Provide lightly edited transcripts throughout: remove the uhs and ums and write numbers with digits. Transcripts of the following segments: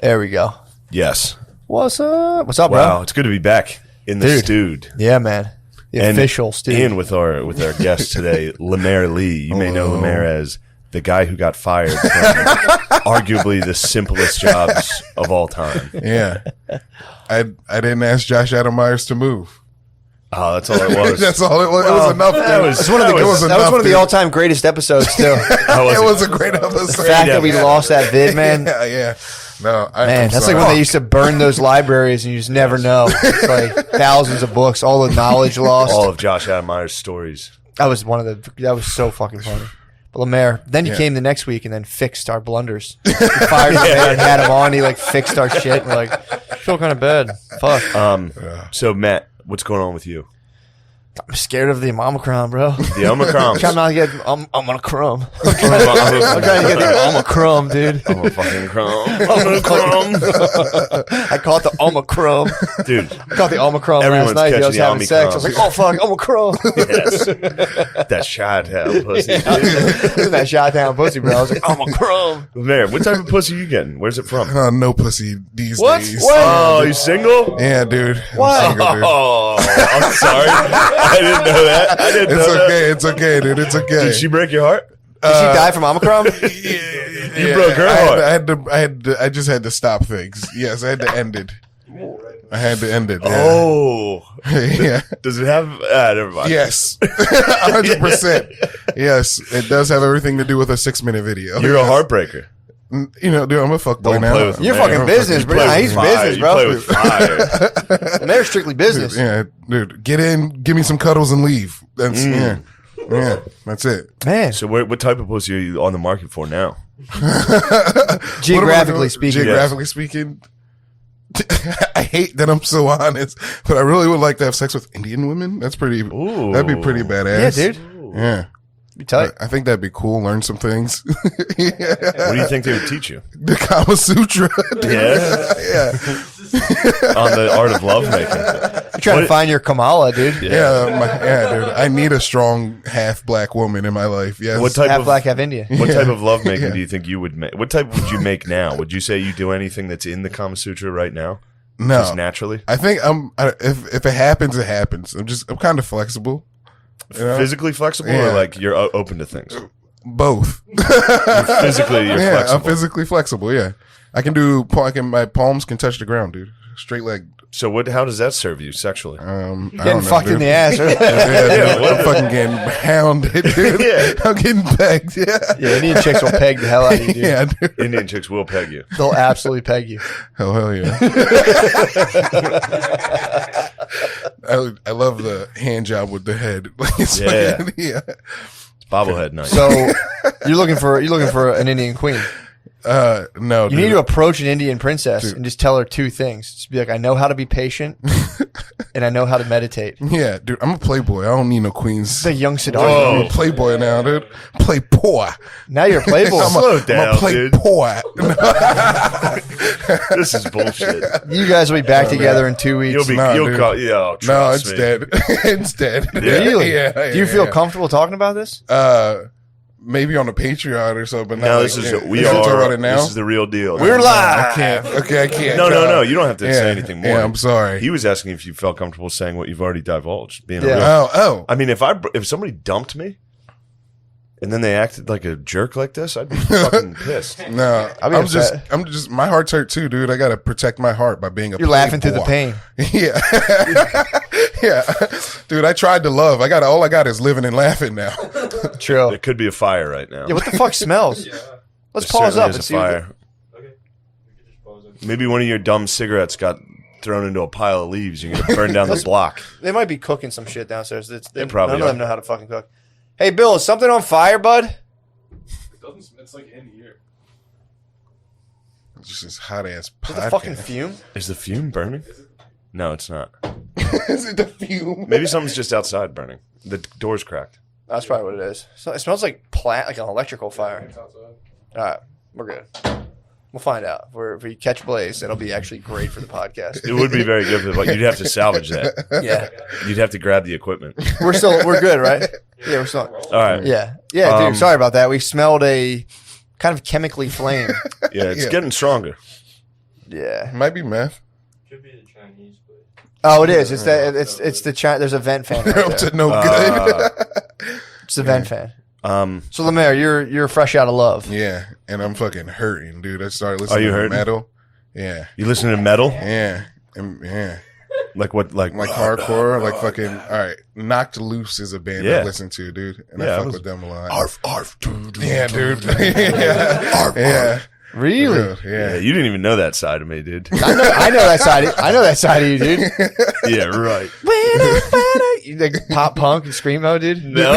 There we go. Yes. What's up? What's up, bro? Wow, it's good to be back in the stewed. Yeah, man. The official stewed. And with our guest today, Lemaire Lee. You may know Lemaire as the guy who got fired from arguably the simplest jobs of all time. Yeah. I didn't ask Josh Adam Myers to move. Oh, that's all it was. That's all it was. It was enough. That was one of the all-time greatest episodes, too. It was a great episode. The fact that we lost that vid, man. Yeah. No, man, that's like when they used to burn those libraries and you just never know. It's like thousands of books, all the knowledge lost. All of Josh Adam Myers' stories. That was so fucking funny. But Lemaire, then you came the next week and then fixed our blunders. We fired Lemaire and had him on. He fixed our shit. And we're like, I feel kind of bad. Fuck. So Matt, what's going on with you? I'm scared of the Omicron, bro. The Omicron. I'm trying not to get Omicron. I'm trying to get the Omicron, dude. I'm a fucking crumb. I caught the Omicron. Dude. I caught the Omicron last night. I was having sex. I was like, oh, fuck, Omicron. Yes. That shot-town pussy. That shot-town pussy, bro. I was like, Omicron. Man, what type of pussy you getting? Where's it from? No pussy these days. What? Oh, you single? Yeah, dude. What? I'm single, dude. Oh, I'm sorry. I didn't know that. It's okay, dude. It's okay. Did she break your heart? Did she die from Omicron? You broke her heart. I just had to stop things. Yes, I had to end it. Yeah. Oh. Yeah. Does it have... never mind. Yes. 100%. Yes. It does have everything to do with a 6-minute video. You're a heartbreaker. You know, dude, I'm a fuckboy Don't now. play with him, You're man. fucking business, bro. He's business, You bro. play with fire. And they're strictly business. Yeah, dude. Get in, give me some cuddles and leave. That's yeah, that's it. Man. So what type of pussy are you on the market for now? Geographically speaking. Geographically speaking. I hate that I'm so honest, but I really would like to have sex with Indian women. That'd be pretty badass. Yeah, dude. Yeah. Be tight. I think that'd be cool. Learn some things. What do you think they would teach you? The Kama Sutra. Yeah. On the art of lovemaking. You're trying to find your Kamala, dude. Yeah, dude. I need a strong half black woman in my life. Yes. What type Half of black, half Indian. What type of lovemaking do you think you would make? What type would you make now? Would you say you do anything that's in the Kama Sutra right now? No. Just naturally? I think if it happens, it happens. I'm kind of flexible. You know? Physically flexible or like you're open to things? Both. You're flexible. I'm physically flexible. Yeah, I can do. My palms can touch the ground, dude. Straight leg. So how does that serve you sexually? Getting fucked in the ass. Right? I'm fucking getting hounded, dude. Yeah. I'm getting pegged. Yeah, Indian chicks will peg the hell out of you, dude. Yeah, dude. Indian chicks will peg you. They'll absolutely peg you. Hell yeah. I love the hand job with the head. It's It's bobblehead night. So you're looking for an Indian queen. No, You need to approach an Indian princess and just tell her two things. Just be like, I know how to be patient and I know how to meditate. Yeah, dude, I'm a playboy. I don't need no queens. It's like young Siddhartha. I'm a playboy now, dude. Playboy. Now you're a playboy. Slow down, I'm a playboy. This is bullshit. You guys will be back together in 2 weeks. Trust it's me. dead. It's dead. Really? Yeah, Do you feel comfortable talking about this? Maybe on a Patreon or something. No, this is the real deal. We're live. I can't. Okay, I can't. No. You don't have to say anything more. Yeah, I'm sorry. He was asking if you felt comfortable saying what you've already divulged. Being I mean, if somebody dumped me and then they acted like a jerk like this, I'd be fucking pissed. No, I'm just. My heart's hurt too, dude. I gotta protect my heart by being a. You're laughing through the pain. Yeah, yeah, dude. I tried to love. All I got is living and laughing now. True. There could be a fire right now. Yeah, what the fuck smells? Let's There pause up certainly and is see. a fire. Okay. We can just pause it. Maybe one of your dumb cigarettes got thrown into a pile of leaves. You're gonna burn down the block. They might be cooking some shit downstairs. They probably none of are. them know how to fucking cook. Hey, Bill, is something on fire, bud? It doesn't. It's like in here. It's just this hot ass Is it the podcast. fucking fume? Is the fume burning? No, it's not. Is it the fume? Maybe something's just outside burning. The door's cracked. That's probably what it is. So it smells like like an electrical fire. It's outside. All right, we're good. We'll find out. If we catch blaze, it'll be actually great for the podcast. It would be very good, but you'd have to salvage that. Yeah, You'd have to grab the equipment. we're good, right? Yeah, we're still. All right. Yeah, dude. Sorry about that. We smelled a kind of chemically flame. Yeah, it's getting stronger. Yeah. It might be meth. Could be the Chinese place. Oh, it is. It's the There's a vent fan. They're Right up to there. no good. It's the vent fan. Um, So Lemaire, you're fresh out of love. Yeah, and I'm fucking hurting, dude. I started listening you to hurting? metal. Yeah, you listen to metal? yeah, yeah. Like what? Like Hardcore, like fucking. All right, Knocked Loose is a band I listen to, dude, and I fuck with them a lot. Arf, arf, doo, doo, Yeah, doo, dude. doo, doo. Yeah, Arf, yeah, arf. Really? Yeah, yeah. you didn't even know that side of me, dude. I know that side. I know that side of you, dude. Yeah, right. You like pop punk and screamo, dude. No.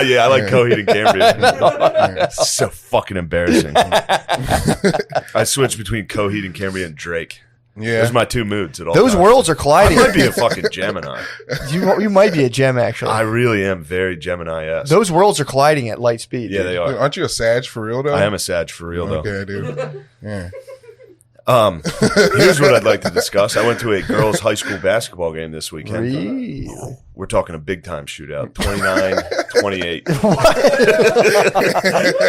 Yeah, I like Coheed and Cambria. It's so fucking embarrassing. I switch between Coheed and Cambria and Drake. Yeah. Those are my two moods at all Those times. worlds are colliding. I might be a fucking Gemini. You might be a gem, actually. I really am very Gemini-esque. Those worlds are colliding at light speed. Yeah, dude. they are. Aren't you a Sag for real though? I am a Sag for real, though. Okay, dude. Yeah. Here's what I'd like to discuss. I went to a girls' high school basketball game this weekend. Really? We're talking a big-time shootout, 29-28.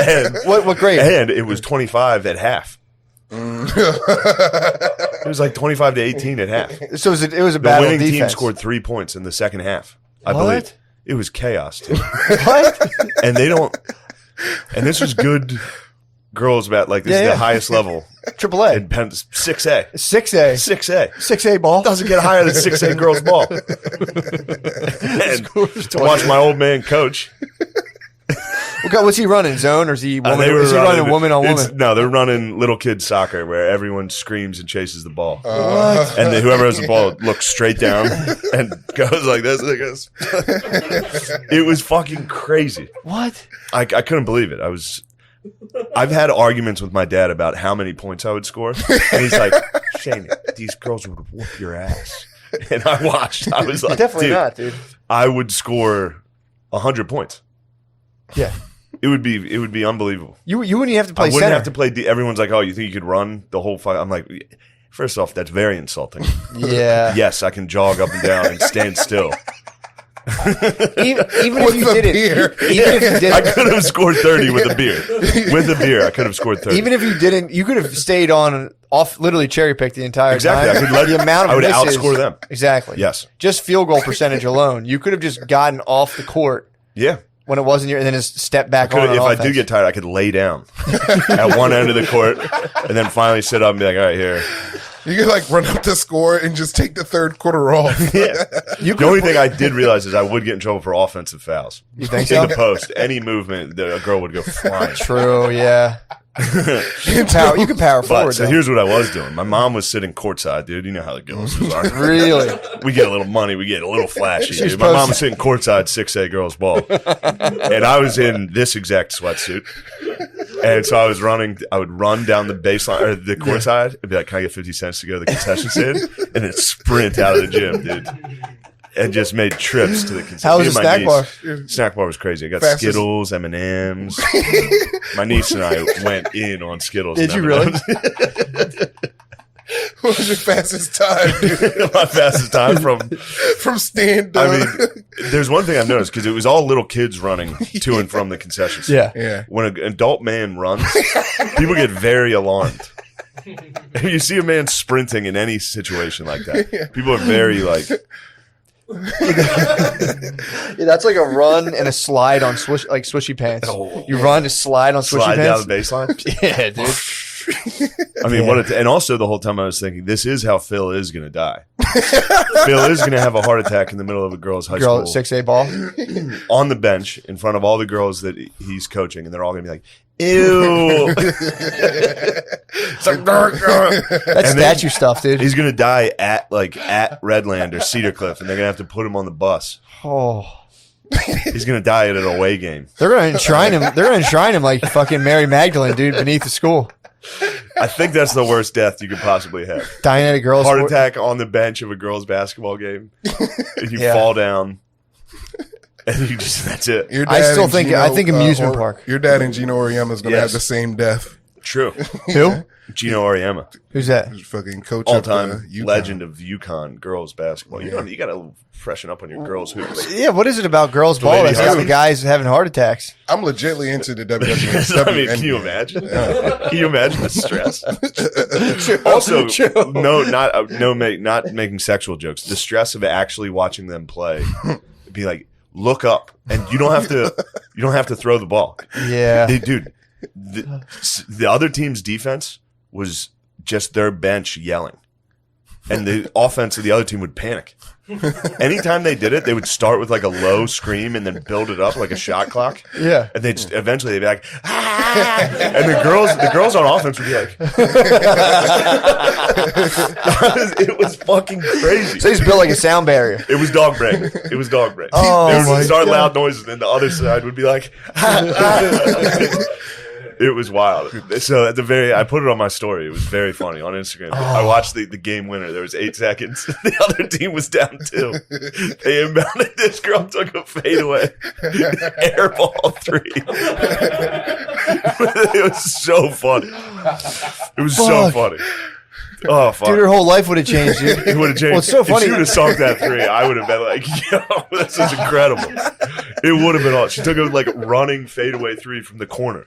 And, What grade? and it was 25 at half. It was like 25-18 at half. So it was a The battle of winning team defense. scored 3 points in the second half. I What? believe it was chaos, too. What? And they don't. And this was good girls about like this is Yeah. the highest level Triple A. in Penn 6A. 6A. 6A 6A ball. doesn't get higher than 6A girls ball. And to watch my old man coach. What's he running? Zone or is he woman? They were Is he running woman on woman? No, they're running little kid soccer where everyone screams and chases the ball. What? And then whoever has the ball looks straight down and goes like this. And it goes. It was fucking crazy. What? I couldn't believe it. I've had arguments with my dad about how many points I would score. And he's like, Shane, these girls would whoop your ass. And I watched. I was like, Definitely dude, not, dude. I would score 100 points. Yeah. It would be unbelievable. You wouldn't have to play I wouldn't center. have to play. Everyone's like, "Oh, you think you could run the whole fight?" I'm like, first off, that's very insulting. Yeah. Yes, I can jog up and down and stand still. Even With if you the didn't. beer. Even if you I didn't. could have scored 30 with a beer. With a beer, I could have scored 30. Even if you didn't, you could have stayed on off, literally cherry picked the entire Exactly. time. I could let- the amount of I would misses- outscore them. Exactly. Yes. Just field goal percentage alone, you could have just gotten off the court Yeah. when it wasn't your, and then just step back on. If I offense. do get tired, I could lay down at one end of the court and then finally sit up and be like, "All right, here." You could like run up to score and just take the third quarter off. Yeah. The only thing I did realize is I would get in trouble for offensive fouls. You think In so? the post, any movement, a girl would go flying. True. Yeah. You can power But forward. so though. here's what I was doing. My mom was sitting courtside, dude. You know how the Gillises are. Really? We get a little money, we get a little flashy. She's Dude. My mom posted- was sitting courtside, 6A girls ball, and I was in this exact sweatsuit. And so I would run down the baseline or the courtside and be like, "Can I get 50 cents to go to the concession stand?" And then sprint out of the gym, dude. And just made trips to the concession. How was the My snack bar? Snack bar was crazy. I got Fastest- Skittles, M&Ms. My niece and I went in on Skittles. Did and you really? M&Ms. What was your fastest time, dude? My fastest time From stand up? I mean, there's one thing I've noticed because it was all little kids running to and from the concession stand. Yeah. yeah. When an adult man runs, people get very alarmed. If you see a man sprinting in any situation like that, people are very like, Yeah, that's like a run and a slide on swishy pants. Oh. You run to slide on swishy slide down pants. the baseline. Yeah, dude. I mean, and also the whole time I was thinking, this is how Phil is going to die. Phil is going to have a heart attack in the middle of a girls' high Girl, school 6A ball. on the bench in front of all the girls that he's coaching, and they're all going to be like, "Ew." It's like, That's statue stuff, dude. he's going to die at Redland or Cedar Cliff, and they're going to have to put him on the bus. Oh, He's going to die at an away game. they're gonna enshrine him. They're gonna enshrine him like fucking Mary Magdalene, dude, beneath the school. I think that's the worst death you could possibly have. Dying at a girl's Heart attack on the bench of a girls' basketball game. And you Yeah. fall down. And you just, that's it. Your I dad still and think- I think amusement park. Your dad and Gino Oriema's gonna Yes. have the same death. True. Who? Gino Auriemma, Who's that? Who's fucking coach all-time of UConn. legend of UConn girls basketball. You got to freshen up on your girls hoops. Yeah, what is it about girls ball lady that's got the hoops. guys having heart attacks? I'm legitly into the WWE. I mean, can you imagine? Can you imagine the stress? Also, not making sexual jokes. The stress of actually watching them play. Be like, look up, and you don't have to throw the ball. Yeah. Dude, the other team's defense was just their bench yelling, and the offense of the other team would panic. Anytime they did it, they would start with like a low scream and then build it up like a shot clock. Yeah. And they just eventually they'd be like, ah! And the girls on offense would be like, it was fucking crazy. So he's built like a sound barrier. It was dog break. Oh, They would my start God. loud noises, and the other side would be like, ah. It was wild. So at I put it on my story. It was very funny on Instagram. I watched the game winner. There was 8 seconds. The other team was down 2. They inbounded. This girl took a fadeaway, airball 3. It was so funny. It was so Fuck. funny. Oh fuck! Dude, her whole life would have changed, dude. It would have changed. Well, it's so funny. If she would have sunk that 3, I would have been like, yo, this is incredible. It would have been all. She took a like running fadeaway 3 from the corner.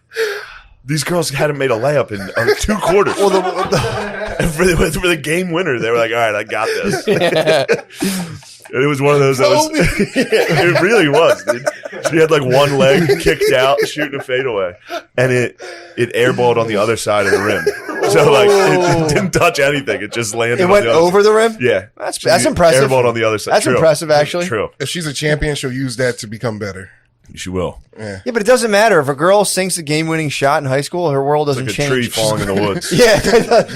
These girls hadn't made a layup in 2 quarters. Well, and for the game winner, they were like, all right, I got this. And it was one of those that was, it really was, dude. She had like one leg kicked out, shooting a fadeaway, and it airballed on the other side of the rim. So like it didn't touch anything. It just landed. It went over the rim? Yeah, That's impressive. Airballed on the other side. That's True. impressive, actually. True. If she's a champion, she'll use that to become better. She will. Yeah, but it doesn't matter. If a girl sinks a game-winning shot in high school, her world doesn't Like a change. tree falling in the woods. Yeah.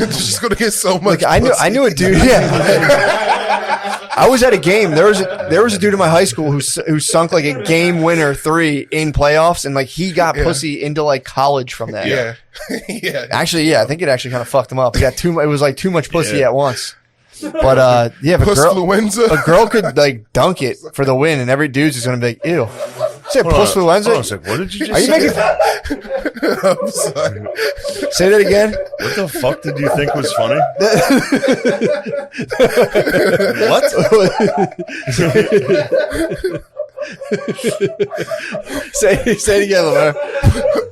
She's gonna get so much. Like, I knew a dude. Yeah. I was at a game. There was a dude in my high school who sunk like a game winner 3 in playoffs, and like he got pussy into like college from that. Yeah, yeah. Actually, yeah, I think it actually kind of fucked him up. He got too. It was like too much pussy at once. But yeah, if a girl could like dunk it for the win, and every dude's just gonna be like, ew. Say pussfluenza. Hold on a second. What did you just Are you say? making? I'm sorry. Say that again. What the fuck did you think was funny? What? say it again, Lamar.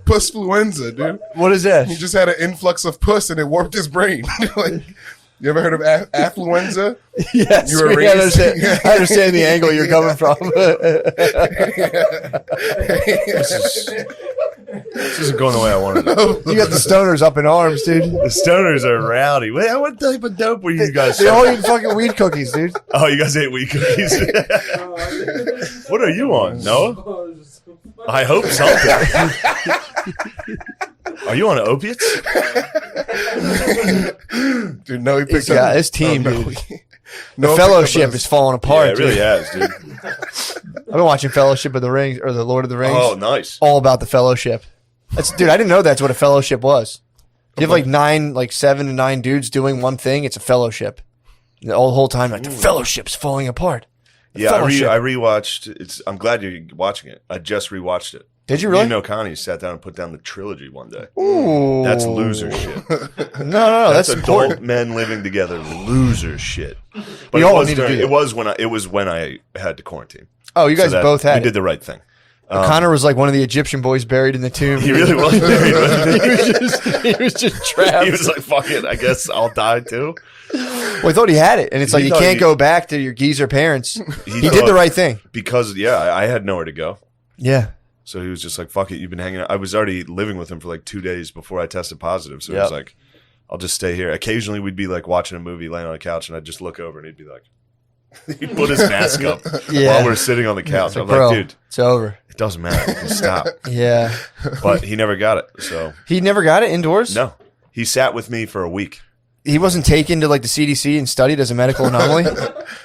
Pussfluenza, dude. What is that? He just had an influx of puss and it warped his brain. Like, you ever heard of affluenza? Yes, You were I raised- understand the angle you're coming from. This isn't going the way I wanted it. You got the stoners up in arms, dude. The stoners are rowdy. What type of dope were you guys? They all eat fucking weed cookies, dude. Oh, you guys ate wheat cookies. What are you on, Noah? I hope something. Are you on opiates? Dude, no, he picked Yeah, up. this team, no. dude. No, The Fellowship is falling Yeah, apart. it really dude. has, dude. I've been watching Fellowship of the Rings or the Lord of the Rings. Oh, nice. All about the Fellowship. Dude, I didn't know that's what a fellowship was. You have like 7 to 9 dudes doing one thing. It's a fellowship. And the whole time, like the fellowship's falling apart. Yeah, Fellowship. I rewatched. I'm glad you're watching it. I just rewatched it. Did you really? You know, Connie sat down and put down the trilogy one day. Ooh. That's loser shit. No, that's adult important. men living together. Loser shit. But We it all was need to during, do that. it was when I had to quarantine. Oh, you guys So that- both had We it. did the right thing. Connor was like one of the Egyptian boys buried in the tomb. He really was buried. Wasn't he was just trapped. He was like, "Fuck it, I guess I'll die too." Well, I thought he had it, and it's like He you thought can't he- go back to your geezer parents. He did thought- the right thing. because I had nowhere to go. Yeah. So he was just like, "Fuck it, you've been hanging out." I was already living with him for like 2 days before I tested positive. So he was Yep. like, "I'll just stay here." Occasionally, we'd be like watching a movie, laying on a couch, and I'd just look over, and he'd be like, he'd put his mask up Yeah. while we're sitting on the couch. I'm Bro, like, "Dude, it's over. it doesn't matter. You can stop." Yeah. But he never got it. So He never got it indoors? no, he sat with me for a week. He wasn't taken to like the CDC and studied as a medical anomaly?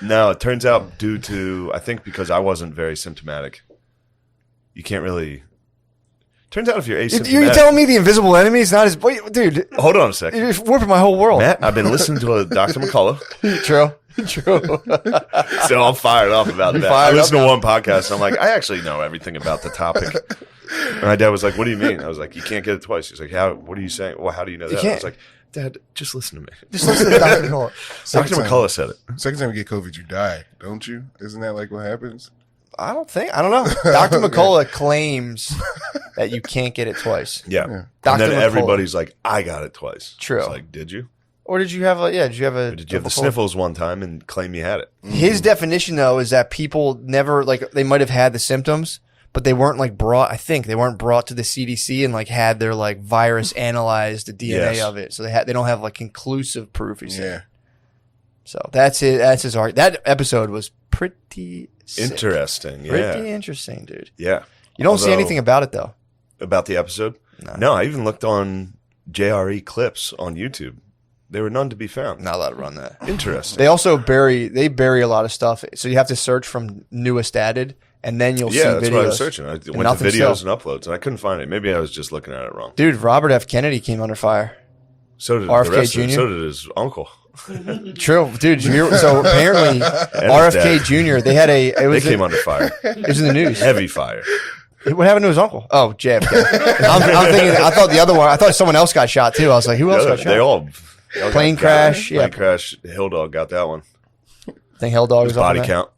No, it turns out due to, I think because I wasn't very symptomatic, you can't really. Turns out if you're asymptomatic. You're telling me the invisible enemy is not as... Wait, dude, Hold on a second. you're warping my whole world. Matt, I've been listening to Dr. McCullough. True. True. So I'm fired up about that. I fired listened up to one podcast and I'm like, I actually know everything about the topic. And my dad was like, what do you mean? I was like, you can't get it twice. He's like, what are you saying? Well, how do you know that? I can't. was like, Dad, just listen to me. Just listen to Dr. McCullough. Dr. McCullough said it. Second time you get COVID, you die, don't you? Isn't that like what happens? I don't know. Dr. McCullough claims that you can't get it twice. Yeah. Dr. And then McCullough. everybody's like, I got it twice. True. It's like, did you? Or did you have Did you have the sniffles one time and claim you had it? His definition, though, is that people never, like, they might have had the symptoms, but they weren't, like, brought to the CDC and, like, had their, like, virus analyzed, the DNA of it. So they don't have, like, conclusive proof, he said. Yeah. So that's it. That's his argument. That episode was pretty sick. Interesting. Yeah. Pretty interesting, dude. Yeah. You don't see anything about it, though. About the episode? No, I even looked on JRE clips on YouTube. There were none to be found. Not allowed to run that. Interesting. They also bury a lot of stuff. So you have to search from newest added, and then you'll see videos. Yeah, that's what I was searching. I went to videos and uploads, and I couldn't find it. Maybe I was just looking at it wrong. Dude, Robert F. Kennedy came under fire. So did RFK the rest of Jr.? So did his uncle. True, dude. So apparently, RFK Jr. They came under fire. It was in the news. Heavy fire. What happened to his uncle? Oh, JFK. I'm thinking. I thought the other one. I thought someone else got shot too. I was like, who else got shot? They all plane crash. Plane crash. Hill Dog got that one. I think Hell Dog was body on that. count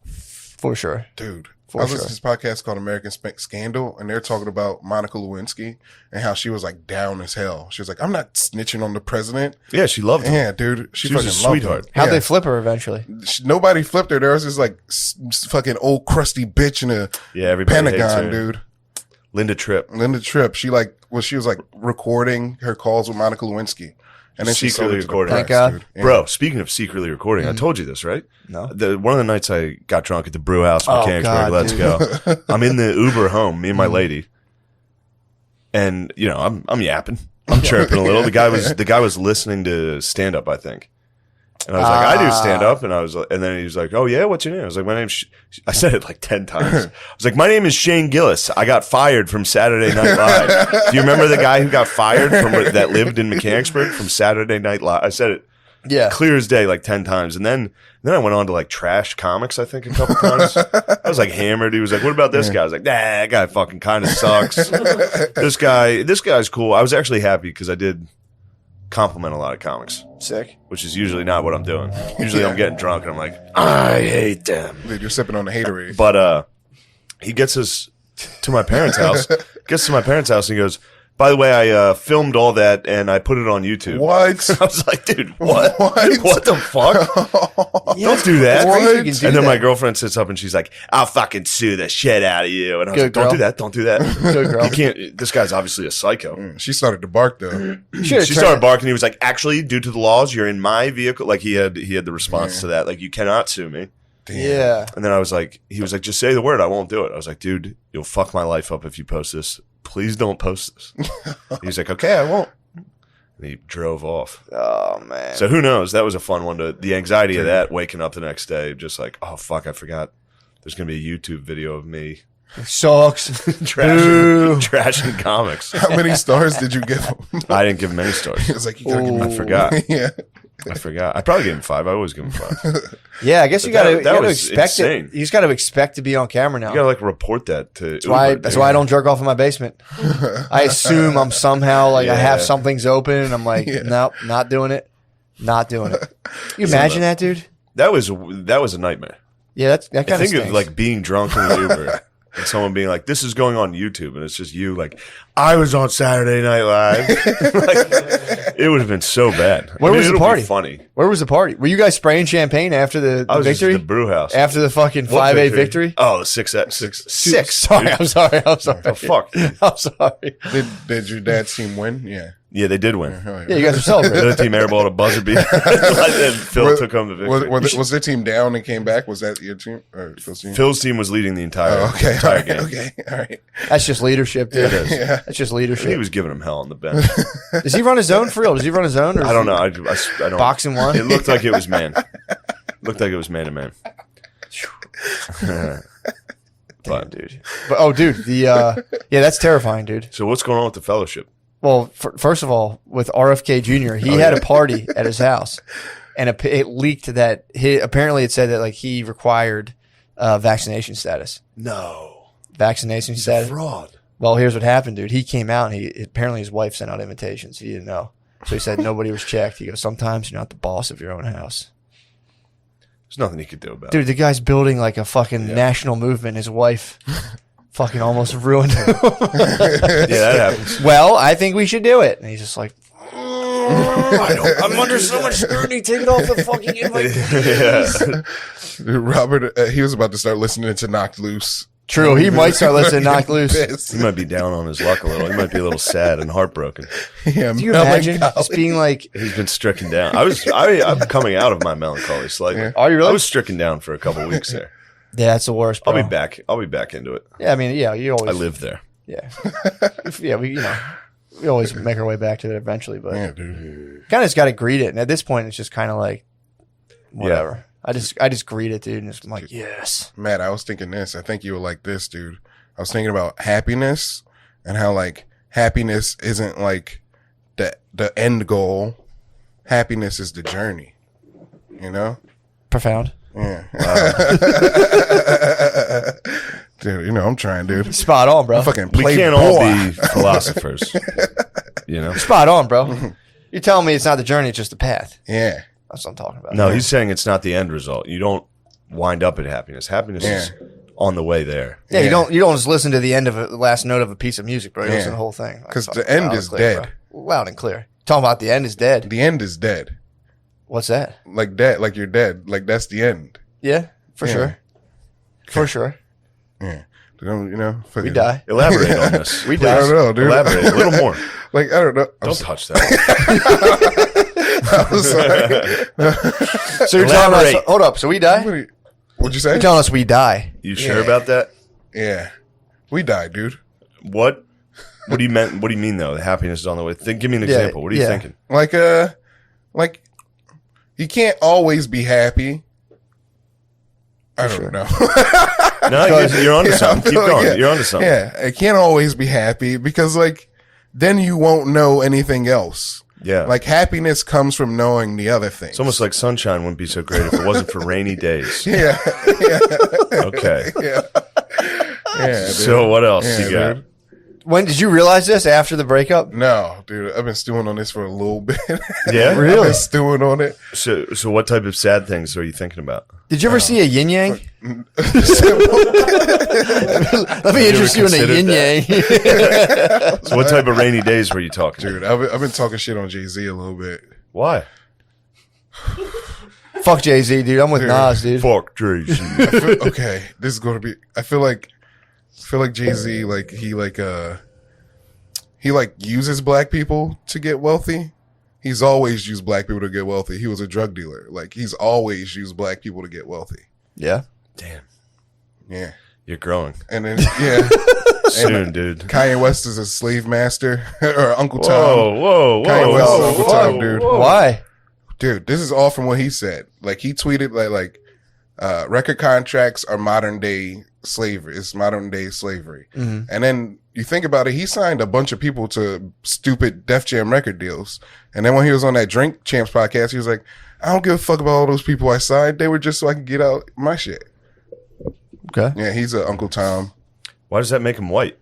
For sure. Dude. For I was listening to this podcast called American Scandal, and they're talking about Monica Lewinsky and how she was like down as hell. She was like, I'm not snitching on the president. Yeah, she loved him. Yeah, dude. She was fucking a loved sweetheart. him. How'd Yeah. they flip her eventually? Nobody flipped her. There was this like fucking old crusty bitch in a everybody hates Pentagon, her. dude. Linda Tripp. She was like recording her calls with Monica Lewinsky. And then she Secretly recording. Thank God. dude. Yeah. Bro, speaking of secretly recording, I told you this, right? No. One of the nights I got drunk at the brew house, Mechanicsburg, God, let's dude. go. I'm in the Uber home, me and my lady. And, you know, I'm yapping. I'm chirping a little. The guy was listening to stand up, I think. And I was like, I do stand up. And then he was like, oh yeah, what's your name? I was like, my name's, I said it like 10 times. I was like, my name is Shane Gillis. I got fired from Saturday Night Live. Do you remember the guy who got fired that lived in Mechanicsburg from Saturday Night Live? I said it clear as day like 10 times. And then I went on to like trash comics, I think, a couple times. I was like hammered. He was like, what about this guy? I was like, nah, that guy fucking kind of sucks. This guy's cool. I was actually happy because I did compliment a lot of comics. Sick. Which is usually not what I'm doing. Usually I'm getting drunk and I'm like, I hate them. Dude, you're sipping on the haterade. But he gets us to my parents' house. And he goes, by the way, I filmed all that and I put it on YouTube. What? I was like, dude, what? What? What the fuck? Don't do that. What? You can do And then that. my girlfriend sits up and she's like, I'll fucking sue the shit out of you. And I was Good like, don't girl. do that. Don't do that. Good girl. You can't. This guy's obviously a psycho. She started to bark though. Should've She turned- started barking. He was like, actually, due to the laws, you're in my vehicle. Like he had the response to that. Like, you cannot sue me. Damn. Yeah. And then he was like, just say the word. I won't do it. I was like, dude, you'll fuck my life up if you post this. Please don't post this. He was like, okay, I won't. And he drove off. Oh man. So who knows? That was a fun one. The anxiety of that, waking up the next day, just like, oh, fuck, I forgot. There's going to be a YouTube video of me Sucks. trashing comics. How many stars did you give him? I didn't give him any stars. It was like, you gotta give him. I forgot. Yeah. I forgot. I probably gave him 5. I always give him 5. Yeah, I guess you But gotta, that you gotta was expect insane. it. You just gotta expect to be on camera now. You gotta like report that to That's why I don't jerk off in my basement. I assume I'm somehow like I have Yeah. something's open and I'm like, nope, not doing it. Not doing it. You imagine that, dude? That was a nightmare. Yeah, that I kind of think stinks. of like being drunk in the Uber and someone being like, "This is going on YouTube," and it's just you like, "I was on Saturday Night Live." Like, it would have been so bad. Where was the it'll be party? Funny. Where was the party? Were you guys spraying champagne after the I was just victory? at the brew house. After the fucking What 5-8 victory? Oh, the 6-6. Sorry, dude. I'm sorry. The fuck. I'm sorry. Did your dad's team win? Yeah. Yeah, they did win. Oh, Yeah, you guys are celebrating. The other team airballed a buzzer beat. And Phil took home the victory. Was their team down and came back? Was that your team or Phil's team? Phil's team was leading the entire, Oh, okay. All entire right. game. Okay. All right. That's just leadership, dude. It is. Yeah. That's just He leadership. was giving him hell on the bench. Does he run his own for real? Does he run his own? Or I don't know. I don't. Boxing one? It looked like it was man. Looked like it was man to man. Damn, dude. But dude, yeah, that's terrifying, dude. So what's going on with the fellowship? Well, first of all, with RFK Jr., he had a party at his house, and it leaked that apparently it said that like he required vaccination status. No. Vaccination He's status. a fraud. Well, here's what happened, dude. He came out and apparently his wife sent out invitations. He didn't know. So he said nobody was checked. He goes, sometimes you're not the boss of your own house. There's nothing he could do about it. Dude, the guy's building like a fucking national movement. His wife fucking almost ruined him. Yeah, that happens. Well, I think we should do it. And he's just like, I'm under so much scrutiny. Take it off the fucking invite. Yeah. Robert, he was about to start listening to Knocked Loose. True. He might start listening to Knock Loose. Pissed. He might be down on his luck a little. He might be a little sad and heartbroken. Yeah, Do you imagine just being like, He's been stricken down. I'm coming out of my melancholy slightly. Yeah. are you really? I was stricken down for a couple weeks there. Yeah, that's the worst, bro. I'll be back. I'll be back into it. Yeah, I mean, yeah, you always. I live there. Yeah. Yeah, we always make our way back to it eventually, but Yeah, dude. kind of just got to greet it. And at this point, it's just kind of like, whatever. I just greet it, dude. And I'm like, yes. Matt, I was thinking this. I think you were like this, dude. I was thinking about happiness and how like happiness isn't like the end goal. Happiness is the journey. You know? Profound. Yeah. Dude, you know, I'm trying, dude. Spot on, bro. I fucking We play can't boy. all be philosophers. You know? Spot on, bro. You're telling me it's not the journey, it's just the path. Yeah. That's what I'm talking about. No, he's saying it's not the end result. You don't wind up at happiness. Happiness is on the way there. Yeah, you don't just listen to the end of the last note of a piece of music, bro. You listen to the whole thing. 'Cause Like, the end loud is and clear, dead. bro. Loud and clear. Talking about the end is dead. The end is dead. What's that? Like that, like you're dead. Like that's the end. Yeah, for Yeah. sure. For sure. Yeah. You know, We fucking- die. Elaborate on this. We I die. don't know, dude. Elaborate a little more. Like, I don't know. Don't touch that. I'm sorry. So you're telling us, Elaborate. hold up, so we die? What'd you say? You're telling us we die. You sure Yeah. about that? Yeah. We died, dude. What? What do you mean? What do you mean though? The happiness is on the way. Give me an example. What are you yeah. thinking? Like you can't always be happy. I don't sure. know. No, you're onto Yeah, I something. feel Keep going. like, You're onto something. Yeah, I can't always be happy because like then you won't know anything else. Yeah. Like happiness comes from knowing the other things. It's almost like sunshine wouldn't be so great if it wasn't for rainy days. yeah, yeah, Okay. yeah. Yeah, dude. So what else Yeah, you got? dude. When did you realize this after the breakup? No, dude, I've been stewing on this for a little bit. Yeah? I've Really? been stewing on it. So what type of sad things are you thinking about? Did you ever see a yin yang? Let me interest you in a considered yin yang. So what type of rainy days were you talking? Dude, I've been talking shit on Jay-Z a little bit. Why? Fuck Jay-Z, dude. I'm with Nas, dude. Fuck Tracy. Okay, this is going to be. I feel like Jay-Z, like he uses black people to get wealthy. He's always used black people to get wealthy. He was a drug dealer. Like he's always used black people to get wealthy. Yeah. Damn. Yeah, You're growing. and then yeah, Soon, dude. Kanye West is a slave master or Uncle Whoa, Tom. whoa, Kanye whoa, West is whoa, Uncle whoa, Tom, dude. whoa. Why? Dude, this is all from what he said. Like he tweeted like record contracts are modern day slavery. It's modern day slavery. Mhm. And then you think about it, he signed a bunch of people to stupid Def Jam record deals. And then when he was on that Drink Champs podcast, he was like, I don't give a fuck about all those people I signed. They were just so I could get out my shit. Okay. Yeah, he's a Uncle Tom. Why does that make him white?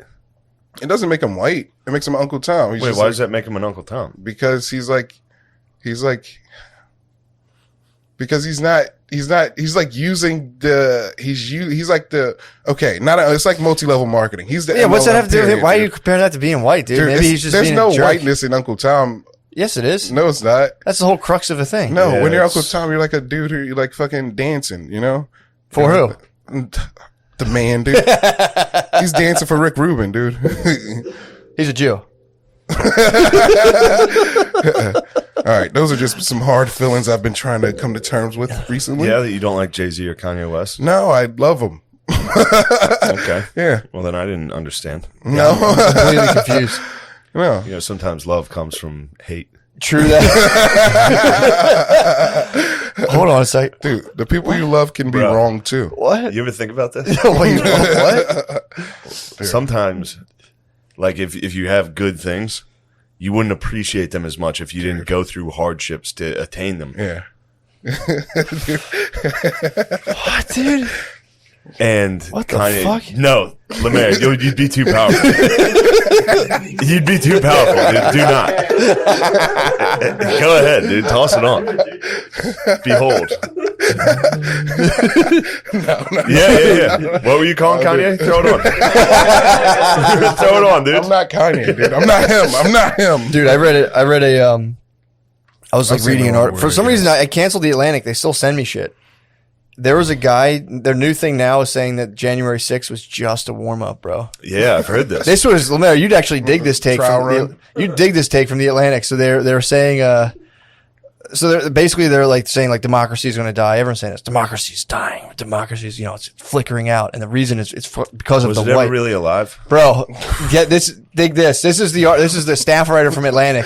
It doesn't make him white. It makes him Uncle Tom. He's Wait, just why like- does that make him an Uncle Tom? because he's like he's like it's like multi-level marketing. He's the Yeah, what's that MLM have to do with it? period, Why are you dude. comparing that to being white, dude? Maybe he's just there's being no a jerk. whiteness in Uncle Tom. Yes, it is. No, it's not. That's the whole crux of the thing. No, Yeah, when you're it's- Uncle Tom, you're like a dude who you like fucking dancing, you know? For who? The man, dude. He's dancing for Rick Rubin, dude. He's a Jew. All right, those are just some hard feelings I've been trying to come to terms with recently. Yeah, that you don't like Jay-Z or Kanye West? No, I love them. Okay. Yeah. Well, then I didn't understand. No. Completely confused. No. You know, sometimes love comes from hate. True that. Hold on a sec. Dude, the people you love can be Bro. wrong too. What? You ever think about this? Wait, what? Sometimes, like if you have good things, you wouldn't appreciate them as much if you didn't go through hardships to attain them. Yeah. What, dude? And What the Kanye, fuck? No, Lemaire, you'd be too powerful. You'd be too powerful, dude. Do not. Go ahead, dude. Toss it on. Behold. Yeah. What were you calling Kanye? Throw it on. Throw it on, dude. I'm not Kanye, dude. I'm not him. Dude, I read a I was like I've seen reading an the wrong article. For word, some I reason, guess. I canceled the Atlantic. They still send me shit. There was a guy, their new thing now is saying that January 6th was just a warm up, bro. Yeah, I've heard this. This was, Lemaire, you'd actually dig this take Trial from run. you'd dig this take from the Atlantic. So they're saying, they're like saying like democracy is going to die. Everyone's saying this. Democracy is dying. Democracy is, it's flickering out. And the reason is it's because Was of it the ever white. really alive? Bro, get this. Dig this. This is the staff writer from Atlantic.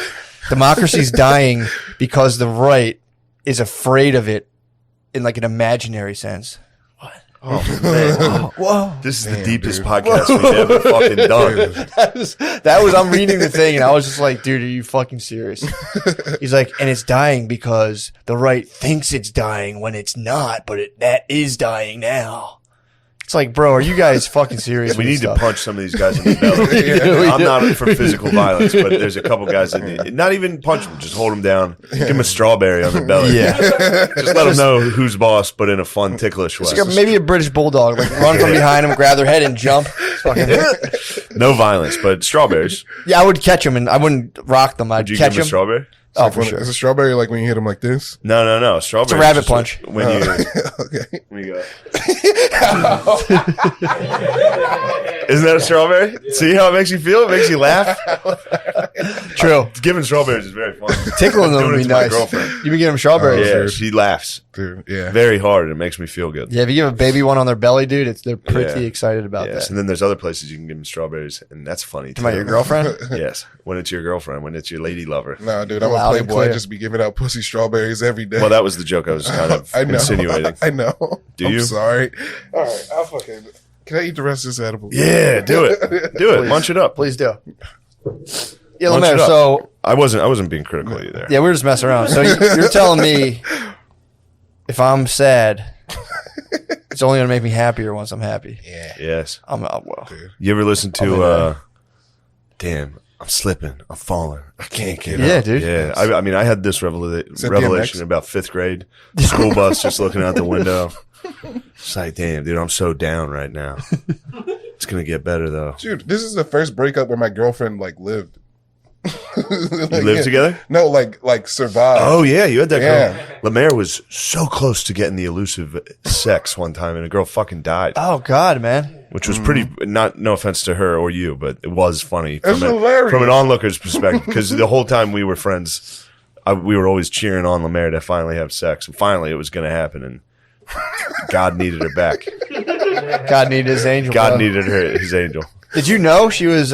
Democracy's dying because the right is afraid of it in like an imaginary sense. Oh, man. Whoa. This is the Damn, deepest dude. podcast we've ever fucking done. That was I'm reading the thing and I was just like, dude, are you fucking serious? He's like, and it's dying because the right thinks it's dying when it's not, but that is dying now. It's like, bro, are you guys fucking serious? We with need this to stuff? punch some of these guys in the belly. We I'm do. not for physical violence, but there's a couple guys that need, not even punch them, just hold them down. Give them a strawberry on their belly. Yeah. Just let them know who's boss, but in a fun, ticklish way. It's like maybe a British bulldog, like run from behind him, grab their head and jump. Fucking, No violence, but strawberries. yeah, I would catch them and I wouldn't rock them. I'd Would you catch give them a them. strawberry? Oh, for sure. Is a strawberry like when you hit him like this? No. Strawberries. It's a rabbit just punch. When you, Okay. when you go. Isn't that a strawberry? See how it makes you feel? It makes you laugh. True. Giving strawberries is very fun. Tickling them Doing would it be to my nice. girlfriend. You be giving them strawberries. Yeah, she laughs Dude, yeah. very hard. It makes me feel good. Yeah, if you give a baby one on their belly, dude, they're pretty Yeah. excited about Yes, that. and then there's other places you can give them strawberries, and that's funny too. About your girlfriend? Yes, when it's your girlfriend, when it's your lady lover. No, dude, I'm a Loud and playboy. I clear. just be giving out pussy strawberries every day. Well, that was the joke I was kind of I know. insinuating. I know. Do I'm you? sorry. All right, I'll fucking. Can I eat the rest of this edible? Yeah, do it, do it, Please. munch it up. Please do. Yeah, Munch Lemaire, it up. so, I wasn't being critical of you there. yeah, we're just messing around. So you're telling me if I'm sad, it's only going to make me happier once I'm happy. Yeah. Yes. Well, You ever listen I'm in to? Damn, I'm slipping. I'm falling. I can't get Yeah, up. dude. Yeah, I mean, I had this that revelation DMX? in about 5th grade. School bus, just looking out the window. It's like, damn, dude, I'm so down right now. It's gonna get better though. Dude, this is the first breakup where my girlfriend like lived. You live together? No, like survived. Oh yeah, you had that girl. Yeah. Lemaire was so close to getting the elusive sex one time, and a girl fucking died, oh, God, man. which was pretty. Not no offense to her or you, but it was funny It's hilarious. from an onlooker's perspective, because the whole time we were friends, we were always cheering on Lemaire to finally have sex, and finally it was going to happen, and God needed her back. God needed his angel. God bro. needed her, his angel. Did you know she was,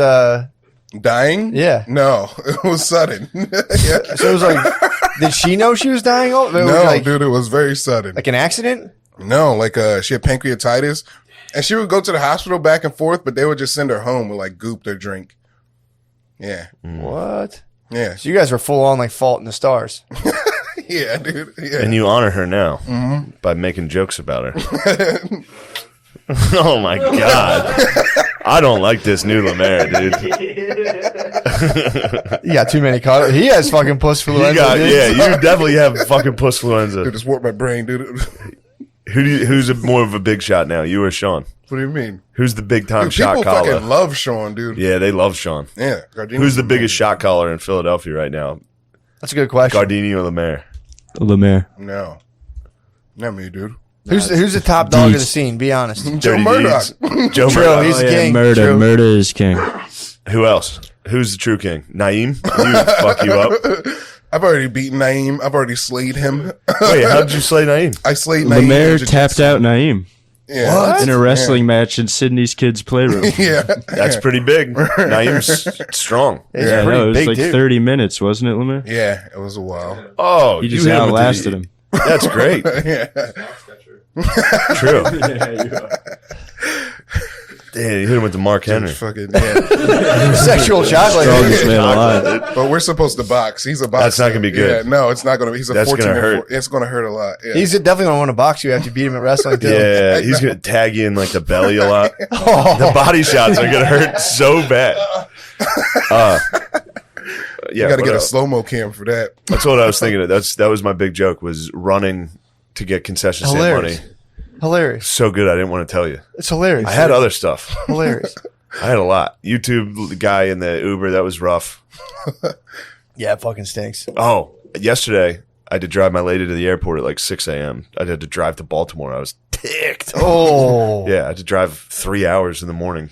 Dying? yeah. No, it was sudden. Yeah. So it was like, did she know she was dying? Oh, it was No, like, dude, it was very sudden. like an accident? No, like she had pancreatitis, and she would go to the hospital back and forth, but they would just send her home with like goop their drink. Yeah, What? yeah, So you guys were full on like Fault in the Stars. yeah, dude. Yeah. And you honor her now by making jokes about her. Oh my God. I don't like this new Lemaire, dude. You got too many colors. He has fucking pussfluenza. You got, dude. yeah, you definitely have fucking Dude, pussfluenza. it's warped my brain, dude. Who's more of a big shot now, you or Sean? What do you mean? Who's the big time Dude, shot people caller? fucking love Sean, dude. Yeah, they love Sean. Yeah. Gardini Who's the biggest shot caller in Philadelphia right now? That's a good question. Gardini or Lemaire? Lemaire. No, not me, dude. Who's the top dog of the scene? Be honest. Joe Dirty Murdoch. Deeds. Joe True, Murdoch. he's Oh, the yeah, king. Murder. True. Murder is king. Who else? Who's the true king? Naeem? You fuck you up. I've already beaten Naeem. I've already slayed him. Wait, how did you slay Naeem? I slayed Naeem. Lemaire in tapped jiu-jitsu. out Naeem Yeah. What? in a wrestling match in Sydney's kids' playroom. Yeah. That's pretty big. Naeem's strong. He's Yeah, pretty no, it was big like dude. 30 minutes, wasn't it, Lemaire? Yeah, it was a while. Oh, You just hit him with outlasted him. That's great. Yeah. True. Damn, you hit him with the Mark Henry. Fucking, yeah. Sexual chocolate. Strongest man alive. But we're supposed to box. He's a boxer. That's not gonna be good. Yeah, no, it's not gonna be. He's a That's 14 gonna or hurt. It's gonna hurt a lot. Yeah. He's definitely gonna want to box you after you beat him at wrestling. Too. Yeah, he's gonna tag you in like the belly a lot. The body shots are gonna hurt so bad. Yeah, you got to what get a else? slow-mo cam for that. That's what I was thinking of. That was my big joke, was running to get concession stand money. Hilarious. So good, I didn't want to tell you. It's hilarious. I had other stuff. hilarious. I had a lot. YouTube guy in the Uber, that was rough. Yeah, it fucking stinks. Oh, yesterday I had to drive my lady to the airport at like 6 a.m. I had to drive to Baltimore. I was ticked. Oh. Yeah, I had to drive 3 hours in the morning.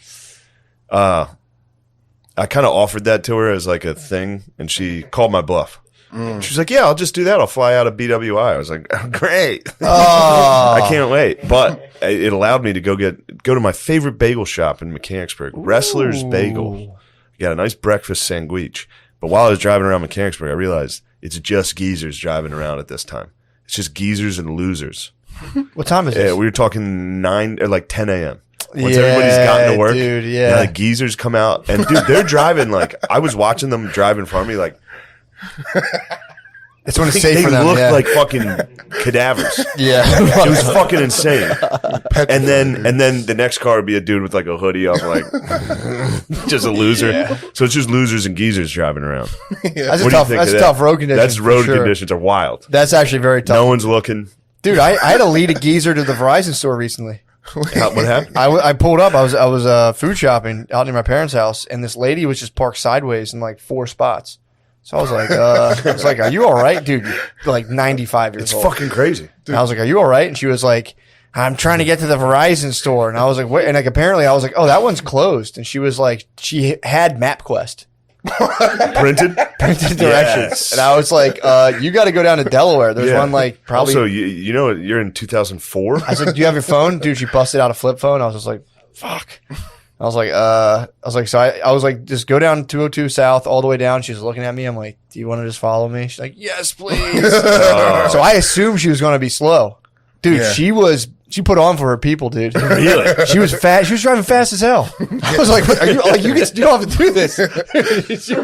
I kind of offered that to her as like a thing, and she called my bluff. She was like, yeah, I'll just do that. I'll fly out of BWI. I was like, oh, great. Oh. I can't wait. But it allowed me to go to my favorite bagel shop in Mechanicsburg, Wrestler's Bagel. Got a nice breakfast sandwich. But while I was driving around Mechanicsburg, I realized it's just geezers driving around at this time. It's just geezers and losers. What time is Yeah, this? we were talking 9 or like 10 a.m. Once Yeah, everybody's gotten to work, dude, yeah. the geezers come out, and dude, they're driving like I was watching them drive in front of me, like It's when it's they safe for them. looked Yeah. like fucking cadavers. yeah. It was fucking insane. And then the next car would be a dude with like a hoodie on, like just a loser. Yeah. So it's just losers and geezers driving around. That's What do you think that's of a that? tough road condition. That's for road sure. conditions are wild. That's actually very tough. No one's looking. Dude, I had to lead a geezer to the Verizon store recently. What happened? I pulled up. I was food shopping out near my parents' house, and this lady was just parked sideways in like 4 spots. So I was like, "Are you all right, dude?" You're like 95 years It's old. fucking crazy. And I was like, "Are you all right?" And she was like, "I'm trying to get to the Verizon store." And I was like, "What?" And like apparently, I was like, "Oh, that one's closed." And she was like, she had MapQuest Printed. printed directions, Yes. and I was like, "You got to go down to Delaware. There's Yeah. one like probably." Also, you know, you're in 2004. I was like, "Do you have your phone, dude?" She busted out a flip phone. I was just like, "Fuck." I was like, so I was like, just go down 202 South all the way down. She was looking at me. I'm like, do you want to just follow me? She's like, yes, please. So I assumed she was going to be slow. Dude, Yeah. she put on for her people, dude. Really? She was fast. She was driving fast as hell. I was like, are you like, you don't have to do this. she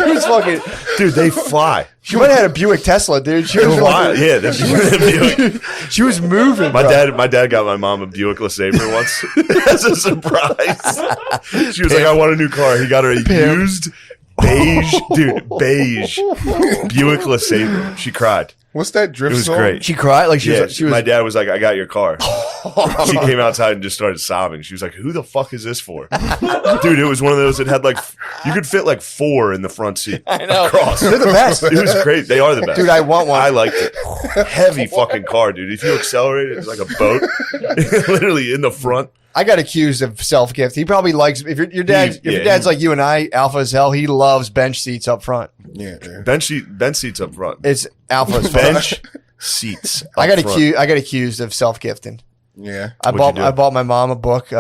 was fucking, Dude, they fly. she might have had a Buick Tesla, dude. She was Fly. fucking, Yeah, Buick. she was moving. My bro. dad got my mom a Buick LeSabre once as a surprise. She was like, I want a new car. He got her a used beige Buick LeSabre. She cried. What's that drift It was song? great. She cried like she Yeah, was. She was my dad was like, I got your car. She came outside and just started sobbing. She was like, who the fuck is this for? Dude, it was one of those that had like, you could fit like 4 in the front seat. I know. Across. They're the best. It was great. They are the best. Dude, I want one. I liked it. Heavy fucking car, dude. If you accelerate it, it's like a boat. Literally in the front. I got accused of self gift. He probably likes if your dad's like you and I, alpha as hell. He loves bench seats up front. Yeah. Bench seats up front. It's alpha as fuck. Bench seats. I up got front. accused. I got accused of self gifting. Yeah. What'd you do? I bought my mom a book,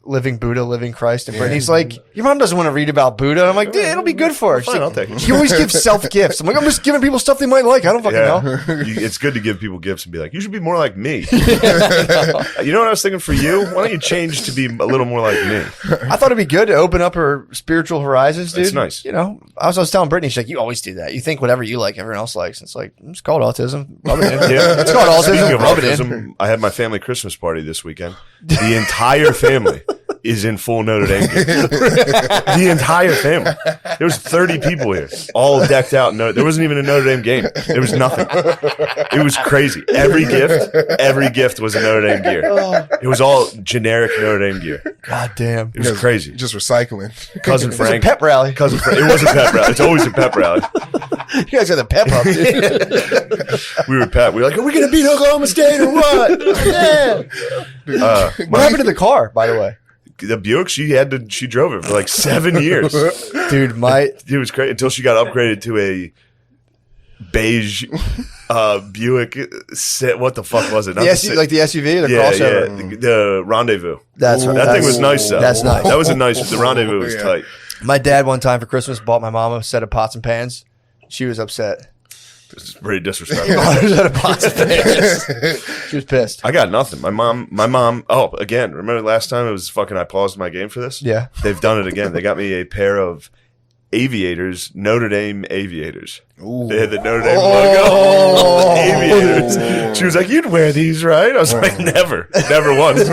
Living Buddha, Living Christ, and Brittany's like, your mom doesn't want to read about Buddha. And I'm like, dude, it'll be good for her. She's Fine, like, I'll take it. she always gives self gifts. I'm like, I'm just giving people stuff they might like. I don't fucking know. It's good to give people gifts and be like, you should be more like me. You know what I was thinking for you? Why don't you change to be a little more like me? I thought it'd be good to open up her spiritual horizons, dude. That's nice. You know, I was telling Brittany, she's like, you always do that. You think whatever you like, everyone else likes. It's like, it's called autism. Rub it in. Yeah. It's called autism. Speaking of Rub it in. autism, I had my family Christmas party this weekend. The entire family is in full Notre Dame gear. The entire family. There was 30 people here, all decked out. There wasn't even a Notre Dame game. There was nothing. It was crazy. Every gift was a Notre Dame gear. It was all generic Notre Dame gear. God damn. It was crazy. Just recycling. Cousin It's a Frank. pep rally. It was a pep rally. It's always a pep rally. You guys got the pep up, dude. We were pep. We were like, are we going to beat Oklahoma State or what? Yeah. What happened to the car, by the way? The Buick, she drove it for like 7 years. Dude, It was great until she got upgraded to a beige Buick. What the fuck was it? Not the SUV, the crossover. the Rendezvous. That's right. That thing was nice though. That's nice. That was a nice. The Rendezvous was tight. My dad one time for Christmas bought my mom a set of pots and pans. She was upset. This is pretty disrespectful. I was at a pasta face. She was pissed. I got nothing. My mom. Oh, again, remember last time it was fucking. I paused my game for this. Yeah. They've done it again. They got me a pair of aviators, Notre Dame aviators. Ooh. They had the Notre Dame logo. Aviators. She was like, "You'd wear these, right?" I was like, "Never, never once."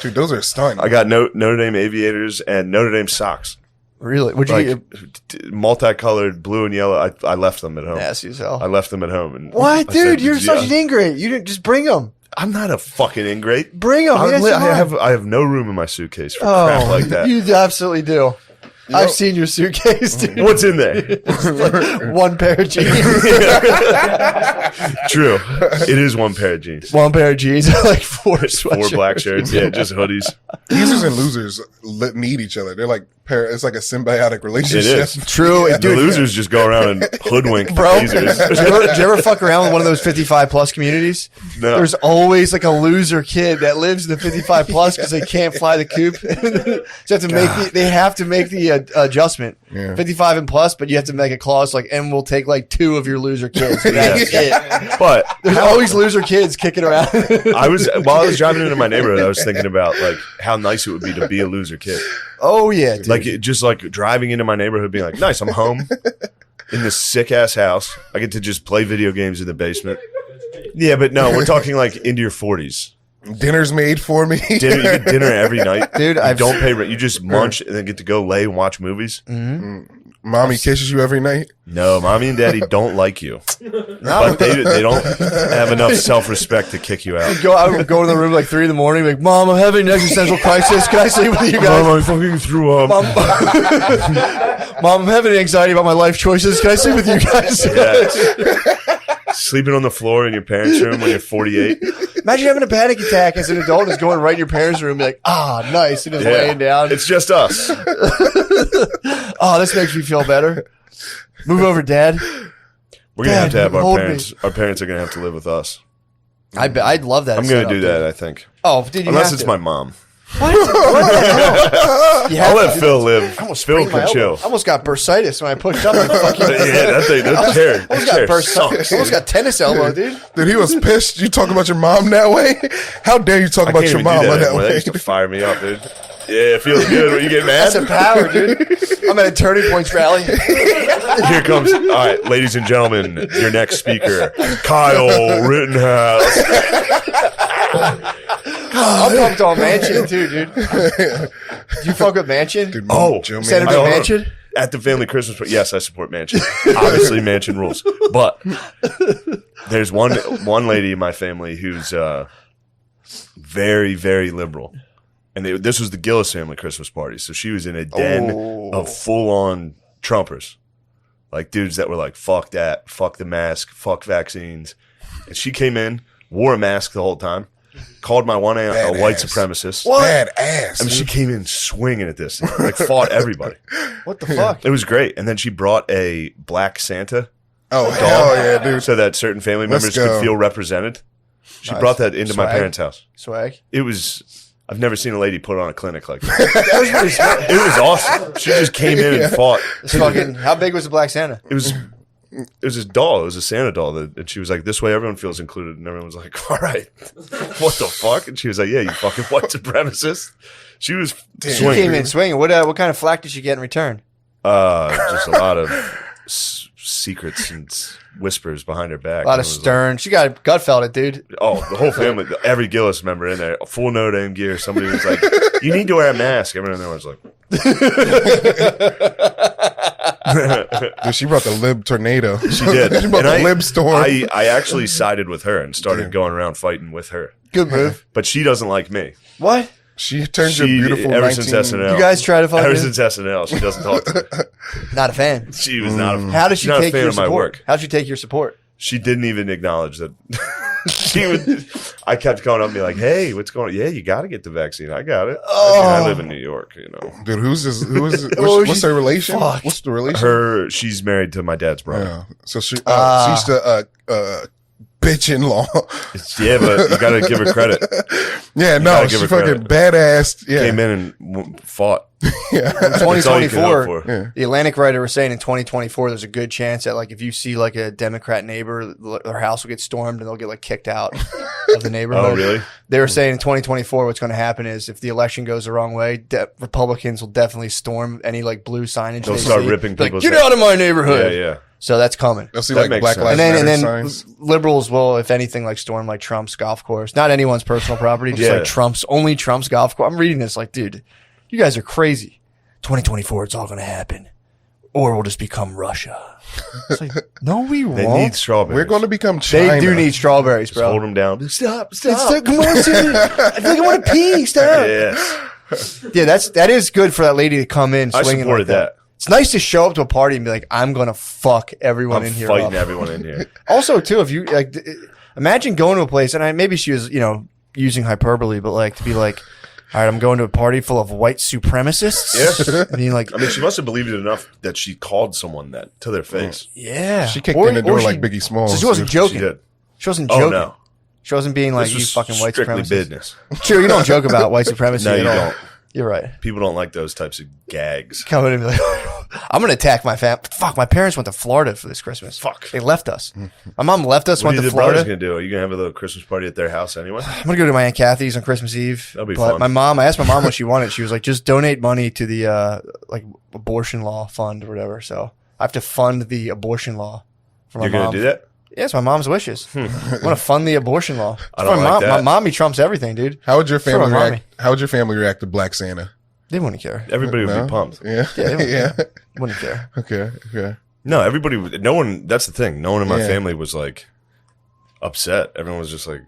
Dude, those are stunning. I got Notre Dame aviators and Notre Dame socks. Really? Would you Like multicolored, blue and yellow. I left them at home. nasty as hell? I left them at home. And What, I dude? said, You're "Yeah." such an ingrate. You didn't just bring them. I'm not a fucking ingrate. Bring them. I have no room in my suitcase for crap like that. You absolutely do. I've seen your suitcase, dude. What's in there? One pair of jeans. True. It is one pair of jeans. One pair of jeans, like four sweatshirts. 4 black shirts. Yeah, just hoodies. Losers and losers need each other. They're like it's like a symbiotic relationship. It is. True. The Dude, losers just go around and hoodwink bro, the did losers. you ever fuck around with one of those 55 plus communities? No. There's always like a loser kid that lives in the 55 plus because they can't fly the coop. So they have to make the adjustment. Yeah. 55 and plus, but you have to make a clause like, and we'll take like 2 of your loser kids. That's it. But There's always loser kids kicking around. while I was driving into my neighborhood, I was thinking about like how nice it would be to be a loser kid. Oh yeah, dude. Like just like driving into my neighborhood, being like, "Nice, I'm home in this sick ass house. I get to just play video games in the basement." Yeah, but no, we're talking like into your 40s. Dinner's made for me. You get dinner every night, Dude, You don't pay rent. You just munch and then get to go lay and watch movies. Mommy kisses you every night. No, mommy and daddy don't like you, but they don't have enough self respect to kick you out. I would go in the room like 3 a.m, like, Mom, I'm having an existential crisis. Can I sleep with you guys? Mom, I fucking threw up. Mom, I'm having anxiety about my life choices. Can I sleep with you guys? Yeah. Sleeping on the floor in your parents' room when you're 48. Imagine having a panic attack as an adult and just going right in your parents' room and be like, nice. And just laying down. It's just us. This makes me feel better. Move over, Dad. We're gonna have to have our hold parents. Our parents are gonna have to live with us. I'd love that. I'm gonna do that. I think. Oh, dude, Unless it's my mom. What the hell? I'll let Phil live. Phil Sprained my can chill. elbow. I almost got bursitis when I pushed up. And fucking, Yeah, that chair. I almost That chair got sucks. I almost got tennis elbow, dude. Dude, he was pissed. You talk about your mom that way? How dare you talk I about can't your even do mom that that anymore. That way? used to fire me up, dude. Yeah, it feels good when you get mad. That's a power, dude. I'm at a Turning Points rally. Here comes, all right, ladies and gentlemen, your next speaker, Kyle Rittenhouse. I'm pumped on Manchin too, dude. Do you fuck with Manchin? Dude, Oh, Joe Senator I don't know. Manchin? At the family Christmas party, yes, I support Manchin. Obviously, Manchin rules. But there's one lady in my family who's very, very liberal. And this was the Gillis family Christmas party. So she was in a den of full-on Trumpers. Like dudes that were like, fuck that, fuck the mask, fuck vaccines. And she came in, wore a mask the whole time, called my one aunt a white supremacist. Badass. I mean, she came in swinging at this thing, like fought everybody. What the fuck? It was great. And then she brought a black Santa Oh, hell yeah, dude. so that certain family Let's members go. could feel represented. She Nice. brought that into my Swag. parents' house. Swag. It was, I've never seen a lady put on a clinic like that. It was awesome. She just came in and fought. It's fucking. How big was the Black Santa? It was this doll. It was a Santa doll. And she was like, this way everyone feels included. And everyone was like, all right, what the fuck? And she was like, yeah, you fucking white supremacist. She was She swinging. came in swinging. What kind of flack did she get in return? Just a lot of secrets and whispers behind her back. A lot And of it was stern. She got gut felt it, dude. like, oh, the whole family, every Gillis member in there, full Notre Dame gear. Somebody was like, you need to wear a mask. Everyone in there was like, Dude, she brought the lib tornado. she did. She brought And the lib storm. I actually sided with her and started Damn. going around fighting with her. Good move. But she doesn't like me. What? She turned your She, beautiful ever 19... since SNL. You guys try to fuck Ever me? since SNL, she doesn't talk to me. Not a fan. She was not a, How did she's she not a take fan your of my support? work. How'd she take your support? She didn't even acknowledge that. She would. I kept going up and be like, "Hey, what's going on? Yeah, you got to get the vaccine. I got it. I live in New York, you know." Dude, who's this? Who is this? Oh, What's their relation? fuck. What's the relation? She's married to my dad's brother. Yeah. So she used to bitch-in-law. Yeah, but you gotta give her credit. Yeah, no, gotta give she her fucking credit. badass. Yeah, Came in and fought. yeah. That's all you can hope 2024, for. the Atlantic writer was saying in 2024, there's a good chance that like if you see like a Democrat neighbor, their house will get stormed and they'll get like kicked out of the neighborhood. Oh, really? They were saying in 2024, what's going to happen is if the election goes the wrong way, Republicans will definitely storm any like blue signage. They'll they start see. ripping Be like, people's get head. out of my Yeah, neighborhood. yeah. So that's coming. They'll see That like makes Black sense. Lives And Matter then signs. liberals will, if anything, like storm like Trump's golf course. Not anyone's personal property, just Yeah. like Trump's golf course. I'm reading this like, dude, you guys are crazy. 2024, it's all going to happen. Or we'll just become Russia. It's like, no, we They won't. need strawberries. We're going to become China. They do need strawberries, Just hold bro. them down. Stop. Come on, Sammy. I feel like I want to pee. Stop. Yes. Yeah, that is good for that lady to come in I swinging supported like that. It's nice to show up to a party and be like, I'm going to fuck everyone I'm in here fighting up. everyone in here. Also, too, if you like, imagine going to a place, and maybe she was, using hyperbole, but like to be like, all right, I'm going to a party full of white supremacists. Yeah. And you're like, I mean, she must have believed it enough that she called someone that to their face. yeah. She kicked Or- in the or door she- like Biggie Smalls. So she wasn't dude. joking. She did. She wasn't Oh, joking. no. She wasn't being like, This you was fucking white strictly supremacists. business. True, you don't joke about white supremacy No, at you all. don't. You're right. People don't like those types of gags. Come in and be like, I'm going to attack my fam. Fuck, my parents went to Florida for this Christmas. Fuck. They left us. My mom left us, What are went to the brothers Florida. going to do? Are you going to have a little Christmas party at their house anyway? I'm gonna go to my Aunt Kathy's on Christmas Eve. That'll be but fun. I asked my mom what she wanted. She was like, just donate money to the like abortion law fund or whatever. So I have to fund the abortion law for my You're going mom. to do that? Yes, my mom's wishes. I want to fund the abortion law. I don't my like that. My mommy trumps everything, dude. How would your For family my mommy. react? How would your family react to Black Santa? They wouldn't care. Everybody would No? be pumped. Yeah, Yeah, they wouldn't yeah. care. Wouldn't care. Okay, okay. No, everybody would. No one, that's the thing. No one in my Yeah. family was like upset. Everyone was just like,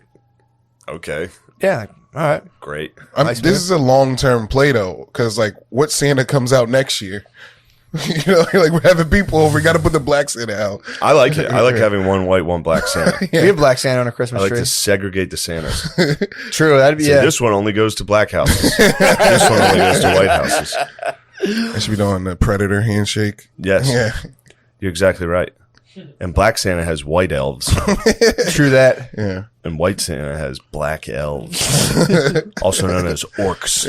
okay, Yeah. All right. great. Nice, man. This is a long-term play though, because like, what Santa comes out next year? You know, like we're having people over. We got to put the Black Santa out. I like it. I like having one white, one black Santa. We have Black Santa on a I Christmas like tree. to segregate the Santas. True. That'd be So yeah. this one only goes to black houses. This one only goes to white houses. I should be doing the Predator handshake. Yes, Yeah, you're exactly right. And black Santa has white elves, True that. yeah. and white Santa has black elves, also known as orcs.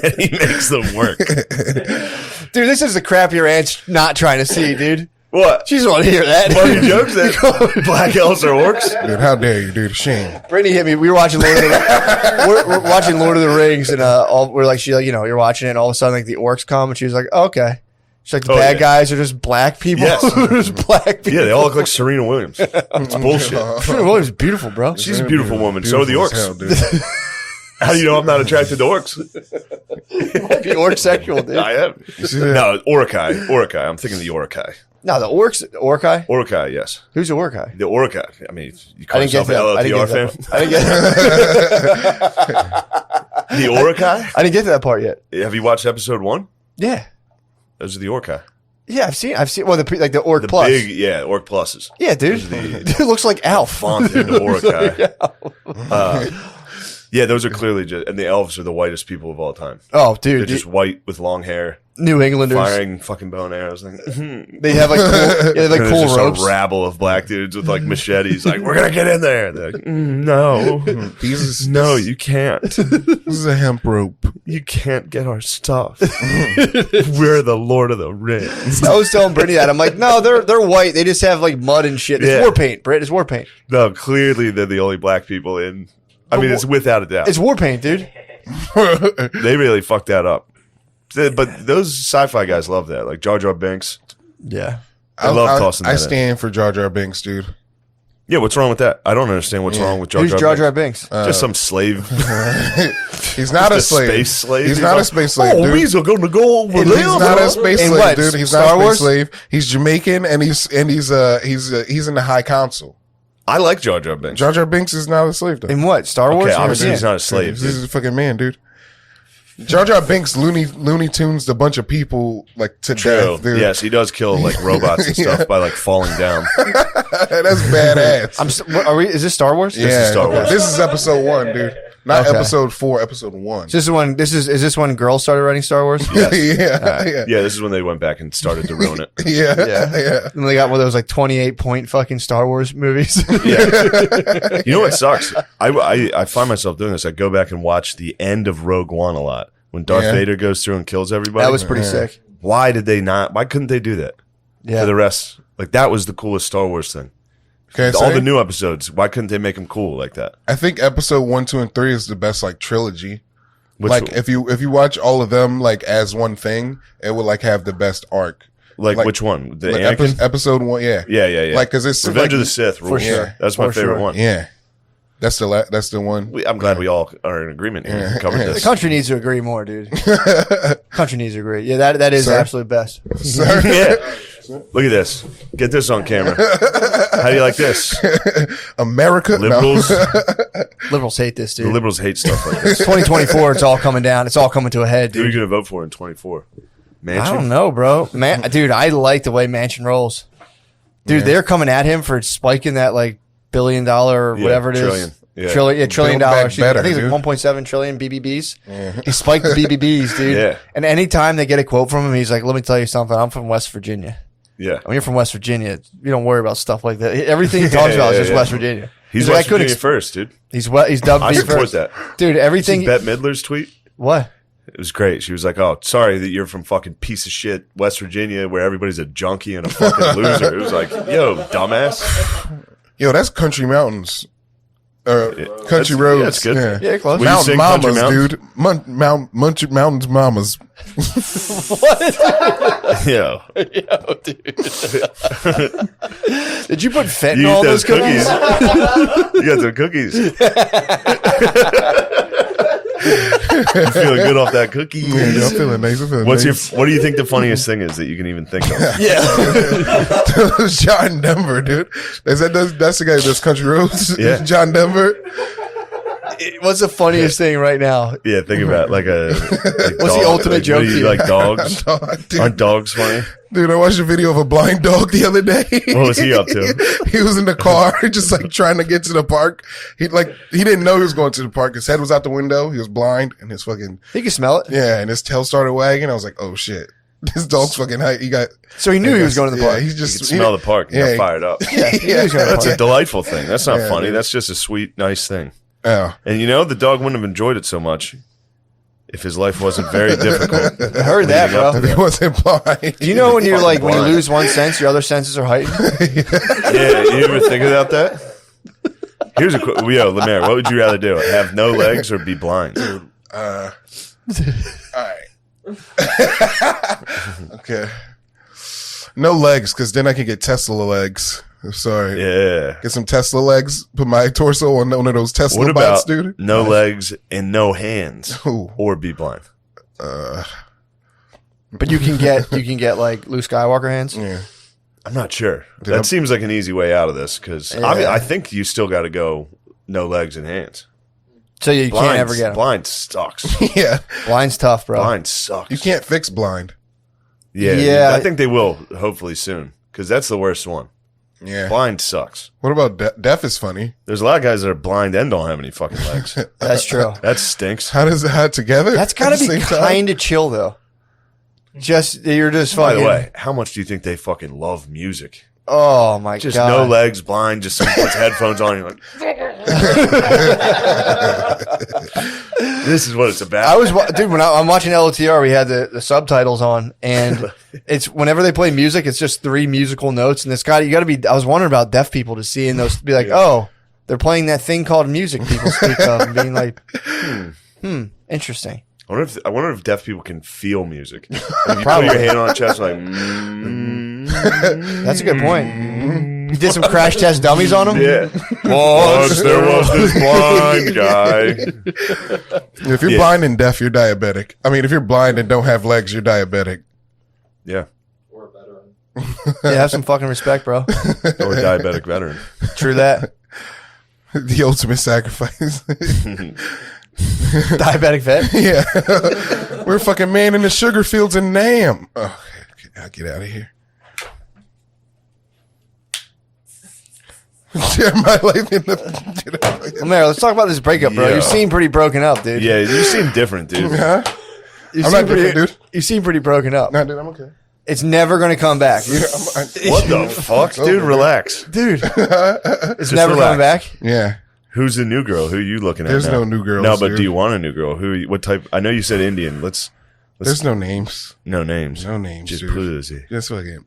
And he makes them work. Dude, this is the crap your aunt's not trying to see, dude. What? She just want to hear that. Funny jokes that black elves are orcs? Dude, how dare you, dude? Shame. Brittany hit me. We were watching Lord of the we're watching Lord of the Rings, and we're like, you're watching it, and all of a sudden, like the orcs come, and she was like, oh, okay. She's like, the Oh, bad yeah. guys are just black people. Yes. Just black people. Yeah, they all look like Serena Williams. It's bullshit. Serena Williams is beautiful, bro. She's a beautiful woman. So are the Beautiful as orcs. hell, dude. How do you know I'm not attracted to orcs? Be orc sexual, dude. I am. see that? No, Orakai. Orakai. I'm thinking the Orakai. No, the Orcai. Orakai, yes. Who's the Orcai? The Orakai. I mean, you I call didn't get yourself an that. LLTR fan? I didn't get. The Orakai? I didn't get to that part yet. Have you watched episode 1? Yeah, Those are the Orakai. yeah. I've seen. Well, the Orc The Plus. big, yeah, Orc Pluses. Yeah, dude. Those are the- Dude looks like Alf. Font into Orakai. Yeah, those are clearly just, and the elves are the whitest people of all time. Oh, They're dude. just white with long hair, New Englanders. firing fucking bow and arrows. Like, They have like cool, yeah, they have, like And cool there's just ropes. a rabble of black dudes with like machetes. Like, we're gonna get in there. They're like, no, no, you can't. This is a hemp rope. You can't get our stuff. We're the Lord of the Rings. I was telling Brittany that. I'm like, no, they're white. They just have like mud and shit. It's Yeah. war paint, Britt. It's war paint. No, clearly they're the only black people in. I mean, it's without a doubt. It's war paint, dude. They really fucked that up. But those sci-fi guys love that. Like Jar Jar Binks. Yeah. I love tossing that I in. stand for Jar Jar Binks, dude. Yeah, what's wrong with that? I don't understand what's wrong with Jar Who's Jar. Jar Binks. Jar Binks? Just some slave. He's not a Just a slave. space slave? He's He's not like, a space slave, Oh, dude. we's gonna go over He's there. not a space In slave, what? dude. He's Star not a space Wars? slave. He's Jamaican, and he's in the High Council. I like Jar Jar Binks. Jar Jar Binks is not a slave, though. In what? Star Wars? Okay, Never obviously seen he's it. not a slave. This dude. is a fucking man, dude. Jar Jar Binks Looney Tunes a bunch of people like to True. death, dude. Yes, he does kill like robots and stuff by like falling down. That's badass. Are we? Is this Star Wars? yeah, Star Wars. This is episode 1, dude. Not Okay. episode 4, episode 1. Is this when girls started writing Star Wars? yeah. Yeah, this is when they went back and started to ruin it. Yeah. And they got one of those like 28-point fucking Star Wars movies. Yeah. You know what sucks? I find myself doing this. I go back and watch the end of Rogue One a lot when Darth Yeah. Vader goes through and kills everybody. That was pretty sick. Why did they not? Why couldn't they do that Yeah. for the rest? Like that was the coolest Star Wars thing. Okay, All the new episodes. Why couldn't they make them cool like that? I think episode 1, 2, and 3 is the best like trilogy. Which, Like if you watch all of them like as one thing, it would like have the best arc. like like- which one? The Like Anakin? episode 1, yeah. Yeah. Like cuz it's Revenge like, of the Sith. Rules. sure. That's my For favorite sure. one. Yeah. That's the one. I'm glad we all are in agreement here. We covered The this. country needs to agree more, dude. Country needs to agree. Yeah, that is Sir? absolute best. Sir? Yeah. Look at this. Get this on camera. How do you like this? America. No. Liberals. Liberals hate this, The dude. liberals hate stuff like this. 2024, it's all coming down. It's all coming to a head, Who are you dude. going to vote for in 24? I Mansion? don't know, bro. Dude, I like the way Manchin rolls. Dude, Yeah. they're coming at him for spiking that like $1 billion or Yeah, whatever it is. trillion. Yeah. Trillion Build back dollars. better, I think it's dude. like 1.7 trillion BBBs. He spiked the BBBs, dude. Yeah. And anytime they get a quote from him, he's like, "Let me tell you something. I'm from West Virginia. Yeah. When you're from West Virginia, you don't worry about stuff like that. Everything he talks about is just yeah. West Virginia. He's like, West I couldn't Virginia first, dude. He's dubbed I B support first. that. Dude, everything. See Bette Midler's tweet? What? It was great. She was like, "Oh, sorry that you're from fucking piece of shit West Virginia, where everybody's a junkie and a fucking loser." It was like, "Yo, dumbass." Yo, that's country mountains. Country That's- roads. yeah, that's good. Yeah, close. Will you Mountain sing Country mamas, Mountains? dude. Mountains mamas. Yeah. Yo, dude. Did you put You fentanyl eat in those those cookies? You got some cookies. You feeling good off that cookie? Yeah, I'm feeling nice. I'm feeling What nice. do you think the funniest thing is that you can even think of? Yeah. John Denver, dude. That's the guy that's country roads. Yeah. John Denver. What's the funniest thing right now? Yeah, think about like What's the ultimate joke What do to you you? like dogs? Dude, Aren't dogs funny? dude, I watched a video of a blind dog the other day. What was he up to? He was in the car, just like trying to get to the park. He didn't know he was going to the park. His head was out the window. He was blind, and his fucking He can smell it. and his tail started wagging. I was like, oh shit, this dog's fucking high. He got. So he knew he was going to the park. He's You just could smell the park and yeah, got fired up. Yeah, he knew he was going to the That's a park. delightful thing. That's not Yeah, funny. dude. That's just a sweet, nice thing. Oh. And you know, the dog wouldn't have enjoyed it so much if his life wasn't very difficult. I heard that, Leading up bro. to He wasn't blind. Do you know when you're like, when you blind. lose one sense, your other senses are heightened? Yeah, you ever think about that? Here's a Lemaire, what would you rather do? Have no legs or be blind? All right. Okay. No legs, because then I can get Tesla legs. I'm sorry. Yeah. Get some Tesla legs. Put my torso on one of those Tesla What bots, about dude. no legs and no hands Ooh. or be blind? But you can get like Luke Skywalker hands. Yeah. I'm not sure. Dude, That I'm- seems like an easy way out of this because Yeah. I think you still got to go no legs and hands. So you Blind, can't ever get them. blind sucks. Yeah. Blind's tough, bro. Blind sucks. You can't fix blind. Yeah, Yeah. I think they will hopefully soon because that's the worst one. Yeah. Blind sucks. What about deaf is funny? There's a lot of guys that are blind and don't have any fucking legs. That's true. That stinks. How does it have together? That's at gotta the be same time? kind of chill, though. You're just By fucking. the way, how much do you think they fucking love music? Oh my Just god. no legs, blind, just someone puts headphones on. You're like, this is what it's about. Dude, when I'm watching LOTR, we had the subtitles on, and it's whenever they play music, it's just 3 musical notes, and you gotta be. I was wondering about deaf people to see in those, be like, oh, they're playing that thing called music people speak of, and being like, interesting. I wonder if deaf people can feel music. If you put your hand on the chest, like, That's a good point. You did some crash test dummies on them. yeah. Once there was this blind guy. If you're Yeah. blind and deaf, you're diabetic. I mean, if you're blind and don't have legs, you're diabetic. Yeah, Or a veteran. Yeah, have some fucking respect, bro. or a diabetic veteran. True that. The ultimate sacrifice. Diabetic vet. Yeah. We're fucking man in the sugar fields in Nam. Oh, okay, I'll get out of here. Share my life in the. Lemaire, let's talk about this breakup, bro. Yeah. You seem pretty broken up, dude. Yeah, you seem different, dude. Huh? You I'm seem not different, dude. You seem pretty broken up. No, dude, I'm okay. It's never going to come back. Yeah, What the fuck, dude? Relax. Dude, it's Just never relax. coming back. yeah. Who's the new girl? Who are you looking at? There's now? no new girls, No, but dude. do you want a new girl? Who? What type? I know you said Indian. Let's There's no names. no names. No names, Just dude. pussy. Just fucking.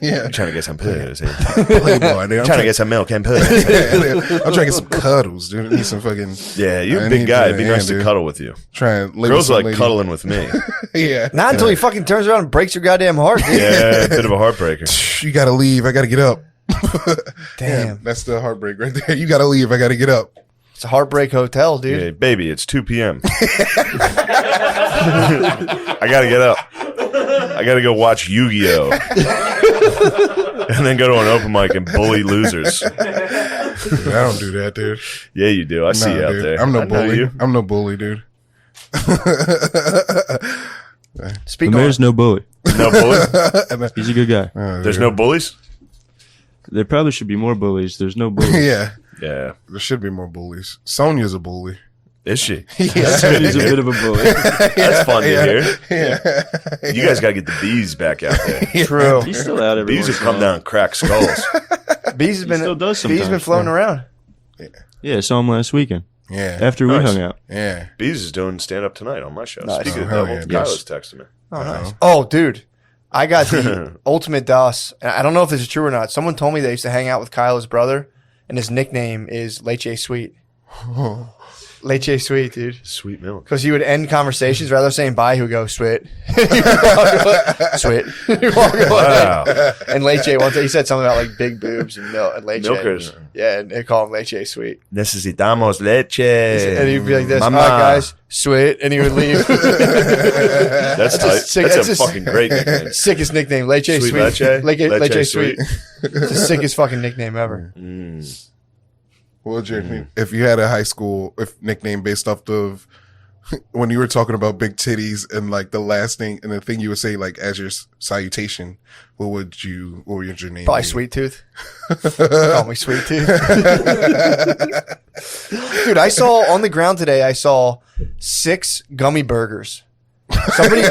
Yeah. I'm trying to get some pussy. Playboy, dude. I'm trying to get some milk and pussy. I'm trying to get some cuddles, dude. I need some fucking. Yeah, you're I a big need guy. that, It'd be yeah, nice to dude. cuddle with you. Trying. Girls are like cuddling with me. Yeah. Not until he fucking turns around and breaks your goddamn heart, dude. Yeah, a bit of a heartbreaker. You gotta leave. I gotta get up. Damn. That's the heartbreak right there. You gotta leave. I gotta get up. It's a heartbreak hotel, dude. Yeah, baby, it's 2 p.m. I gotta get up. I gotta go watch Yu-Gi-Oh! And then go to an open mic and bully losers. Dude, I don't do that, dude. Yeah, you do. I see you out dude. there. I'm no I know bully. you. I'm no bully, dude. Speak on Lemare's it. no bully. No bully? He's a good guy. There's no bullies? There probably should be more bullies. There's no bullies. Yeah. Yeah. There should be more bullies. Sonia's a bully. Is she? Yeah. He's a bit of a bully. That's fun to hear. Yeah. You guys gotta get the bees back out there. True. He's still out every Bees once have in a come while. down and crack skulls. Bees has been still does Bees been sometimes. floating around. Yeah, I saw him last weekend Yeah. after we Nice. hung out. Yeah. Bees is doing stand up tonight on my show. Nice. Speaking of Oh, hell devil, yeah. Kyla's texting me. Oh, nice. Oh, dude. I got the ultimate DOS. And I don't know if this is true or not. Someone told me they used to hang out with Kyle's brother, and his nickname is Leche Sweet. Leche Sweet, dude. Sweet milk. Because he would end conversations rather than saying bye, he would go sweet. Sweet. Wow. And Leche, one day he said something about like big boobs and milk and Leche. Milkers. Yeah, and they call him Leche Sweet. Necesitamos leche. And he'd be like this, Mama. all right, guys, sweet. And he would leave. That's tight. sick- That's that's a a- fucking great nickname. Sickest nickname, Leche Sweet Sweet. Leche? Leche, Leche Leche Sweet. Sweet. It's the sickest fucking nickname ever. What would your if you had a high school nickname based off of when you were talking about big titties and like the last thing and the thing you would say like as your salutation, what would your name Probably be? Sweet Tooth. Call me Sweet Tooth. Dude, I saw on the ground today, I saw 6 gummy burgers. Somebody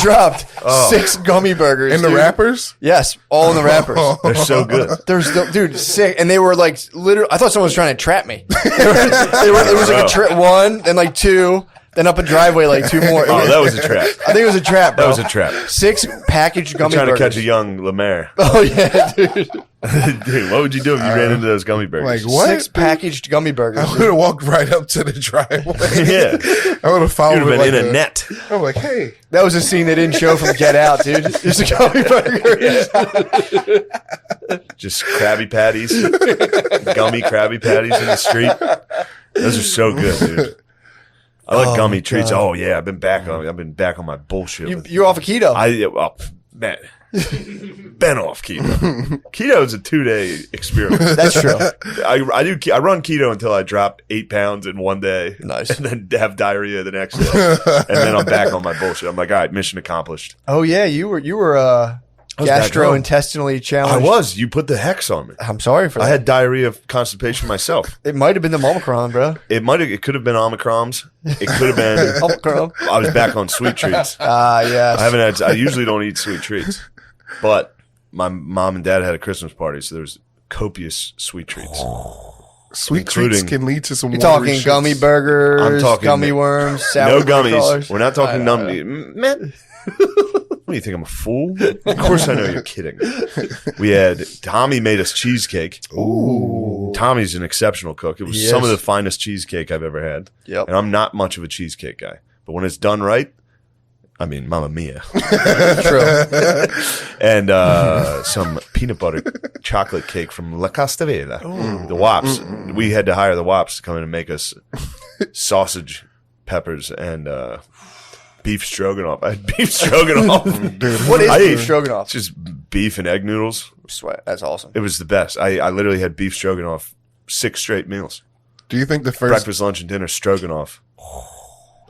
dropped 6 gummy burgers. And the dude. rappers? Yes, all in the wrappers. They're so good. There's no, dude, sick, and they were like literally. I thought someone was trying to trap me. It was like a one, then like 2, then up a driveway like 2 more. Oh, that was a trap. I think it was a trap, bro. That was a trap. 6 packaged gummy Trying to burgers. catch a young Lemaire. Oh yeah, dude. Dude, what would you do if you ran into those gummy burgers? Like what? 6 packaged gummy burgers. I would have walked right up to the driveway. Yeah. I would have followed You'd have it been like in a net. I'm like, hey. That was a scene they didn't show from Get Out, dude. Just a gummy burgers. Just Krabby Patties. Gummy Krabby Patties in the street. Those are so good, dude. I like gummy treats. God. Oh yeah, I've been back on my bullshit. You're off of keto. Man, been off keto. Keto is a 2-day experiment. That's true. I run keto until I drop 8 pounds in one day. Nice. And then have diarrhea the next day. And then I'm back on my bullshit. I'm like, all right, mission accomplished. Oh yeah, you were was back home. gastrointestinally I challenged. was. You put the hex on me. I'm sorry for that. I had diarrhea of constipation myself. It might have been the Omicron, bro. It could have been Omicrons. It could have been. Omicron. I was back on sweet treats. Yes. I usually don't eat sweet treats, but my mom and dad had a Christmas party, so there was copious sweet treats. Sweet treats Including- can lead to some You're watery talking shits. gummy burgers, I'm talking- gummy worms, sour No cream gummies. crawlers. We're not talking man. What do you think? I'm a fool? Of course I know you're kidding. Tommy made us cheesecake. Ooh. Tommy's an exceptional cook. It was He some of is. the finest cheesecake I've ever had. Yep. And I'm not much of a cheesecake guy, but when it's done right, I mean, Mamma Mia. True. And some peanut butter chocolate cake from La Castavella. The Wops. We had to hire the Wops to come in and make us sausage, peppers, and beef stroganoff. I had beef stroganoff. Dude, What is I beef ate- stroganoff? It's just beef and egg noodles. Sweat. That's awesome. It was the best. I literally had beef stroganoff 6 straight meals. do you think the first Breakfast, lunch, and dinner stroganoff.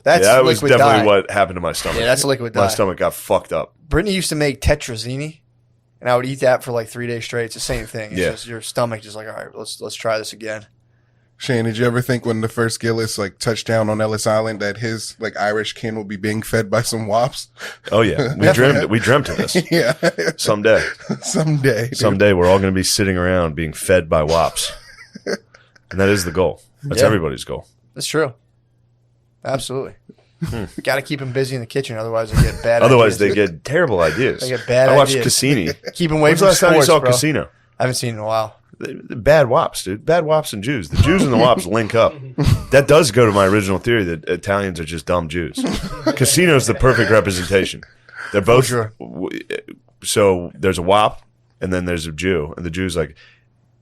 That's That was liquid definitely dye. what happened to my stomach. Yeah, that's liquid My dye. stomach got fucked up. Brittany used to make tetrazzini, and I would eat that for like 3 days straight. It's the same thing. It's Yeah. just your stomach just like, all right, let's try this again. Shane, did you ever think when the first Gillis like touched down on Ellis Island that his like Irish kin will be being fed by some wops? Oh yeah, we dreamt of this. Yeah. Someday Someday. we're all going to be sitting around being fed by wops, and that is the goal. That's Yeah. everybody's goal. That's true. Absolutely. Got to keep them busy in the kitchen, otherwise they get bad. Otherwise, ideas. they get terrible ideas. They get bad I watched ideas. Cassini. Keep them away When's the from last time you sports, saw bro. Casino? I haven't seen it in a while. The bad wops, dude. Bad wops and Jews. The Jews and the wops link up. That does go to my original theory that Italians are just dumb Jews. Casino's the perfect representation. They're both. sure. So there's a wop and then there's a Jew, and the Jew's like,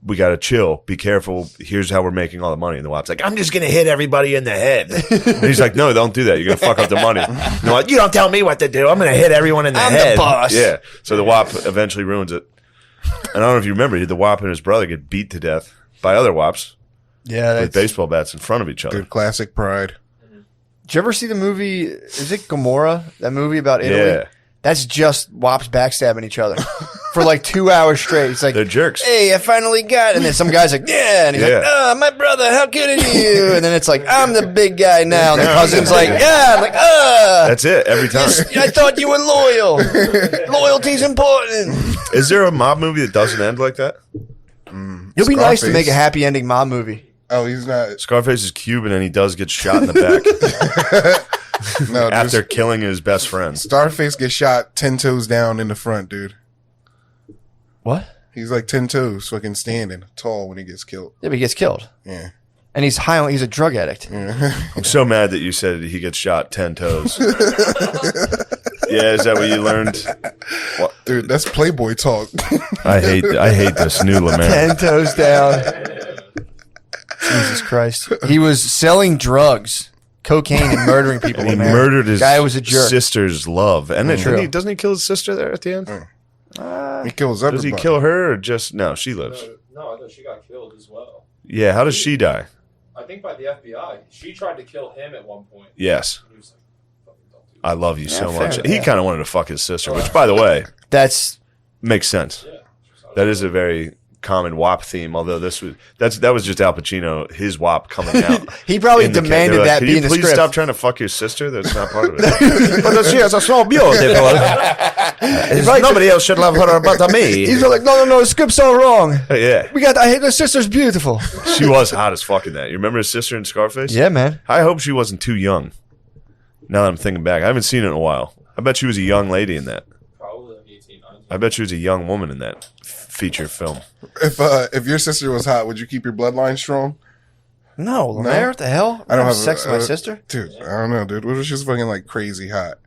"We gotta chill. Be careful. Here's how we're making all the money." And the wop's like, "I'm just gonna hit everybody in the head." And he's like, "No, don't do that. You're gonna fuck up the money." And they're like, "You don't tell me what to do. I'm gonna hit everyone in the I'm head." the boss. Yeah. So the wop eventually ruins it. And I don't know if you remember, the wop and his brother get beat to death by other wops Yeah, with that's, baseball bats in front of each other. Dude, classic pride. did you ever see the movie? Is it Gomorrah? That movie about Italy? Yeah. That's just wops backstabbing each other for like 2 hours straight. It's like, They're jerks. hey, I finally got it. And then some guy's like, yeah. And he's like, Yeah. oh, my brother, how good are you? And then it's like, I'm the big guy now. And the cousin's like, yeah. I'm like, That's it every time. I thought you were loyal. Loyalty's important. Is there a mob movie that doesn't end like that? It'd be nice to Scarface. make a happy ending mob movie. Oh, he's not. Scarface is Cuban and he does get shot in the back No, after dude, killing his best friend. Starface gets shot 10 toes down in the front, dude. What? He's like 10 toes, fucking standing tall when he gets killed. Yeah, but he gets killed. Yeah. And he's high on, he's a drug addict. I'm so mad that you said he gets shot 10 toes. Yeah, is that what you learned? Dude, that's Playboy talk. I hate this new lament. 10 toes down. Jesus Christ. He was selling drugs, cocaine, and murdering people. And he in there. murdered his Guy was a jerk. sister's love. And True. doesn't he kill his sister there at the end? He kills Does everybody. he kill her or just no? She lives. No, I thought she got killed as well. Yeah. How does she die? I think by the FBI. She tried to kill him at one point. Yes. He was like, fucking don't do I love you so fair. much. He kind of wanted to fuck his sister, which, by the way, That's makes sense. that. Yeah. That is a very common WAP theme. Although that was just Al Pacino, his WAP coming out. he probably in the demanded they're like, that "Can be you in the please script. stop trying to fuck your sister? That's not part of it. But she has a small beautiful. Nobody else should love her but me. He's like, no, the script's all wrong. Yeah, I hate the sister's beautiful. she was hot as fuck in that. You remember his sister in Scarface? Yeah, man. I hope she wasn't too young. Now that I'm thinking back, I haven't seen it in a while. I bet she was a young lady in that. Probably like 18, 19. I bet she was a young woman in that feature film. If your sister was hot, would you keep your bloodline strong? No, Lemaire, what the hell? I don't have sex with my sister. Dude, I don't know, dude. What if she's fucking like crazy hot?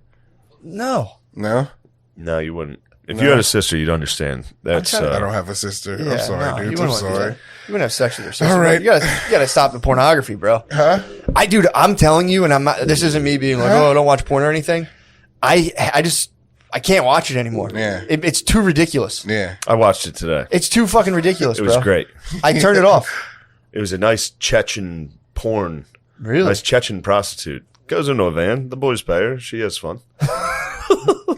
No. No? No, you wouldn't. If No. you had a sister, you'd understand. That's trying to- I don't have a sister. Yeah, I'm sorry, no, dude. you I'm wouldn't want to do sorry. that. You wouldn't have sex with your sister. All right. You gotta stop the pornography, bro. Huh? Dude, I'm telling you, and I'm not. This isn't me being like, Huh? oh, don't watch porn or anything. I can't watch it anymore. Yeah. It's too ridiculous. Yeah. I watched it today. It's too fucking ridiculous, It was bro. great. I turned it off. It was a nice Chechen porn. Really? Nice Chechen prostitute. Goes into a van. The boys pay her. She has fun.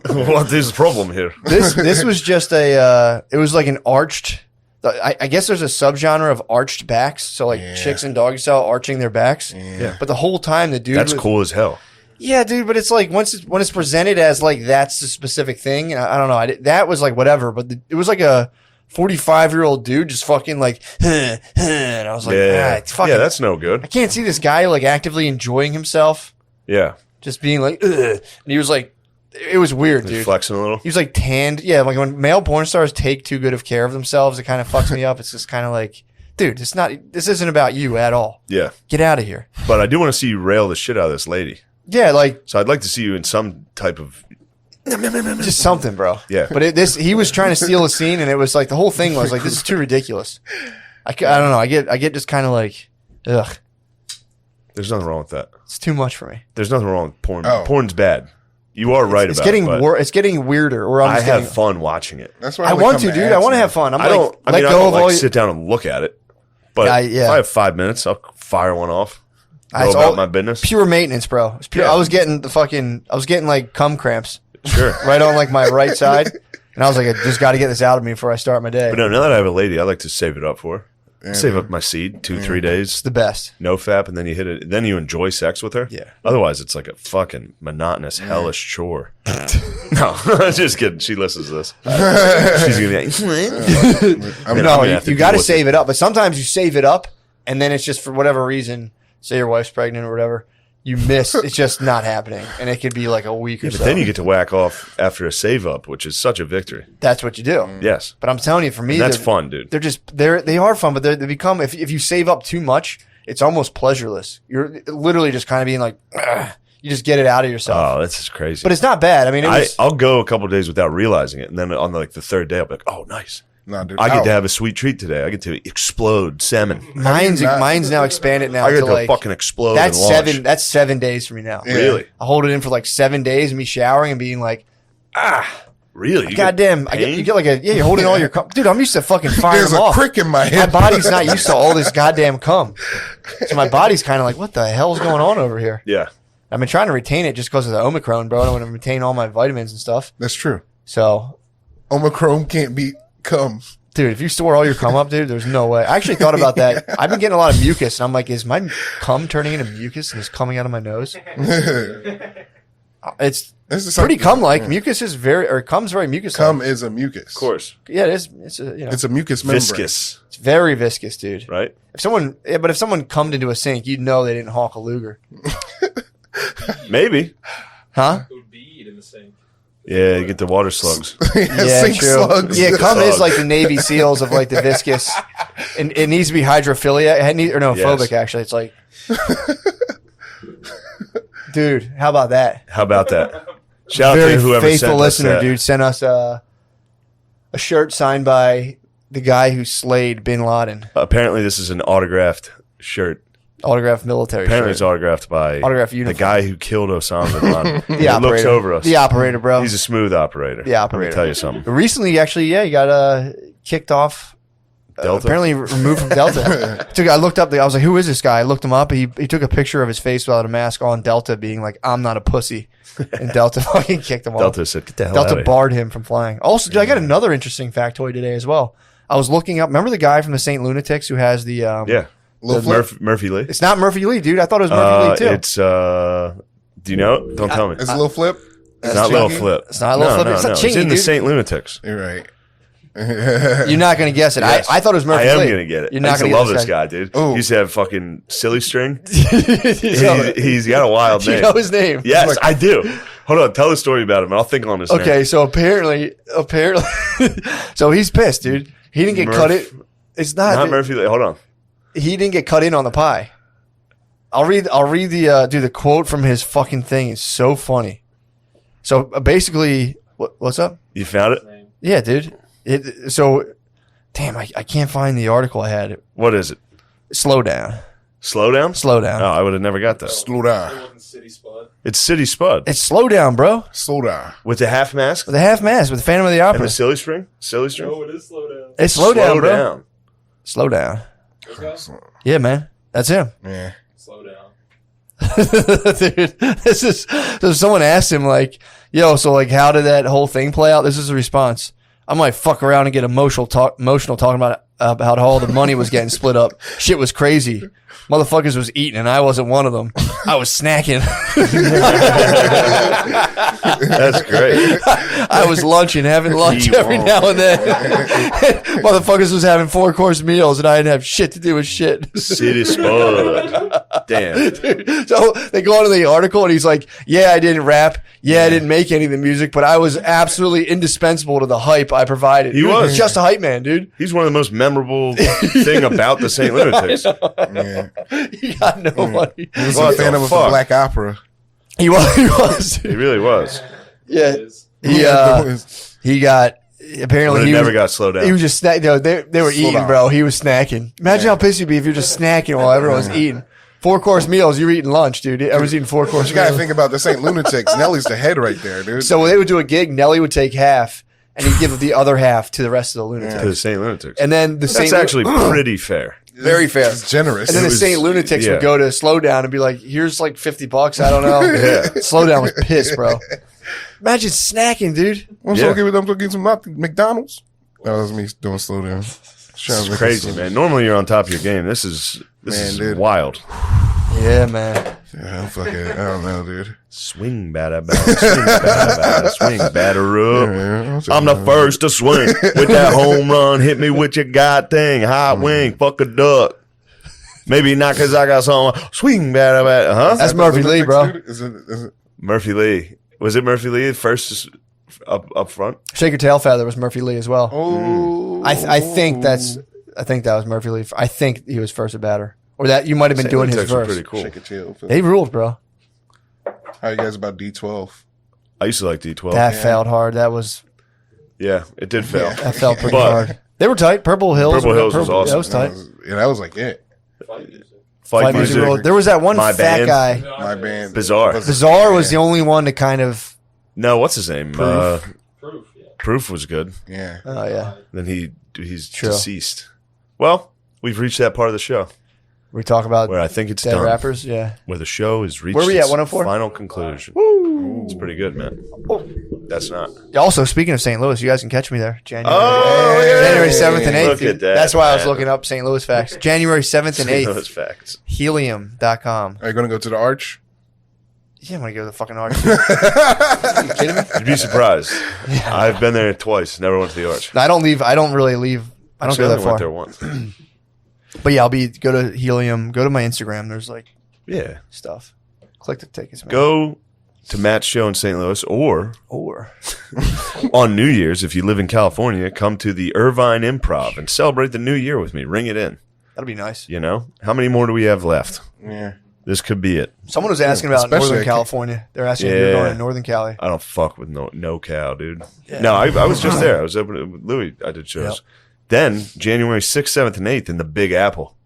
What is the problem here? This was just it was like an arched. I guess there's a subgenre of arched backs. So like chicks and doggy style arching their backs. Yeah. But the whole time the dude That's was, cool as hell. Yeah, dude, but it's like when it's presented as like that's the specific thing. I don't know. That was like whatever, but it was like a 45-year-old dude just fucking like, and I was like, it's fucking. Yeah, that's no I good. can't see this guy like actively enjoying himself, Yeah. just being like, ugh. And he was like, it was weird, He's dude. flexing a little. He was like tanned. Yeah, like when male porn stars take too good of care of themselves, it kind of fucks me up. It's just kind of like, dude, this isn't about you at all. Yeah. Get out of here. But I do want to see you rail the shit out of this lady. Yeah, like So I'd like to see you in some type of. just something, bro. Yeah. But he was trying to steal a scene, and it was like the whole thing was like, this is too ridiculous. I don't know. I get just kind of like, ugh, There's nothing wrong with that. it's too much for me. There's nothing wrong with porn. Oh. Porn's bad. You are right It's about getting it. but it's getting weirder. Or I'm I just have getting, fun watching it. That's why I only want come to, dude. ads I want to now. have fun. I'm I don't. I let mean, I go don't of all. like sit down and look at it. But Yeah. if I have 5 minutes, I'll fire one off. Go It's about all my business. pure maintenance, bro. It's pure. Yeah. I was getting like cum cramps Sure. right on like my right side. And I was like, I just got to get this out of me before I start my day. But no, now that I have a lady, I like to save it up for her. Yeah, Save dude. up my seed 2-3 days. It's the best. No fap, and then you hit it. Then you enjoy sex with her. Yeah. Otherwise, it's like a fucking monotonous, hellish chore. No, just kidding. She listens to this. She's gonna be like, I'm Man, No, I'm gonna have to you deal got to with save it up. But sometimes you save it up, and then it's just for whatever reason, say your wife's pregnant or whatever, you miss. It's just not happening. And it could be like a week or But so. then you get to whack off after a save up, which is such a victory. That's what you do. Yes, But I'm telling you, for me, and that's they're- fun, dude. they are fun, but they become, if you save up too much, it's almost pleasureless. You're literally just kind of being like, "Ugh." You just get it out of yourself. Oh, this is crazy. But it's not bad. I mean, I'll go a couple of days without realizing it, and then on the third day, I'll be like, "Oh, nice! Nah, dude. I get to have a sweet treat today. I get to explode salmon. mine's not- now expanded now I get to to like fucking explode." that's and launch. 7 days for me now. Yeah. Really, I hold it in for like 7 days and me showering and being like, really. You get goddamn, you get like you're holding all your cum. Dude, I'm used to fucking firing There's them a off. crick in my My head. body's not used to all this goddamn cum. So my body's kind of like, what the hell's going on over here? Yeah, I've been trying to retain it just because of the Omicron, bro. I don't want to retain all my vitamins and stuff. That's true. So, Omicron can't beat cum. dude, if you store all your cum up, dude, there's no way. I actually thought about that. I've been getting a lot of mucus, and I'm like, is my cum turning into mucus and is coming out of my nose? It's This is pretty something- cum-like. Mucus is cum's very mucus. Cum is a mucus. of course. Yeah, it is. It's It's a mucus membrane. Viscous, it's very viscous, dude. right? If someone cummed into a sink, you'd know they didn't hawk a Luger, Maybe. huh? It would be in the sink. Yeah, you get the water slugs. Sink slugs. Yeah, cum is Slug. like the Navy SEAls of like the viscous, and it needs to be hydrophilia. Yes. Phobic. Actually, it's like, dude, how about that? How about that? Shout out Very to whoever faithful sent us listener, that. dude, sent us a shirt signed by the guy who slayed Bin Laden. Apparently, this is an autographed shirt. Autographed military Apparently, it's shirt. autographed by Autographed the uniform. guy who killed Osama bin Laden. The He operator. looks over us. The operator, bro. He's a smooth operator. The operator. Let me tell you something. Recently, actually, he got kicked off. Delta. Apparently removed from Delta. I looked up. I was like, "Who is this guy?" I looked him up. He took a picture of his face without a mask on. Delta being like, "I'm not a pussy," and Delta fucking kicked him off. Delta said, "Get the hell out Delta of here." barred him from flying. Also, dude, I got another interesting factoid today as well. I was looking up. Remember the guy from the St. Lunatics who has the? Yeah. Little flip. Murphy Lee. It's not Murphy Lee, dude. I thought it was Murphy Lee too. It's do you know it? Don't tell me. It's a little flip. It's not Little Chingy? Flip. It's not Lil Flip. It's not It's Chingy, in the dude. St. Lunatics. You're right. You're not gonna guess it. Yes. I thought it was Murphy I am Lee. gonna get it. You're I not used to gonna love get this guy, dude. Ooh. He used to have fucking silly string. guy. He's got a wild You name. know his name. Yes, I do. Hold on, tell the story about him. I'll think on his name. Okay, so apparently, so he's pissed, dude. He didn't get cut it. It's Not Murphy Lee. Hold on. He didn't get cut in on the pie. I'll read the dude, the quote from his fucking thing is so funny. So basically, what's up? You found it? Yeah, dude. Damn, I can't find the article I had. What is it? Slow down. Slow down? Slow down. Oh, I would have never got that. Slow It down. wasn't City Spud. It's City Spud It's slow down, bro. Slow down. with the half mask With a half mask with the Phantom of the and Opera. the silly string. Silly string. No, it is slow down. It's slow down, bro. down. Slow down. Okay. Yeah, man. That's him. Yeah. Slow down. Dude, this is so someone asked him like, yo, so like how did that whole thing play out? This is the response. I might fuck around and get emotional talking about how all the money was getting split up. Shit was crazy. Motherfuckers was eating and I wasn't one of them. I was snacking. That's great. I was lunching, having lunch every now and then. Motherfuckers was having 4-course meals and I didn't have shit to do with shit. City Spud. Damn. So they go into the article and he's like, yeah, I didn't rap. Yeah, I didn't make any of the music, but I was absolutely indispensable to the hype I provided. He Dude, was. just a hype man, dude. He's one of the most memorable thing about the St. Lunatics. Yeah. He got no money. He was What a fan the of the fuck? Black Opera. He was. He really was. Yeah. It is. He got But apparently it he never was, got slowed down. he was just snack. No, they were Slow eating, down. bro. He was snacking. Imagine how pissed you'd be if you're just snacking while everyone's eating. 4-course meals. You're eating lunch, dude. Everyone's eating 4-course You gotta meals. think about the St. Lunatics. Nelly's the head right there, dude. So when they would do a gig, Nelly would take half and he'd give the other half to the rest of the lunatics. to the St. Lunatics. And then the That's St. actually pretty fair. very fair. It's generous. And then It the was- St. Lunatics yeah. would go to Slow Down and be like, here's like $50. I don't know. Yeah. Slow Down was pissed, bro. Imagine snacking, dude. I'm so getting some McDonald's. That was me doing slow down. It's crazy, man. Normally you're on top of your game. This is wild. Yeah, man. Yeah, I'm fucking. I don't know, dude. Swing batter, swing batter up. Yeah, I'm the first to swing with that home run. Hit me with your god thing. High wing, fuck a duck. Maybe not because I got some swing batter, huh? That's Murphy Lee, bro. Is it? Murphy Lee. Was it Murphy Lee first up front? Shake Your Tail Feather was Murphy Lee as well. Oh, I think that was Murphy Lee. I think he was first at batter, or that you might have been doing his verse. Pretty cool. Shake a tail. They ruled, bro. How you guys about D12? I used to like D12. That failed hard. That was It did fail. that felt pretty But- hard. They were tight. Purple Hills. Purple Hills was awesome. That was tight. That was like it. Fight Music music. ruled. There was that one My fat band. guy. My band. Bizarre. Bizarre was the only one to kind of. No, what's his name? Proof. Proof, yeah. Proof was good. Yeah. Oh yeah. Then he's True. deceased. Well, we've reached that part of the show We talk about where I think it's dead done. rappers. Yeah. Where the show is reached Where we at, its 104? final conclusion. It's pretty good, man. That's not. Also, speaking of St. Louis, you guys can catch me there. January 7th and 8th. Look at that, That's why I was man. looking up St. Louis facts. January 7th and 8th. Those facts. Helium.com. Are you going to go to the Arch? Yeah, I'm going to go to the fucking Arch. Are you kidding me? You'd be surprised. I've been there twice. Never went to the Arch. No, I don't leave. I don't really leave. I don't Actually, go I that only went far. there once. But yeah, go to Helium. Go to my Instagram. There's like Yeah. stuff. Click the tickets, man. Go to Matt's show in St. Louis, or on New Year's, if you live in California, come to the Irvine Improv and celebrate the new year with me. Ring it in. That'll be nice. You know? How many more do we have left? Yeah. This could be it. Someone was asking about Especially Northern I can't- California. They're asking if you're Yeah. going to Northern Cali. I don't fuck with no cow, dude. No, I was just there. I was open with Louis. I did shows. Yep. Then January 6th, 7th, and 8th in the Big Apple.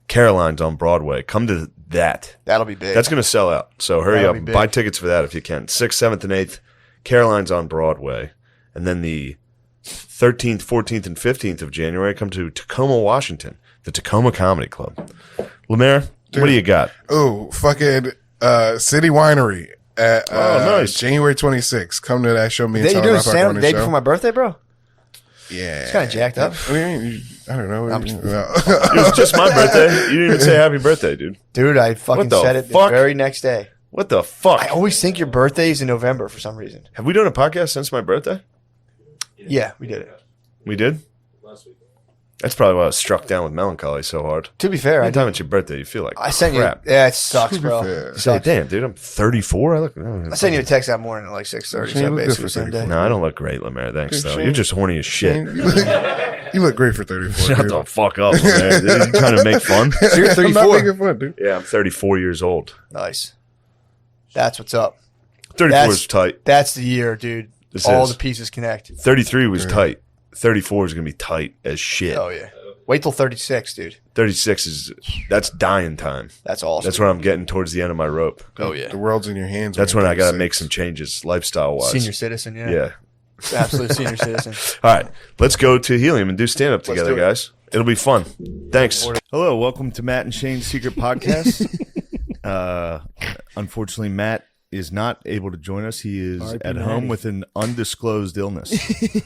Caroline's on Broadway. Come to that. That'll be big. That's going to sell out. So hurry That'll up. be big. Buy tickets for that if you can. 6th, 7th, and 8th. Caroline's on Broadway. And then the 13th, 14th, and 15th of January, come to Tacoma, Washington, the Tacoma Comedy Club. Lemaire, what do you got? Oh, fucking City Winery at nice. January 26th. Come to that show. Me and you Tyler doing Rock are stand on up the the day show. before my birthday, bro? Yeah. It's kind of jacked up. I mean, I don't know. It was just my birthday. You didn't even say happy birthday, dude. Dude, I fucking What the said it the fuck? very next day. What the fuck? I always think your birthday is in November for some reason. Have we done a podcast since my birthday? Yeah, we did it. We did? Last week. That's probably why I was struck down with melancholy so hard. To be fair, Anytime it's your birthday, you feel like I sent crap. you. Yeah, it sucks, To be bro. fair. It Say, sucks. damn, dude, I'm 34. I sent you a text that morning at like 6:30. You So look good basically for the same day. 34. No, I don't look great, Lemaire. Thanks, Dude, though. Shane- You're just horny as shit. You look great for 34. Shut dude. the fuck up, Lemaire. Dude, you trying to make fun? So you're I'm 34. not making fun, dude. Yeah, I'm 34 years old. Nice. That's what's up. 34 is tight. That's the year, dude. This All is. the pieces connect. 33 was tight. 34 is going to be tight as shit. Oh yeah. Wait till 36, dude. 36 that's dying time. That's awesome. That's when I'm getting towards the end of my rope. Oh yeah. The world's in your hands. That's when I got to 36. make some changes lifestyle wise. Senior citizen, yeah. Yeah. Absolute senior citizen. All right, let's go to Helium and do stand up together, do it. guys. It'll be fun. Thanks. Hello, welcome to Matt and Shane's Secret Podcast. Unfortunately, Matt is not able to join us. He is R.I.P. at Matty. home with an undisclosed illness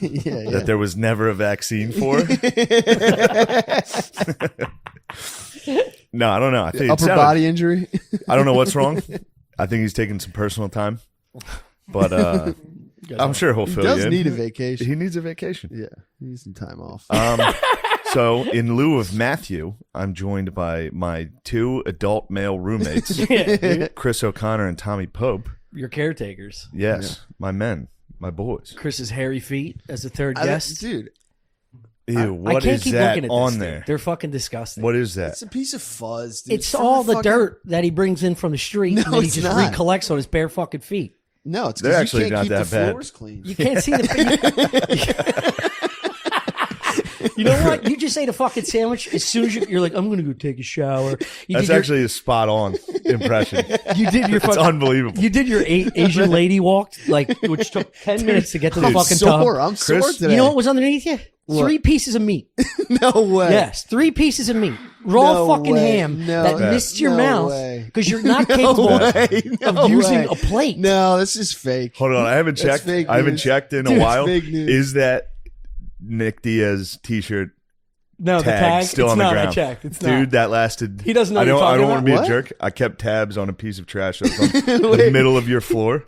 Yeah. that there was never a vaccine for. No, I don't know. I think it Upper sounded- body injury. I don't know what's wrong. I think he's taking some personal time, but I'm sure he'll He fill does you in. need a vacation. He needs a vacation. Yeah, he needs some time off. So, in lieu of Matthew, I'm joined by my two adult male roommates, Chris O'Connor and Tommy Pope. Your caretakers. Yes, my men, my boys. Chris's hairy feet as the third I don't- guest. dude, Ew, I what can't is keep that looking at on this there? thing. They're fucking disgusting. What is that? it's a piece of fuzz. Dude. It's from all the fucking- dirt that he brings in from the street No, and then he it's just not. recollects on his bare fucking feet. No, it's They're because actually you can't not keep that the bad. floors clean. You can't see the You know what? You just ate a fucking sandwich. As soon as you're like, I'm gonna go take a shower. That's actually a spot on impression. You did your It's fucking. unbelievable. You did your Asian lady walk, like, which took 10 minutes to get to the I'm fucking sore. tub. I'm sore Chris, today. You know what was underneath you? What? 3 pieces of meat. No way. Yes, 3 pieces of meat. Raw No fucking way. ham No. that missed your No mouth way. because you're not No capable way. of No using way. a plate. No, this is fake. Hold on, I haven't That's checked. fake I haven't news. checked in Dude, a it's while. fake news. Is that Nick Diaz T-shirt No, the tag tag still it's on the not. ground? I checked. It's Dude, not. that lasted. He doesn't know I what you're don't. I talking don't want to be about. a jerk. I kept tabs on a piece of trash that was on the middle of your floor.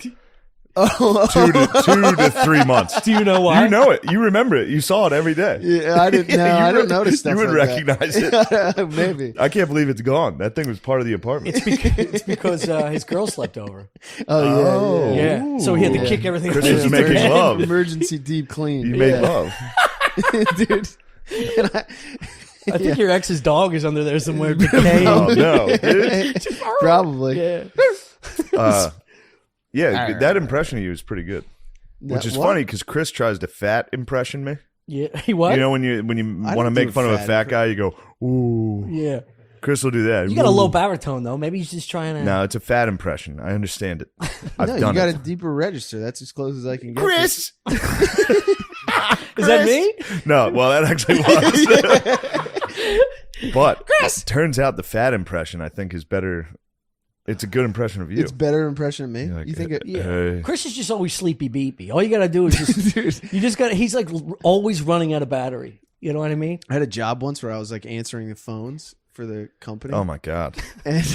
Oh, 2 to 3 months. Do you know why? You know it. You remember it. You saw it every day. yeah, I didn't. No, You I would- didn't notice stuff. You would like recognize it. that. Maybe. I can't believe it's gone. That thing was part of the apartment. It's because his girl slept over. Oh, yeah. Yeah, so he had to Ooh. kick everything. Chris out of was his making bed. love. Emergency deep clean. You made Yeah. love. dude. And I think your ex's dog is under there somewhere. Decaying. Oh no, dude. Probably. Yeah. Yeah, that impression of you is pretty good. Which is What? funny because Chris tries to fat impression me. Yeah. He what? You know when you I want to don't make do fun of a fat fat guy, you go, "Ooh." Yeah. Chris will do that. You got a Ooh. low baritone though. Maybe he's just trying to. No, it's a fat impression. I understand it. I've No, you done got it. a deeper register. That's as close as I can get. Chris. Is that me? No, well, that actually was. But turns out the fat impression I think is better. It's a good impression of you. It's better impression of me. You're like, You think it? Yeah. Hey. Chris is just always sleepy beepy. All you gotta do is just. Dude, You just got. He's like always running out of battery. You know what I mean? I had a job once where I was like answering the phones for the company. Oh my God. And,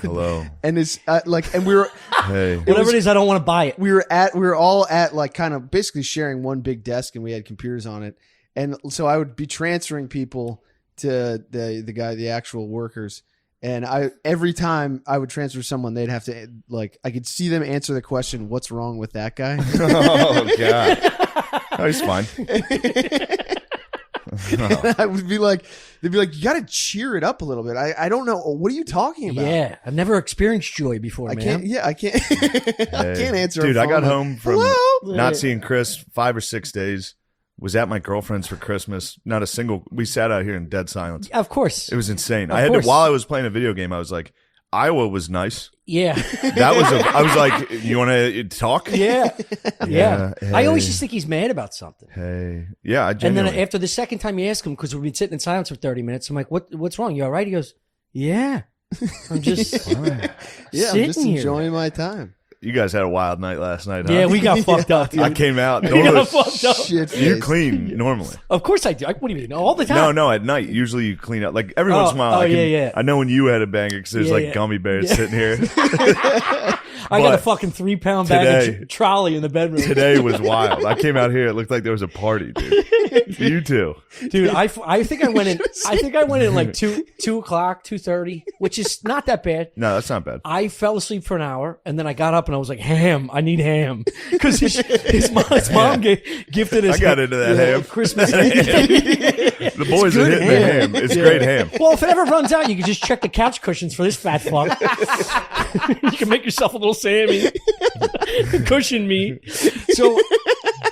Hello. and it's and we were Hey. Whatever it is, I don't want to buy it. we were all at like kind of basically sharing one big desk and we had computers on it. And so I would be transferring people to the actual workers. And every time I would transfer someone, they'd have to like I could see them answer the question, "What's wrong with that guy?" Oh God. Oh, he's fine. And I would be like, they'd be like, "You got to cheer it up a little bit." I don't know. What are you talking about? Yeah, I've never experienced joy before, I man. can't. Yeah, I can't. I can't answer. Dude, a I got phone. home from Hello? not seeing Chris 5 or 6 days. Was at my girlfriend's for Christmas. Not a single. We sat out here in dead silence. Of course. It was insane. Of I had course. to while I was playing a video game. I was like, Iowa was nice. Yeah. That was. I was like, you want to talk? Yeah. Yeah. Yeah, I always hey. just think he's mad about something. Hey, yeah. I And then genuinely. after the second time you ask him, because we've been sitting in silence for 30 minutes, I'm like, what's wrong? You all right? He goes, yeah. I'm just Yeah, I'm sitting just here. enjoying my time. you guys had a wild night last night. Huh? Yeah, we got fucked up, dude. I came out. We got Normally, fucked up. Shit. you face. clean normally. Of course I do. What do you mean? All the time. No, at night. Usually you clean up. Like every once in a while. oh, I can, yeah. I know when you had a banger because there's Yeah, like yeah. gummy bears Yeah. sitting here. I got a but fucking 3-pound bag today- of trolley in the bedroom. Today was wild. I came out here. It looked like there was a party, dude. You too. Dude, I think I went in. I think I went in like 2 o'clock, 2:30, which is not that bad. No, that's not bad. I fell asleep for an hour, and then I got up and I was like, "Ham, I need ham," because his mom gifted us. I got into that ham. Christmas. The boys are good hitting the ham. ham. It's great ham. Well, if it ever runs out, you can just check the couch cushions for this fat fuck. You can make yourself a little Sammy cushion me. So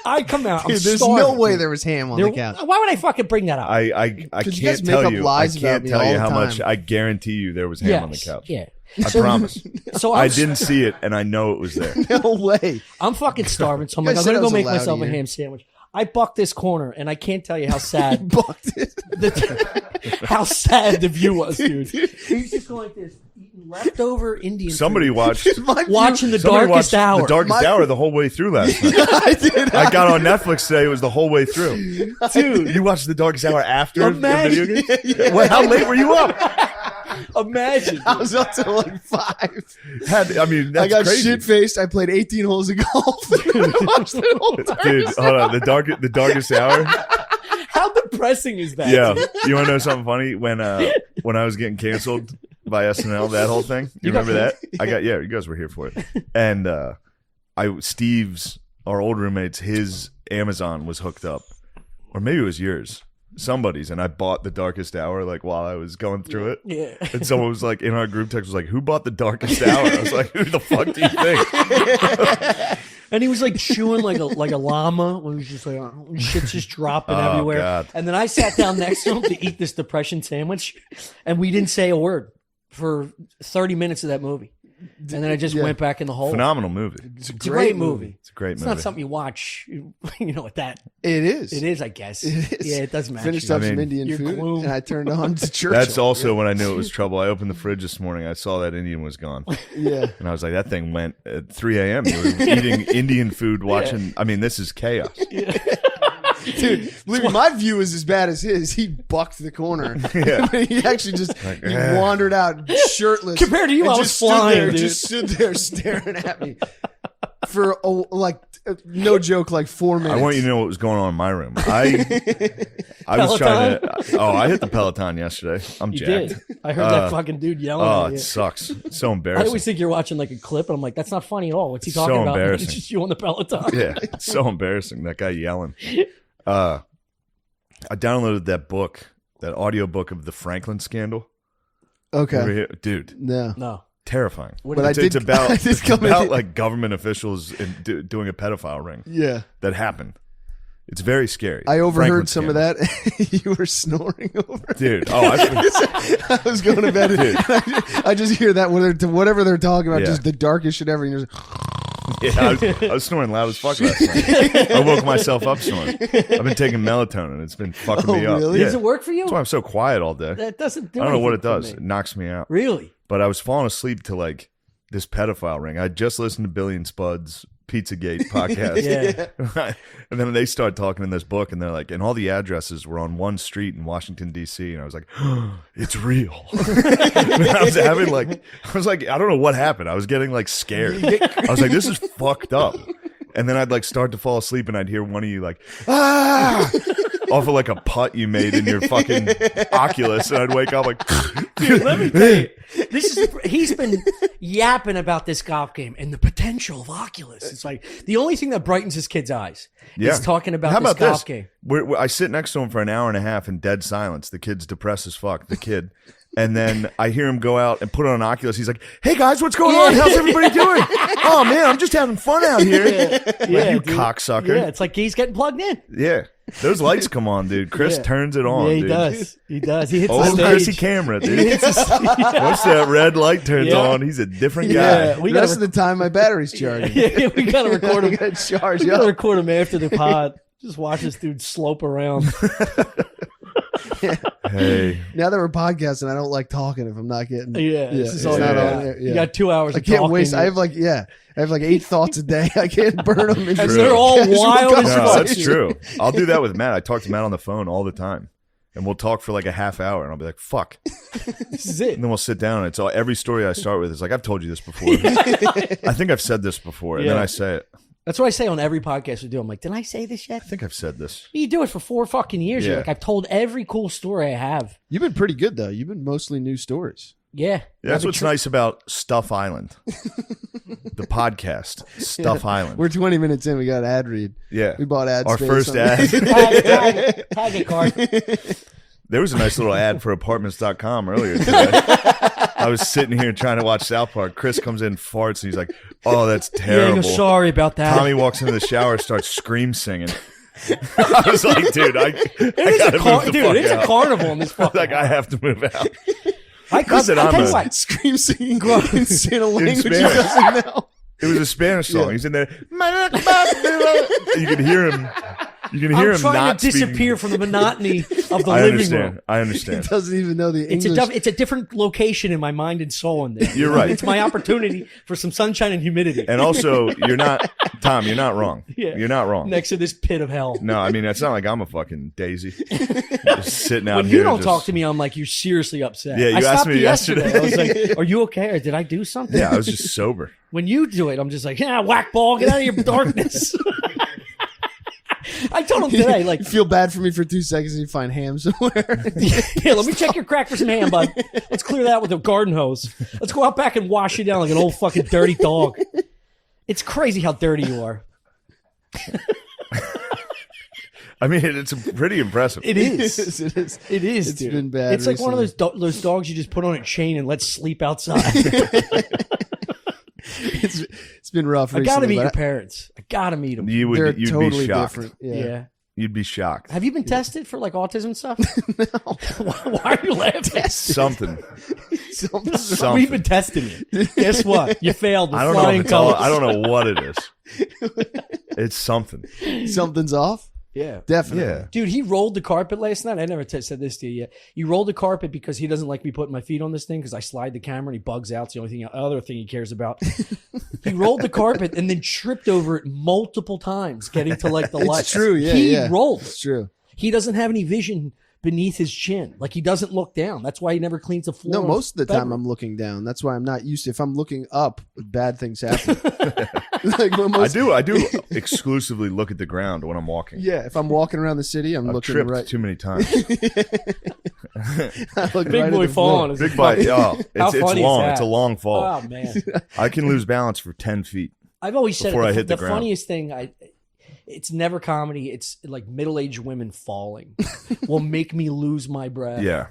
I come out. I'm Dude, there's starving. no way there was ham on the couch. Why would I fucking bring that up? I 'Cause you guys can't make tell up you. I lies about can't me tell all you the how much. time. I guarantee you there was ham on the couch. Yeah. I promise. So I I'm, didn't see it, and I know it was there. No way. I'm fucking starving. So I'm You like, guys I'm said gonna I go was make allowed myself a here. ham sandwich. I bucked this corner, and I can't tell you how sad Bucked it. how sad the view was, dude. He's just going like this, eating leftover Indian Somebody food, watched. Mind you, watching the Somebody darkest watched hour. The darkest My- hour the whole way through last night. I did. I got on Netflix today. It was the whole way through. Dude, you watched the darkest hour after Imagine. the video game? Well, how late were you up? Imagine. I was up till like 5. I mean, that's I got crazy. shit faced. I played 18 holes of golf. Watched the whole time. Dude, hold on. The darkest hour. How depressing is that? Yeah. dude? You want to know something funny? When I was getting canceled by SNL, that whole thing. You remember that? You guys were here for it. And Steve's, our old roommate's, his Amazon was hooked up, or maybe it was yours, somebody's, and I bought the darkest hour like while I was going through it. Yeah. And someone was like in our group text was like, "Who bought the darkest hour?" I was like, "Who the fuck do you think?" And he was like chewing like a llama when he was just like shit's just dropping everywhere. God. And then I sat down next to him to eat this depression sandwich, and we didn't say a word for 30 minutes of that movie. And then I just went back in the hole. Phenomenal movie. It's a great movie. It's a great It's movie. not something you watch, at that. It is. It is, I guess. It is. Yeah, it does match. Finished you. up I some mean, Indian your food, gloom. and I turned on to Churchill. That's also when I knew it was trouble. I opened the fridge this morning. I saw that Indian was gone. Yeah. And I was like, that thing went at 3 a.m. You were eating Indian food, watching. I mean, this is chaos. Dude, believe me, my view is as bad as his. He bucked the corner. Yeah. He actually just he wandered out shirtless. Compared to you, and I just was flying, stood there, dude. just stood there staring at me for no joke, like 4 minutes. I want you to know what was going on in my room. I was trying to. I hit the Peloton yesterday. I'm You jacked. did. I heard that fucking dude yelling Oh, at you. it sucks. It's so I embarrassing. always think you're watching like a clip, and I'm like, that's not funny at all. What's he So talking about? embarrassing. It's just you on the Peloton. Yeah, it's so embarrassing. That guy yelling. I downloaded that book, that audio book of the Franklin scandal. Okay. Over here. Dude, No. No. terrifying. What But It's about I did it's come about in- like government officials doing a pedophile ring Yeah. that happened. It's very scary. I overheard Franklin some of scandal. that. You were snoring over it. Dude. Oh, I was going to bed. Dude. I just hear that whatever they're talking about, Yeah. just the darkest shit ever. And you're just, yeah, I was snoring loud as fuck last night. I woke myself up snoring. I've been taking melatonin. It's been fucking Oh, me up. really? Yeah. Does it work for you? That's why I'm so quiet all day. That doesn't do I don't know what it anything for does. It me. knocks me out. Really? But I was falling asleep to like this pedophile ring. I just listened to Billy and Spud's Pizzagate podcast. Yeah. And then they started talking in this book, and they're like, and all the addresses were on one street in Washington, D.C. And I was like, it's real. I was like, I don't know what happened. I was getting like scared. I was like, this is fucked up. And then I'd like start to fall asleep, and I'd hear one of you like, ah, off of like a putt you made in your fucking Oculus. And I'd wake up like, Dude, let me tell you, he's been yapping about this golf game and the potential of Oculus. It's like the only thing that brightens his kid's eyes is talking about How this about golf this? game. I sit next to him for an hour and a half in dead silence. The kid's depressed as fuck, the kid. And then I hear him go out and put on an Oculus. He's like, hey guys, what's going on? How's everybody doing? Oh man, I'm just having fun out here. Yeah, you dude. cocksucker. Yeah, it's like he's getting plugged in. Yeah. Those lights come on, dude. Chris Yeah. turns it on, Yeah, he dude. does. He does. He hits Old the stage. Chrissy camera, dude. He hits the stage. Once that red light turns Yeah. on, he's a different guy. Yeah, the we rest gotta of the time, my battery's charging. Yeah, we gotta record him. I gotta charge We gotta up. record him after the pod. Just watch this dude slope around. Hey. Now that we're podcasting, I don't like talking if I'm not getting. Yeah, this is it's all not you on got. air. You Yeah. got 2 hours. I of can't talking. waste. I have like 8 thoughts a day. I can't burn them. And they're all wild as No, fuck. that's true. I'll do that with Matt. I talk to Matt on the phone all the time. And we'll talk for like a half hour, and I'll be like, fuck. This is it. And then we'll sit down, and it's all every story I start with is like, I've told you this before. I think I've said this before. And then Yeah. I say it. That's what I say on every podcast we do. I'm like, did I say this yet? I think I've said this. You do it for 4 fucking years. You're Yeah. like, I've told every cool story I have. You've been pretty good though. You've been mostly new stories. Yeah. That's what's nice about Stuff Island, the podcast, Stuff Island. We're 20 minutes in. We got an ad read. Yeah. We bought ad Our space first on- ad. Tag it, card. There was a nice little ad for apartments.com earlier today. I was sitting here trying to watch South Park. Chris comes in, farts, and he's like, oh, that's Yeah, terrible. no, sorry about that. Tommy walks into the shower, starts scream singing. I was like, dude, I It gotta is a move the dude, fuck it's out. a carnival in this fucking Like, I have to move out. I Not that I'll I'm tell you a- what. Scream singing in a language he Spanish. doesn't know. It was a Spanish song. Yeah. He's in there. You could hear him. You can hear I'm him trying not to disappear speaking. from the monotony of the I living understand. room. I He understand. doesn't even know the It's English. it's a different location in my mind and soul in there. You're right. It's my opportunity for some sunshine and humidity And also, you're not, Tom, you're not wrong. Yeah. You're not wrong. next to this pit of hell. No, I mean, it's not like I'm a fucking daisy. Just sitting out When here. you don't just- talk to me, I'm like, you're seriously upset. Yeah, you I asked stopped me you yesterday. I was yesterday. like, are you okay? Or did I do something? Yeah, I was just sober. When you do it, I'm just like, yeah, whack ball, get out of your darkness. I told him today, like, You feel bad for me for 2 seconds and you find ham somewhere. yeah, let me check your crack for some ham, bud. Let's clear that with a garden hose. Let's go out back and wash you down like an old fucking dirty dog. It's crazy how dirty you are. I mean, it's pretty impressive. It is. it is. It is, It's dude. been bad It's like one of recently. those dogs you just put on a chain and let sleep outside. it's been rough I recently. gotta meet but your parents. I gotta meet them. You would. They're You'd totally be shocked. different. Yeah. Yeah. You'd be shocked. Have you been tested for like autism stuff? Why are you laughing? Something. Something. We've been testing you. Guess what? You failed with I don't know. flying If it's all, colors. I don't know what it is. It's something. Something's off. Yeah. Definitely. Yeah. Dude, he rolled the carpet last night. I never said this to you yet. He rolled the carpet because he doesn't like me putting my feet on this thing because I slide the camera and he bugs out. It's the only other thing he cares about. He rolled the carpet and then tripped over it multiple times getting to like the light. It's true. Yeah. He yeah. rolled. It's true. He doesn't have any vision beneath his chin. Like he doesn't look down. That's why he never cleans the floor. No, in most of the time bedroom. I'm looking down. That's why I'm not used to. If I'm looking up, bad things happen. like I do exclusively look at the ground when I'm walking. Yeah, if I'm walking around the city, I'm I've looking tripped right. too many times. I look Big right boy at the falling. floor. Is Big bite. Oh, How it's funny is long. that? It's a long fall. Oh man. I can lose balance for 10 feet. I've always said Before it, I hit the ground. funniest thing it's never comedy. It's like middle-aged women falling will make me lose my breath. Yeah.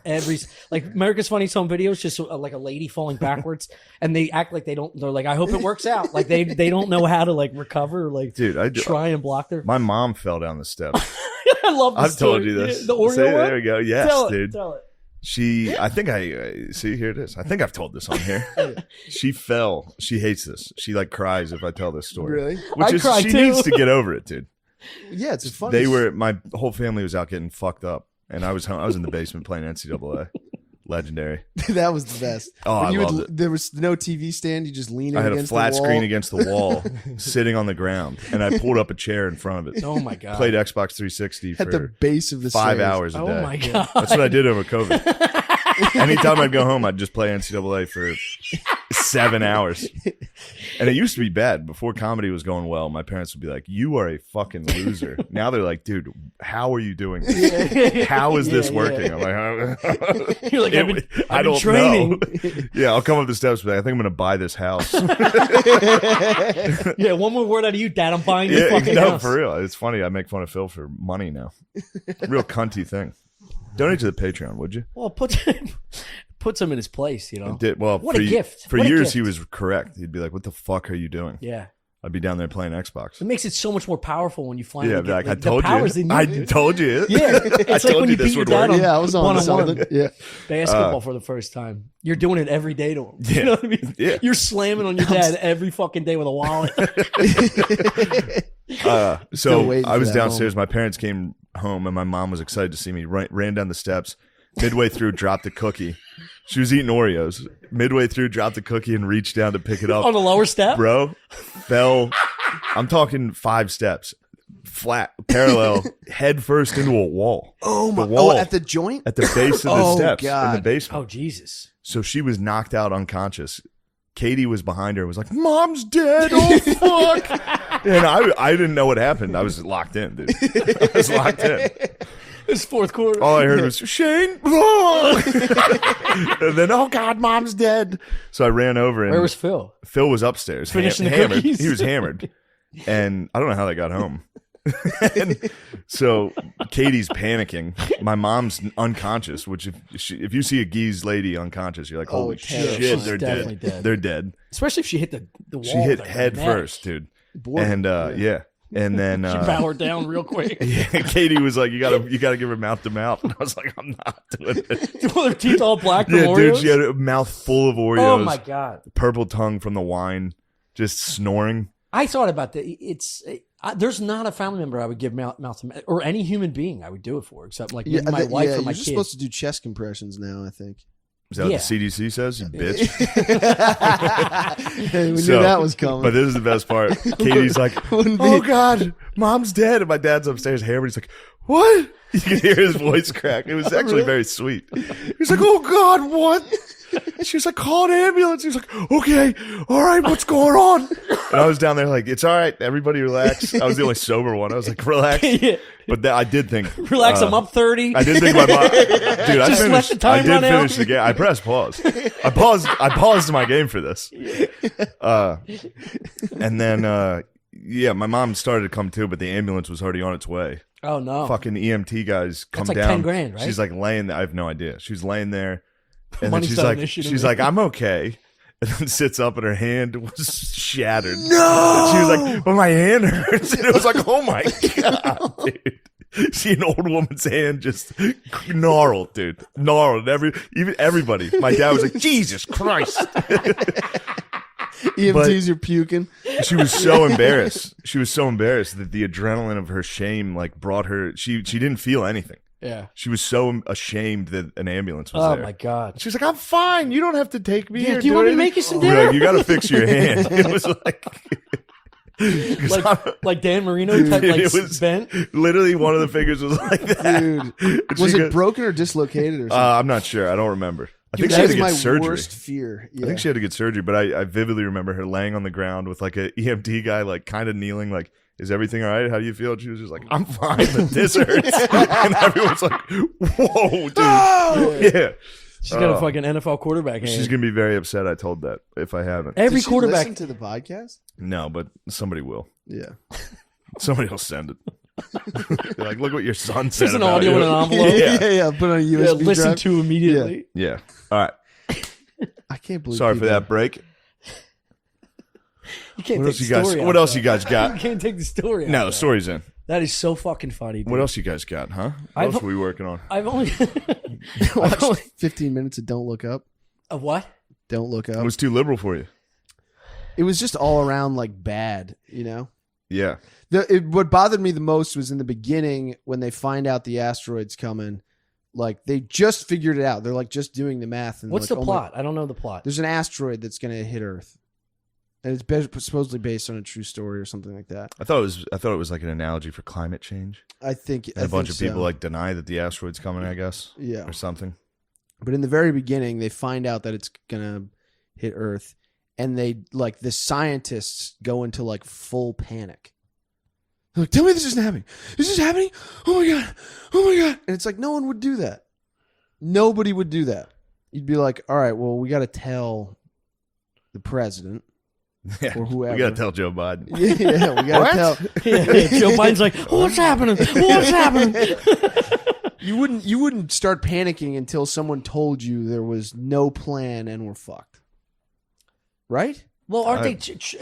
Like America's Funniest Home Videos, just like a lady falling backwards, and they act like they don't. They're like, I hope it works out. Like they don't know how to like recover. Or, like, Dude, I try and block their. My mom fell down the steps. I love. This I've told story. you this. Yeah, the Oreo See, one? there we go. Yes, tell dude. It, tell it. I think see, here it is. I think I've told this on here. She fell. She hates this. She like cries if I tell this story. Really? Which I cry she too. needs to get over it, dude. Yeah, it's funny. My whole family was out getting fucked up, and I was in the basement playing NCAA. Legendary. That was the best. Oh, When I you loved it. There was no TV stand. You just lean. I had a against flat the wall. screen against the wall, sitting on the ground, and I pulled up a chair in front of it. Oh my god. Played Xbox 360 at the for base of the 5 stairs. hours a day. Oh my god. That's what I did over COVID. Anytime I'd go home, I'd just play NCAA for 7 hours. And it used to be bad. Before comedy was going well, my parents would be like, "You are a fucking loser." Now they're like, "Dude, how are you doing this? How is this Yeah, working?" I'm like, You're like, I've been I don't training. know. Yeah, I'll come up the steps, but I think I'm going to buy this house. Yeah, one more word out of you, Dad. I'm buying your Yeah, fucking no, house. for real. It's funny. I make fun of Phil for money now. Real cunty thing. Donate to the Patreon, would you? Well, puts him in his place, you know. What a gift. For What a years, gift. he was correct. He'd be like, "What the fuck are you doing?" Yeah. I'd be down there playing Xbox. It makes it so much more powerful when you finally Yeah, get like, I the told powers you. in you. I dude. told you. Yeah, it's I like told when you you this beat your would dad work. on Yeah, I was on one-on-one something. Yeah. basketball for the first time. You're doing it every day to him. Yeah. You know what I mean? Yeah. You're slamming on your dad every fucking day with a wallet. Still So waiting I for was that downstairs. My parents came home, and my mom was excited to see me. Ran down the steps. Midway through, dropped a cookie. She was eating Oreos. Midway through, dropped a cookie and reached down to pick it up. On the lower step? Bro, fell. I'm talking 5 steps, flat, parallel, head first into a wall. Oh my! The wall. Oh, at the joint. At the base of the Oh, steps in the God. basement. Oh, Jesus. So she was knocked out unconscious. Katie was behind her and was like, "Mom's dead. Oh, fuck." And I didn't know what happened. I was locked in, dude. I was locked in. It's fourth quarter. All I heard was, "Shane." And then, "Oh, God, Mom's dead." So I ran over and Where was Phil? Phil was upstairs. Finishing the hammered. cookies? He was hammered. And I don't know how they got home. And so Katie's panicking. My mom's unconscious, which if you see a geese lady unconscious, you're like, "Holy terrible. shit, She's they're definitely dead. dead. They're dead." Especially if she hit the wall. She hit with her head neck. first, dude. Bored. And yeah. And then She powered down real quick. yeah, Katie was like, you gotta give her mouth to mouth. And I was like, "I'm not doing it." Well, her teeth all black from Yeah, Oreos? dude, she had a mouth full of Oreos. Oh, my God. Purple tongue from the wine, just snoring. I thought about that. There's not a family member I would give mouth to mouth, or any human being I would do it for, except like maybe my wife or my you're kid. supposed to do chest compressions now. I think. Is that Yeah. what the CDC says? You bitch. We So, knew that was coming. But this is the best part. Katie's like, Wouldn't be- "Oh God, Mom's dead." And my dad's upstairs hammered. He's like, "What?" You can hear his voice crack. It was actually very sweet. He's like, "Oh God, what?" She was like, "Call an ambulance." He was like, "Okay, all right, what's going on?" And I was down there like, "It's all right, everybody relax." I was the only sober one. I was like, "Relax." Yeah. But I did think, Relax, I'm up 30. I did think my mom, dude. I Just let finished. the time I did run out. finish the game. I pressed pause. I paused my game for this. And then, yeah, my mom started to come to, but the ambulance was already on its way. Oh, no. Fucking EMT guys come like down. 10 grand, right? She's like laying there. I have no idea. She's laying there, and then Money's she's not like, an issue to she's me. like, "I'm okay." and then sits up and her hand was shattered. No! And she was like, "Well, my hand hurts." And it was like, "Oh my God, dude." See an old woman's hand just gnarled, dude. Gnarled. Even everybody. My dad was like, "Jesus Christ." EMTs are puking. She was so embarrassed. She was so embarrassed that the adrenaline of her shame like brought her. She didn't feel anything. Yeah. She was so ashamed that an ambulance was Oh there. my God. She's like, "I'm fine. You don't have to take me here. Do you want me to anything." make you some We were dinner? like, "You got to fix your hand." It was like. like Dan Marino type, like It was- bent. Literally, one of the fingers was like that. Dude, And was she it goes- broken or dislocated or something? I'm not sure. I don't remember. I think she that had is to get my surgery. worst fear. Yeah. I think she had to get surgery, but I vividly remember her laying on the ground with like a EMT guy, like kind of kneeling, like, "Is everything all right? How do you feel?" And she was just like, "I'm fine, but this hurts." And everyone's like, "Whoa, dude!" Yeah, She's got a fucking NFL quarterback hand. she's gonna be very upset. I told that if I haven't. Every Did she quarterback. listen to the podcast? No, but somebody will. Yeah. Somebody will send it. They're like, "Look what your son said." There's an about audio you." in an envelope. Yeah. Put on a Yeah, USB listen drive. to immediately. Yeah. All right. I can't believe. Sorry for people- that break. You can't What take else the you guys? story out, What else though. you guys You got? can't take the story out. No, though. the story's in. That is so fucking funny, dude. What else you guys got? Huh? What I've- else are we working on? I've only Watched 15 minutes of Don't Look Up. of what? Don't Look It Up. was too liberal for you. It was just all around like bad, you know? Yeah. What bothered me the most was in the beginning when they find out the asteroid's coming. Like they just figured it out. They're like just doing the math. And What's like, the oh my- plot? I don't know the plot. There's an asteroid that's going to hit Earth, and it's supposedly based on a true story or something like that. I thought it was like an analogy for climate change. I think And a bunch of so. people like deny that the asteroid's coming, I guess. Yeah. Or something. But in the very beginning, they find out that it's gonna hit Earth, and they like the scientists go into like full panic. They're like, "Tell me this isn't happening. This is happening. Oh my god. Oh my god!" And it's like no one would do that. Nobody would do that. You'd be like, "All right, well, we got to tell the president Yeah. or whoever." We got to tell Joe Biden. Yeah, we got to tell. Yeah, Joe Biden's like, "What's happening? What's happening?" You wouldn't start panicking until someone told you there was no plan and we're fucked. Right? Well, aren't they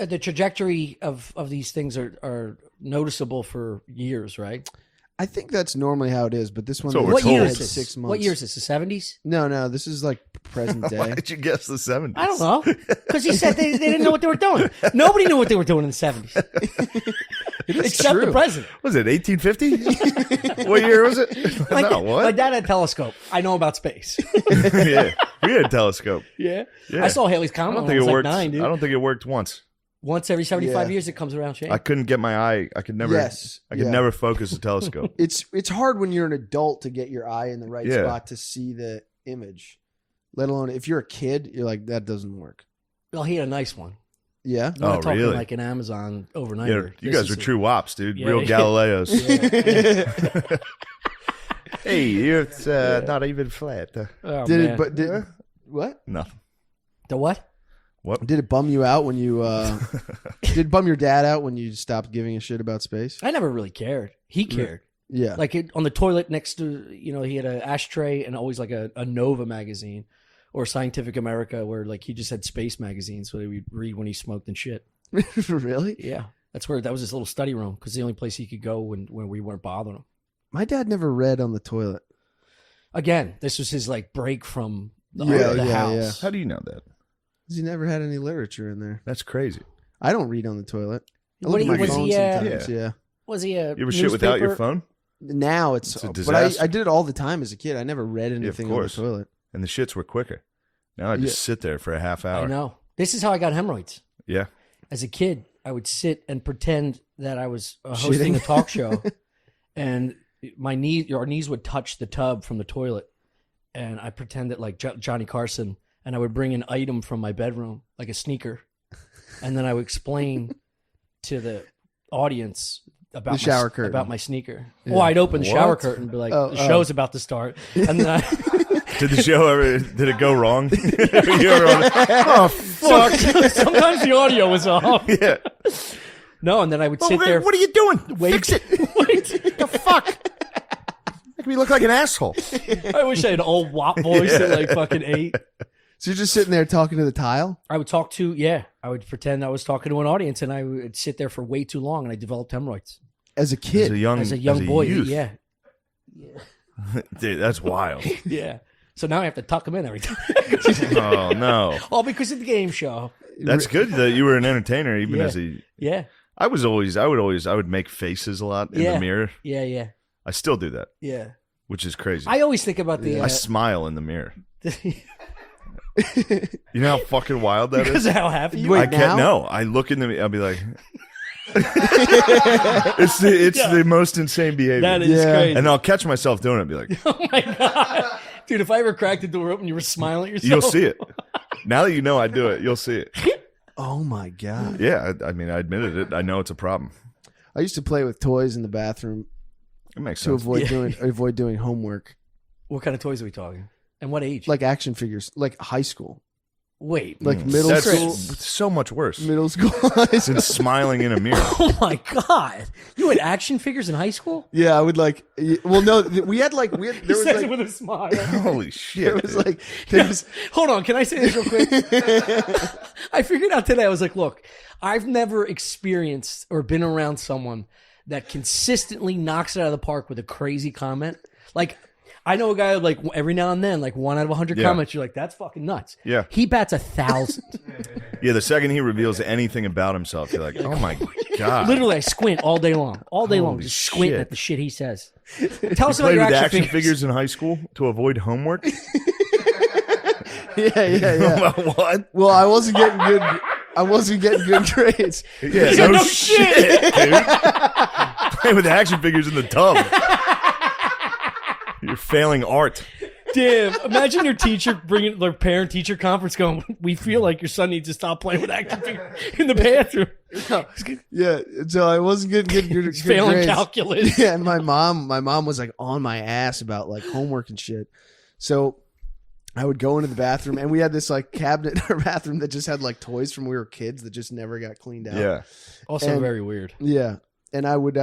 the trajectory of these things are noticeable for years, right? I think that's normally how it is, but this one So we're What told. year had is this? 6 months. What year is this? The 70s? No, this is like present day. Why did you guess the 70s? I don't know. Because he said they didn't know what they were doing. Nobody knew what they were doing in the 70s. Except true. the president. Was it 1850? What year was it? My, No, my what? dad had a telescope. I know about space. Yeah. We had a telescope. Yeah. Yeah. I saw Haley's I Comet don't when I think was it like worked. 9, dude. I don't think it worked once. Once every 75 Yeah. years, it comes around change. I couldn't get my eye. I could never. Yes, I could yeah. never focus a telescope. It's hard when you're an adult to get your eye in the right Yeah. spot to see the image. Let alone if you're a kid, you're like, that doesn't work. Well, he had a nice one. Yeah. I'm not Oh, talking really? like an Amazon overnighter. Yeah, you This guys is are a- true wops, dude. Yeah, Real yeah. Galileos. Yeah. Hey, it's not even flat. Oh, Did man. it but did what? Nothing. The what? What? Did it bum you out when you did it bum your dad out when you stopped giving a shit about space? I never really cared. He cared. Yeah. Like on the toilet next to, he had an ashtray and always like a Nova magazine or Scientific America where like he just had space magazines so they would read when he smoked and shit. Really? Yeah. That was his little study room because the only place he could go when we weren't bothering him. My dad never read on the toilet. Again, this was his like break from the Yeah, house. How do you know that? 'Cause he never had any literature in there. That's crazy. I don't read on the toilet. I What look do at you- my was phone he, sometimes, yeah. Was he a You ever shit without your newspaper- phone? Now it's It's a but disaster. I did it all the time as a kid. I never read anything on the course. toilet. And the shits were quicker. Now I just sit there for a half hour. I know. This is how I got hemorrhoids. Yeah. As a kid, I would sit and pretend that I was hosting Shitting. a talk show, and our knees would touch the tub from the toilet, and I pretended like Johnny Carson, and I would bring an item from my bedroom, like a sneaker, and then I would explain to the audience about The shower curtain. about my sneaker. Yeah. Or I'd open the shower What? curtain and be like, Oh, the show's about to start, and then Did the show ever? Did it go wrong? You ever on- oh fuck! sometimes the audio was off. Yeah. No, and then I would sit there. What are you doing? Wait. Fix it. The fuck? Make me look like an asshole. I wish I had an old WAP voice at like fucking 8. So you're just sitting there talking to the tile? I would I would pretend I was talking to an audience, and I would sit there for way too long, and I developed hemorrhoids As a kid? as a young boy. youth. Yeah, Dude, that's wild. yeah. So now I have to tuck them in every time. Oh no, All because of the game show. that's good that you were an entertainer even Yeah. as a. Yeah, I would make faces a lot in Yeah. the mirror. yeah. I still do that, Yeah. which is crazy. I always think about the I smile in the mirror. because You know how fucking wild that is? of how happy you Wait, are. I can't. now? No, I look in the. I'll be like, it's the most insane behavior. That is Yeah. crazy. And I'll catch myself doing it. And be like, Oh my god, dude! If I ever cracked the door open, you were smiling at yourself. you'll see it. Now that you know I do it, you'll see it. Oh my God. Yeah, I mean, I admitted it. I know it's a problem. I used to play with toys in the bathroom It makes to sense. avoid doing homework. What kind of toys are we talking? And what age? Like action figures, like high school. Wait, Like middle That's school. so much worse Middle school. high school. than smiling in a mirror. oh my god! You had action figures in high school? Yeah, I would like. Well, no, we had like there He was says like it with a smile. Holy shit! there was dude. like there was Hold on, can I say this real quick? I figured out today. I was like, look, I've never experienced or been around someone that consistently knocks it out of the park with a crazy comment. Like, I know a guy who, like, every now and then, like 1 out of 100 Yeah. comments, you're like, that's fucking nuts. Yeah. He bats 1,000. Yeah, the second he reveals anything about himself, you're like, oh my god. Literally, I squint all day long, Holy just squinting shit. at the shit he says. Tell us about Played your with action, action figures in high school to avoid homework. yeah. What? Well, I wasn't getting good. I wasn't getting good grades. Yeah, no shit, dude. Playing with action figures in the tub. You're failing art. Damn! Imagine your teacher bringing their parent-teacher conference, going, "We feel like your son needs to stop playing with action figures in the bathroom. Yeah, so I wasn't getting good He's failing grades. calculus." Yeah, and my mom was like on my ass about like homework and shit. So I would go into the bathroom, and we had this like cabinet in our bathroom that just had like toys from when we were kids that just never got cleaned out. Yeah. Also, And- very weird. Yeah. And I would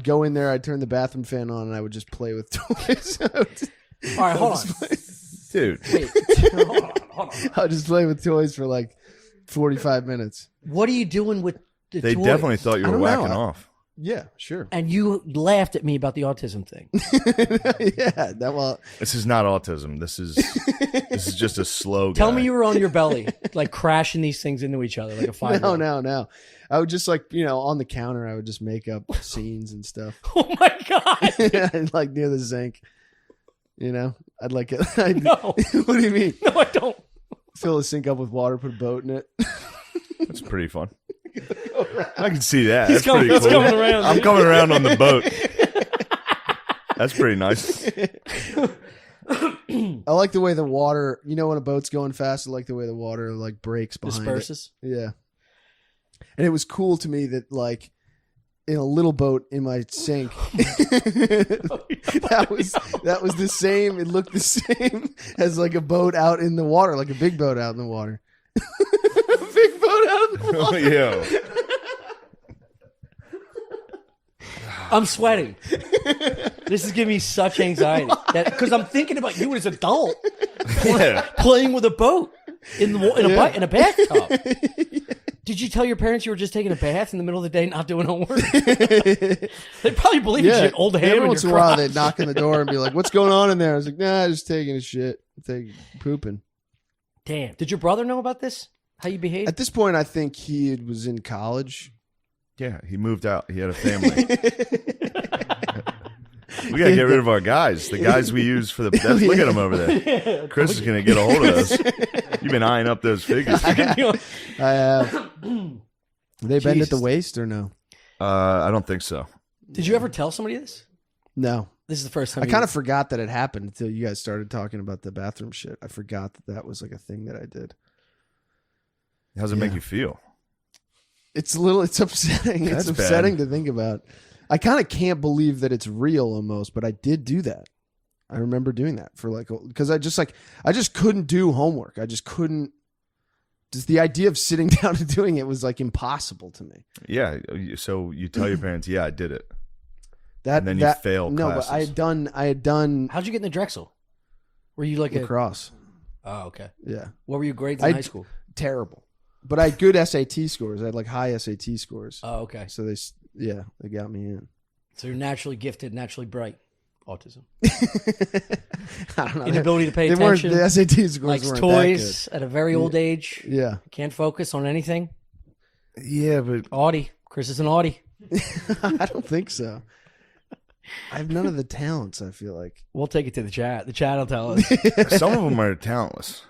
go in there, I'd turn the bathroom fan on, and I would just play with toys. All right, hold on. Dude. Wait, hold on. I would just play with toys for like 45 minutes. What are you doing with the They toys? definitely thought you I were don't know. whacking off. Yeah, sure. And you laughed at me about the autism thing. Yeah, that well. This is not autism. This is just a slow guy. Tell me you were on your belly, like crashing these things into each other like a 5-year-old. No. I would just like on the counter. I would just make up scenes and stuff. Oh my god! Like near the zinc. I'd like it. No. What do you mean? No, I don't. Fill the sink up with water, put a boat in it. That's pretty fun. I can see that. He's That's pretty coming cool. around. I'm coming around on the boat. That's pretty nice. I like the way the water. When a boat's going fast, I like the way the water like breaks behind Disperses. it. Yeah, and it was cool to me that like in a little boat in my sink, that was the same. It looked the same as like a boat out in the water, like a big boat out in the water. Big boat out in the Oh, water. yeah. I'm sweating. This is giving me such anxiety because I'm thinking about you as an adult Yeah. playing with a boat in a bathtub. Did you tell your parents you were just taking a bath in the middle of the day, not doing homework? They probably believe you should old hammer Every in once in your a while, crotch. they'd knock on the door and be like, "What's going on in there?" I was like, "Nah, just taking a shit, pooping." Damn. Did your brother know about this? How you behave? At this point, I think he was in college. Yeah, he moved out. He had a family. We gotta get rid of our guys. The guys we use for the. Look at him over there. Chris is gonna get a hold of those. You've been eyeing up those figures. I have. They bend at the Jesus. waist or no? I don't think so. Did you ever tell somebody this? No. This is the first time. I kind of forgot that it happened until you guys started talking about the bathroom shit. I forgot that was like a thing that I did. How's it make you feel? It's upsetting. That's It's upsetting to think about. I kind of can't believe that it's real almost, but I did do that. I remember doing that for because I just couldn't do homework. I just couldn't. Just the idea of sitting down and doing it was like impossible to me. Yeah. So you tell your parents, "Yeah, I did it." That And then you fail No, classes. but I had done How'd you get in the Drexel? Were you like lacrosse. Oh, okay. Yeah, What were your grades in I- high school? terrible. But I had good SAT scores. I had like high SAT scores. Oh, okay. So they got me in. So you're naturally gifted, naturally bright. Autism. I don't know. Inability to pay They weren't attention. the SAT scores Likes weren't toys at a very old age. that good. Yeah. Can't focus on anything. Yeah, but Audi. Chris is an Audi. I don't think so. I have none of the talents, I feel like. We'll take it to the chat. The chat will tell us. some of them are talentless.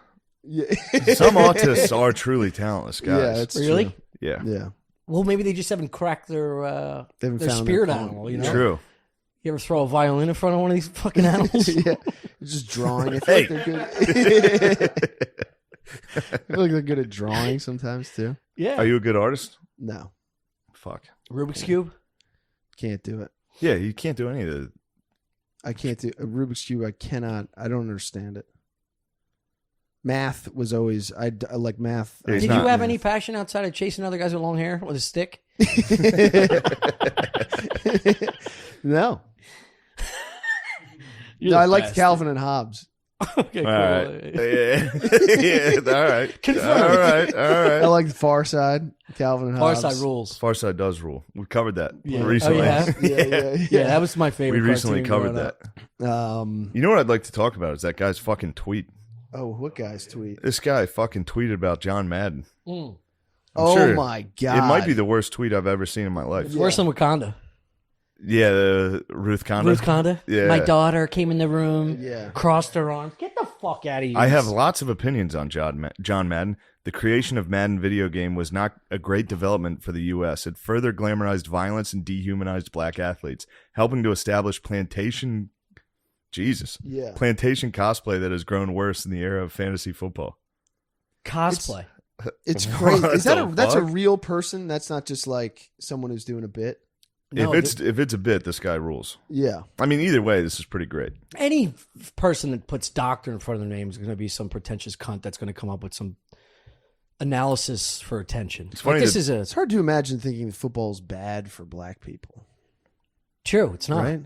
Yeah. Some autists are truly talentless guys. Yeah, it's Really? true. yeah. Yeah. Well, maybe they just haven't cracked their They haven't their found spirit their calling. animal. You know? True. You ever throw a violin in front of one of these fucking animals? Yeah. Just drawing. I feel like they're good. I feel like they're good at drawing sometimes too. Yeah. Are you a good artist? No. Fuck. Rubik's Cube? Can't do it. Yeah, you can't do any of the. I can't do a Rubik's Cube. I cannot. I don't understand it. Math was always. I like math. Yeah, Did it's you not- have any passion outside of chasing other guys with long hair with a stick? No. You're No, the I liked best. Calvin and Hobbes. Okay, cool. All right. Yeah. Yeah. All right. Confirmed. All right. All I right. liked Far Side. Calvin and Far Hobbes. Side rules. Far Side does rule. We covered that Yeah. recently. Oh, you have? Yeah. Yeah, that was my We favorite. recently cartoon covered growing that. up. You know what I'd like to talk about is that guy's fucking tweet. Oh, what guy's tweet? This guy fucking tweeted about John Madden. Mm. Oh sure my god! It might be the worst tweet I've ever seen in my life. It's worse than Wakanda. Yeah, the Ruth Conda. Ruth Conda. Yeah. My daughter came in the room, Yeah. crossed her arms. Get the fuck out of here. I have lots of opinions on John Madden. The creation of Madden video game was not a great development for the U.S. It further glamorized violence and dehumanized black athletes, helping to establish plantation cosplay that has grown worse in the era of fantasy football. cosplay. It's crazy. Is that What the that's a fuck? real person? That's not just like someone who's doing a bit. No, if it's a bit, this guy rules. Yeah. I mean, either way, this is pretty great. any person that puts doctor in front of their name is going to be some pretentious cunt that's going to come up with some analysis for attention. It's funny this that- is a It's hard to imagine thinking football's bad for black people, true. It's not. right?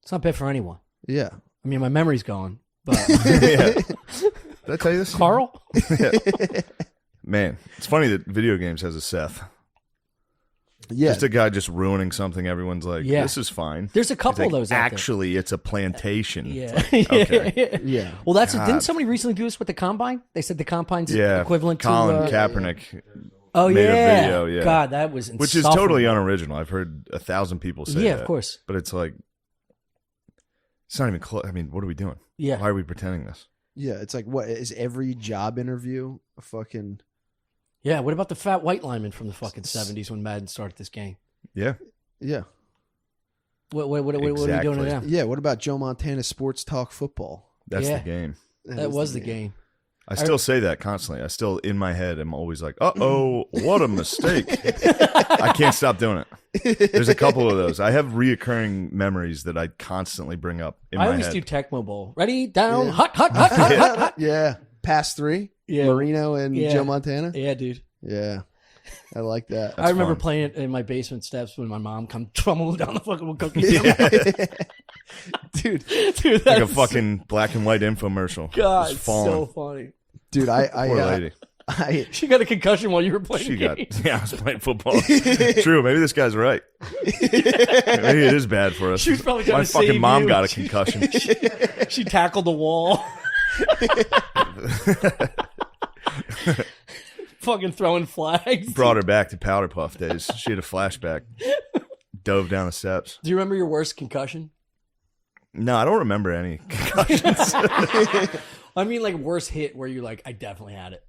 It's not bad for anyone. Yeah. I mean, my memory's gone. But Yeah. Did I tell you this? Carl, Man, it's funny that video games has a Seth. Yeah. Just a guy just ruining something. Everyone's like, Yeah. this is fine. there's a He's couple like, of those out actually, it's a plantation. there. Yeah. Okay. yeah. Well, that's God. didn't somebody recently do this with the combine? They said the combine's Yeah. equivalent Colin to Kaepernick, oh made a yeah. video, yeah. God, that was which is insufferable. totally unoriginal. I've heard 1,000 people say Yeah, that. of course. But it's like, it's not even close. I mean, what are we doing? Yeah. Why are we pretending this? Yeah. It's like, what is every job interview a fucking? Yeah. What about the fat white lineman from the fucking 70s when Madden started this game? Yeah. Yeah. What are we doing to Exactly. them? Yeah. What about Joe Montana Sports Talk Football? That's Yeah. the game. That is was the game. I still say that constantly. I still, in my head, am always like, uh-oh, what a mistake. I can't stop doing it. There's a couple of those. I have reoccurring memories that I constantly bring up in I my always head. do Tecmo Bowl. Ready, down, Yeah. hot, hot, hot, hot, hot, hot. Yeah. Pass 3. Yeah. Marino and Yeah. Joe Montana. Yeah, dude. Yeah. I like that. I remember fun. playing it in my basement steps when my mom come trummeling down the fucking cookie. Dude. Dude, Like a that's fucking black and white infomercial. God, Just it's falling. so funny. Dude, I Poor lady. She got a concussion while you were playing. She got, games. yeah, I was playing football. True. Maybe this guy's right. Maybe it is bad for us. She was probably trying My to fucking save mom you. got a concussion. She tackled the wall. Fucking throwing flags. Brought her back to Powder Puff days. She had a flashback. Dove down the steps. Do you remember your worst concussion? No, I don't remember any concussions. I mean, like worst hit where you're like, I definitely had it.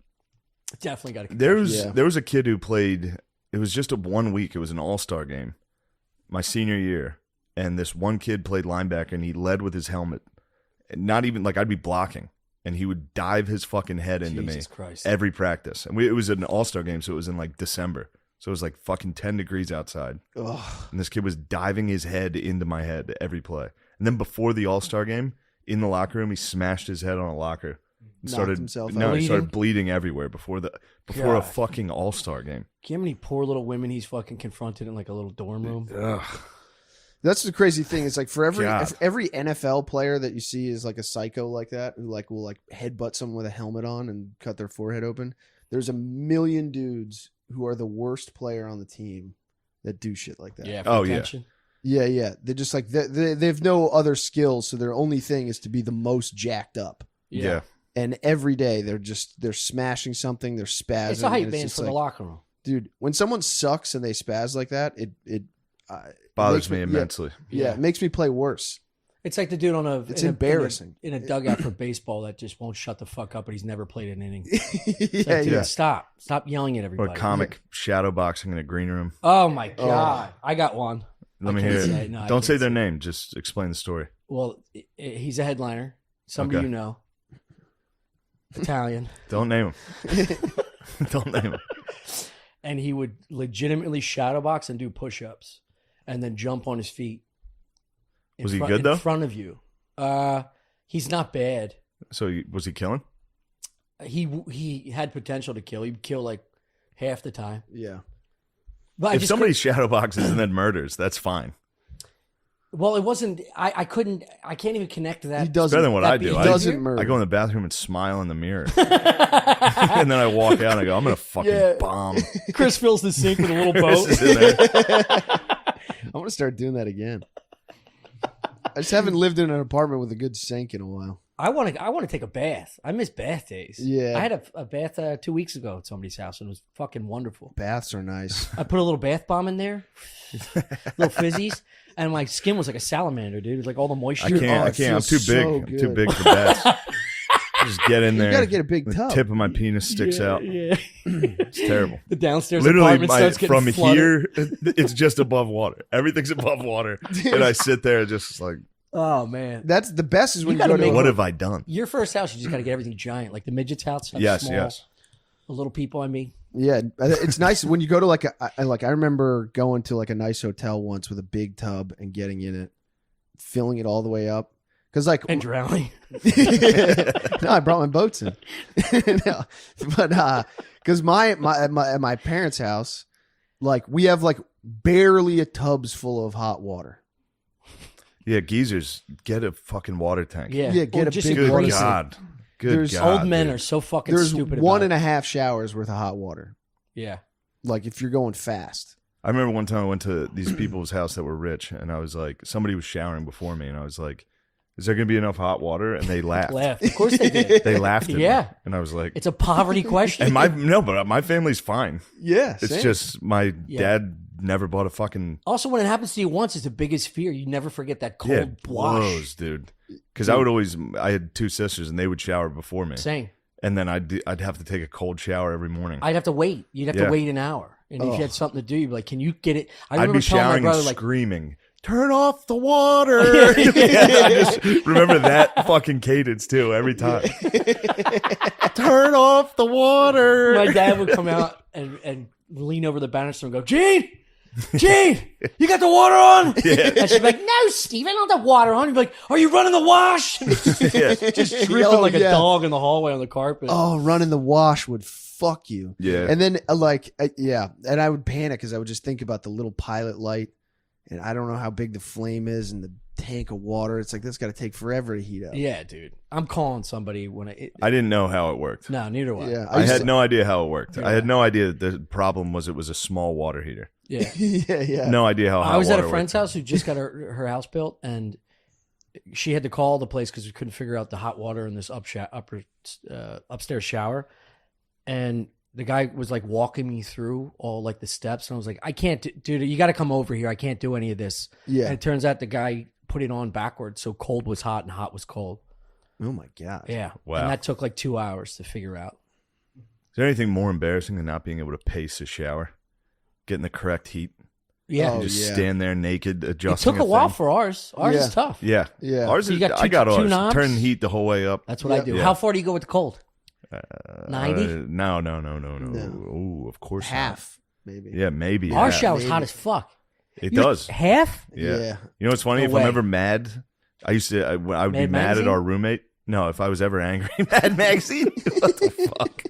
Definitely got a concussion. Yeah. There was a kid who played. It was just a 1 week. It was an all-star game, my senior year, and this one kid played linebacker and he led with his helmet. Not even like I'd be blocking, and he would dive his fucking head into Jesus me Christ. every practice. And it was an all-star game, so it was in like December. So it was like fucking 10 degrees outside, Ugh. and this kid was diving his head into my head every play. And then before the all-star game, in the locker room, he smashed his head on a locker. And Knocked himself no, out. he started bleeding everywhere before a God. fucking all-star game. Can you how many poor little women he's fucking confronted in like a little dorm room? Ugh. That's the crazy thing. It's like for every God. if every NFL player that you see is like a psycho like that, who like will like headbutt someone with a helmet on and cut their forehead open. There's a million dudes who are the worst player on the team that do shit like that. Yeah. For Oh, yeah. attention. Yeah. They're just like they have no other skills, so their only thing is to be the most jacked up. Yeah. And every day they're smashing something, they're spazzing. It's a hype and band just for the like, locker room. dude. When someone sucks and they spaz like that, it Bothers makes me immensely. Yeah, it makes me play worse. It's like the dude on It's embarrassing. in a dugout for baseball that just won't shut the fuck up, but he's never played an inning. Yeah, Dude, yeah. stop yelling at Or everybody. comic shadow boxing in a green room. Oh my god, I got one. Let I me can't hear say it. it. No, I Don't can't say their say it. name. Just explain the story. Well, he's a headliner. Somebody Okay. you know, Italian, Don't name him. Don't name him. and he would legitimately shadow box and do push-ups, and then jump on his feet. Was he good, though? In front of you. He's not bad. So was he killing? He had potential to kill. He'd kill like half the time. Yeah. But I If just somebody shadow boxes and then murders, that's fine. well, it wasn't. I couldn't. I can't even connect to that. He doesn't. Better than what that I do. be- I, doesn't murder. I go in the bathroom and smile in the mirror. And then I walk out and I go, I'm going to fucking Yeah. bomb. Chris fills the sink with a little Chris boat. is in there. I'm gonna start doing that again. I just haven't lived in an apartment with a good sink in a while. I want to take a bath. I miss bath days. Yeah. I had a bath 2 weeks ago at somebody's house, and it was fucking wonderful. Baths are nice. I put a little bath bomb in there, little fizzies, and my skin was like a salamander, dude. It was like all the moisture. I can't. it I'm too feels big. so I'm too good. big for baths. Just get in there. You gotta get a big The tub. tip of my penis sticks out. Yeah. It's terrible. The downstairs Literally, apartment starts getting from flooded. here, it's just above water. Everything's above water, and I sit there just like, Oh man, That's the best is when You you, gotta go to make- what have I done? your first house, you just got to get everything giant, like the midget's house. Like Yes, small, yes. The little people. I mean, Yeah, it's nice when you go to like I remember going to like a nice hotel once with a big tub and getting in it, filling it all the way up. Because like and drowning. no, I brought my boats in. No, but because my parents' house, like we have like barely a tubs full of hot water. Yeah, geezers, get a fucking water tank. Yeah, Yeah, get Or a just big Good water embrace it. God. Good There's God. Old men dude. are so fucking There's stupid. one about and a half showers worth of hot water. it. Yeah. Like if you're going fast. I remember one time I went to these people's house that were rich, and I was like, somebody was showering before me, and I was like, is there going to be enough hot water? And they laughed. Laugh. Of course they did. They laughed at me. Yeah. And I was like, It's a poverty question. but my family's fine. Yeah, It's same. just my Yeah. dad never bought a fucking Also, when it happens to you once, it's the biggest fear. You never forget that cold yeah, it wash. blows, dude. Because I had two sisters, and they would shower before me, Same. and then I'd have to take a cold shower every morning. I'd have to wait. You'd have Yeah. to wait an hour. And if you had something to do, you'd be like, can you get it? I I'd remember be telling my showering brother, and like, screaming, "Turn off the water!" I just remember that fucking cadence too every time. Turn off the water. my dad would come out and lean over the banister and go, Gene, you got the water on? And she'd be like, no, Steve, I don't have the water on. He'd be like, are you running the wash? Just tripping Oh, like yeah. a dog in the hallway on the carpet. Oh, running the wash would fuck you. Yeah. And then yeah, and I would panic because I would just think about the little pilot light, and I don't know how big the flame is and the tank of water. It's like that's got to take forever to heat up. Yeah, dude. I'm calling somebody when I didn't know how it worked. no, neither do I. Yeah, I used had to- no idea how it worked. Yeah. I had no idea that the problem was it was a small water heater. Yeah. yeah. No idea how hot I was at a water friend's worked. house who just got her house built, and she had to call the place because we couldn't figure out the hot water in this upstairs shower. And the guy was like walking me through all like the steps, and I was like, I can't, dude, you got to come over here. I can't do any of this. Yeah. And it turns out the guy put it on backwards, so cold was hot and hot was cold. Oh my god. Yeah. Wow. And that took like 2 hours to figure out. Is there anything more embarrassing than not being able to pace a shower, getting the correct heat, Yeah. Oh, and just yeah. stand there naked It adjusting? took a while thing? for ours. Ours Yeah. is tough. Yeah, Yeah. Ours So is. you got I got two ours. knobs? Turn the heat the whole way up. That's what I do. Yeah. How far do you go with the cold? 90? No. No. Oh, of course not. Half maybe. Yeah, maybe. Our half. shower's maybe. hot as fuck. It You're- does. Half? Yeah. Yeah. You know what's funny? No If way. I'm ever mad, I used to. I would be Mad mad Magazine? at our roommate. No, if I was ever angry, Mad Magazine. What the fuck?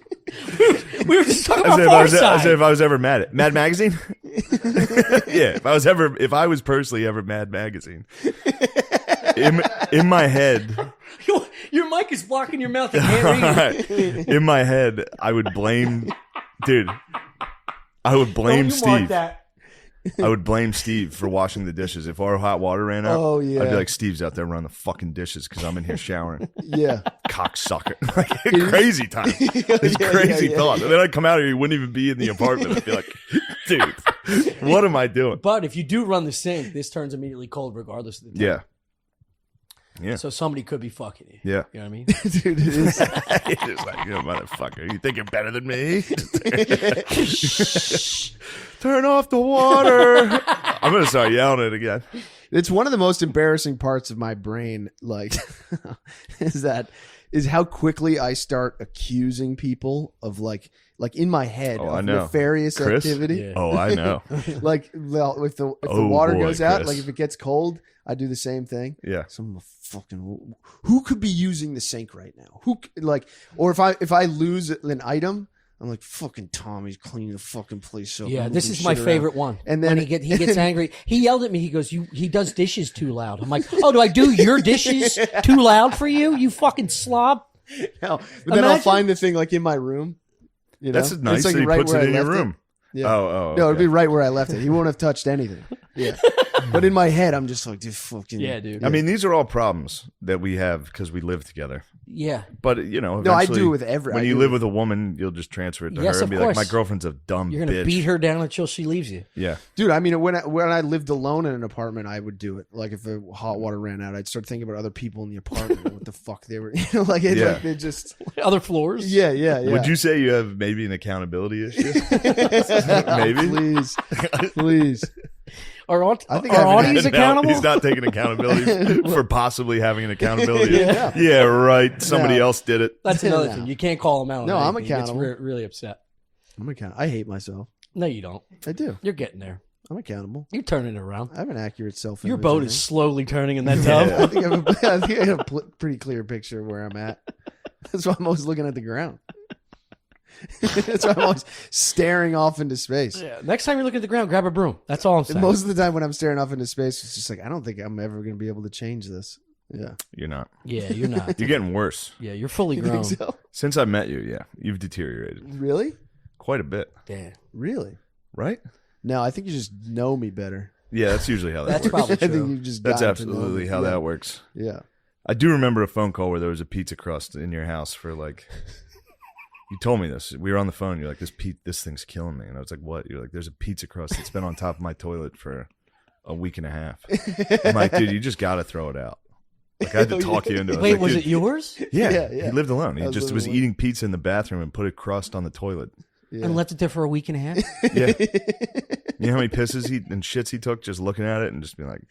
We were just talking As about if, Far as Side. if I was ever mad at Mad Magazine. Yeah, if I was personally ever Mad Magazine, in my head, Your mic is blocking your mouth. I can't read it. in my head, I would blame, dude. I would blame Don't you mark Steve. that. I would blame Steve for washing the dishes. If our hot water ran out, Oh, yeah. I'd be like, Steve's out there running the fucking dishes because I'm in here showering. Yeah. Cocksucker. Like, crazy time. It's Yeah, crazy yeah. thought. And then I'd come out here, he wouldn't even be in the apartment. I'd be like, dude, what am I doing? But if you do run the sink, this turns immediately cold regardless of the time. Yeah. Yeah. So somebody could be fucking you. Yeah. You know what I mean? Dude, it is. It's like, you motherfucker, you think you're better than me? Turn off the water. I'm going to start yelling it again. It's one of the most embarrassing parts of my brain, like, is how quickly I start accusing people of like in my head Oh, I of know. nefarious Chris? activity. Yeah. Oh, I know. Like, well, if the Oh, water boy, goes out, Chris. like if it gets cold, I do the same thing. Yeah. Some fucking who could be using the sink right now? Or if I lose an item, I'm like, fucking Tommy's cleaning the fucking place up. Yeah, and this moving is my shit around. favorite one. And then when he gets angry, he yelled at me. He goes, he does dishes too loud. I'm like, oh, do I do your dishes too loud for you? You fucking slob. No, but then I'll Imagine- find the thing like in my room. You know? That's nice It's like that he right puts where it I in your left room. Yeah. Oh, No, it'd okay. be right where I left it. He won't have touched anything. Yeah. But in my head, I'm just like, dude, fucking. Yeah, dude. I mean, these are all problems that we have because we live together. Yeah. But, you know, No, I eventually, do with every. when I you do live with- with a woman, you'll just transfer it to Yes, her and of be like, course. my girlfriend's a dumb You're going to bitch. beat her down until she leaves you. Yeah. Dude, I mean, when I lived alone in an apartment, I would do it. Like if the hot water ran out, I'd start thinking about other people in the apartment. What the fuck they were, like they just. Other floors. Yeah. Would you say you have maybe an accountability issue? Maybe. Please. Are I think I have an aunties And now accountable? He's not taking accountability for possibly having an accountability. Yeah. Yeah, right. Somebody No. else did it. That's another No. thing. You can't call him out. on No, I'm anything. He gets accountable. really upset. I hate myself. No, you don't. I do. You're getting there. I'm accountable. You're turning it around. I have an accurate self. Your boat is slowly turning in that tub. I think I have a pretty clear picture of where I'm at. That's why I'm always looking at the ground. That's why I'm always staring off into space. Yeah. Next time you're looking at the ground, grab a broom. That's all I'm saying. Most of the time when I'm staring off into space, it's just like, I don't think I'm ever going to be able to change this. Yeah. You're not. Yeah, you're not. You're getting worse. Yeah, you're fully You grown. think so? Since I met you, yeah, you've deteriorated Really? quite a bit, Yeah. Really? right? No, I think you just know me better. Yeah, that's usually how that That's works. probably I think true. you've just That's gotten to know absolutely me. how Yeah. that works. Yeah. I do remember a phone call where there was a pizza crust in your house for like. You told me this. We were on the phone. You're like, this thing's killing me, and I was like, what? You're like, there's a pizza crust that's been on top of my toilet for a week and a half. I'm like, dude, you just got to throw it out. Like I had to talk you into it. I Wait, like, was dude, it yours? Yeah, Yeah, yeah. he lived alone. He I was just living was alone. eating pizza in the bathroom and put a crust on the toilet. Yeah. And left it there for a week and a half? Yeah. You know how many pisses and shits he took just looking at it and just being like,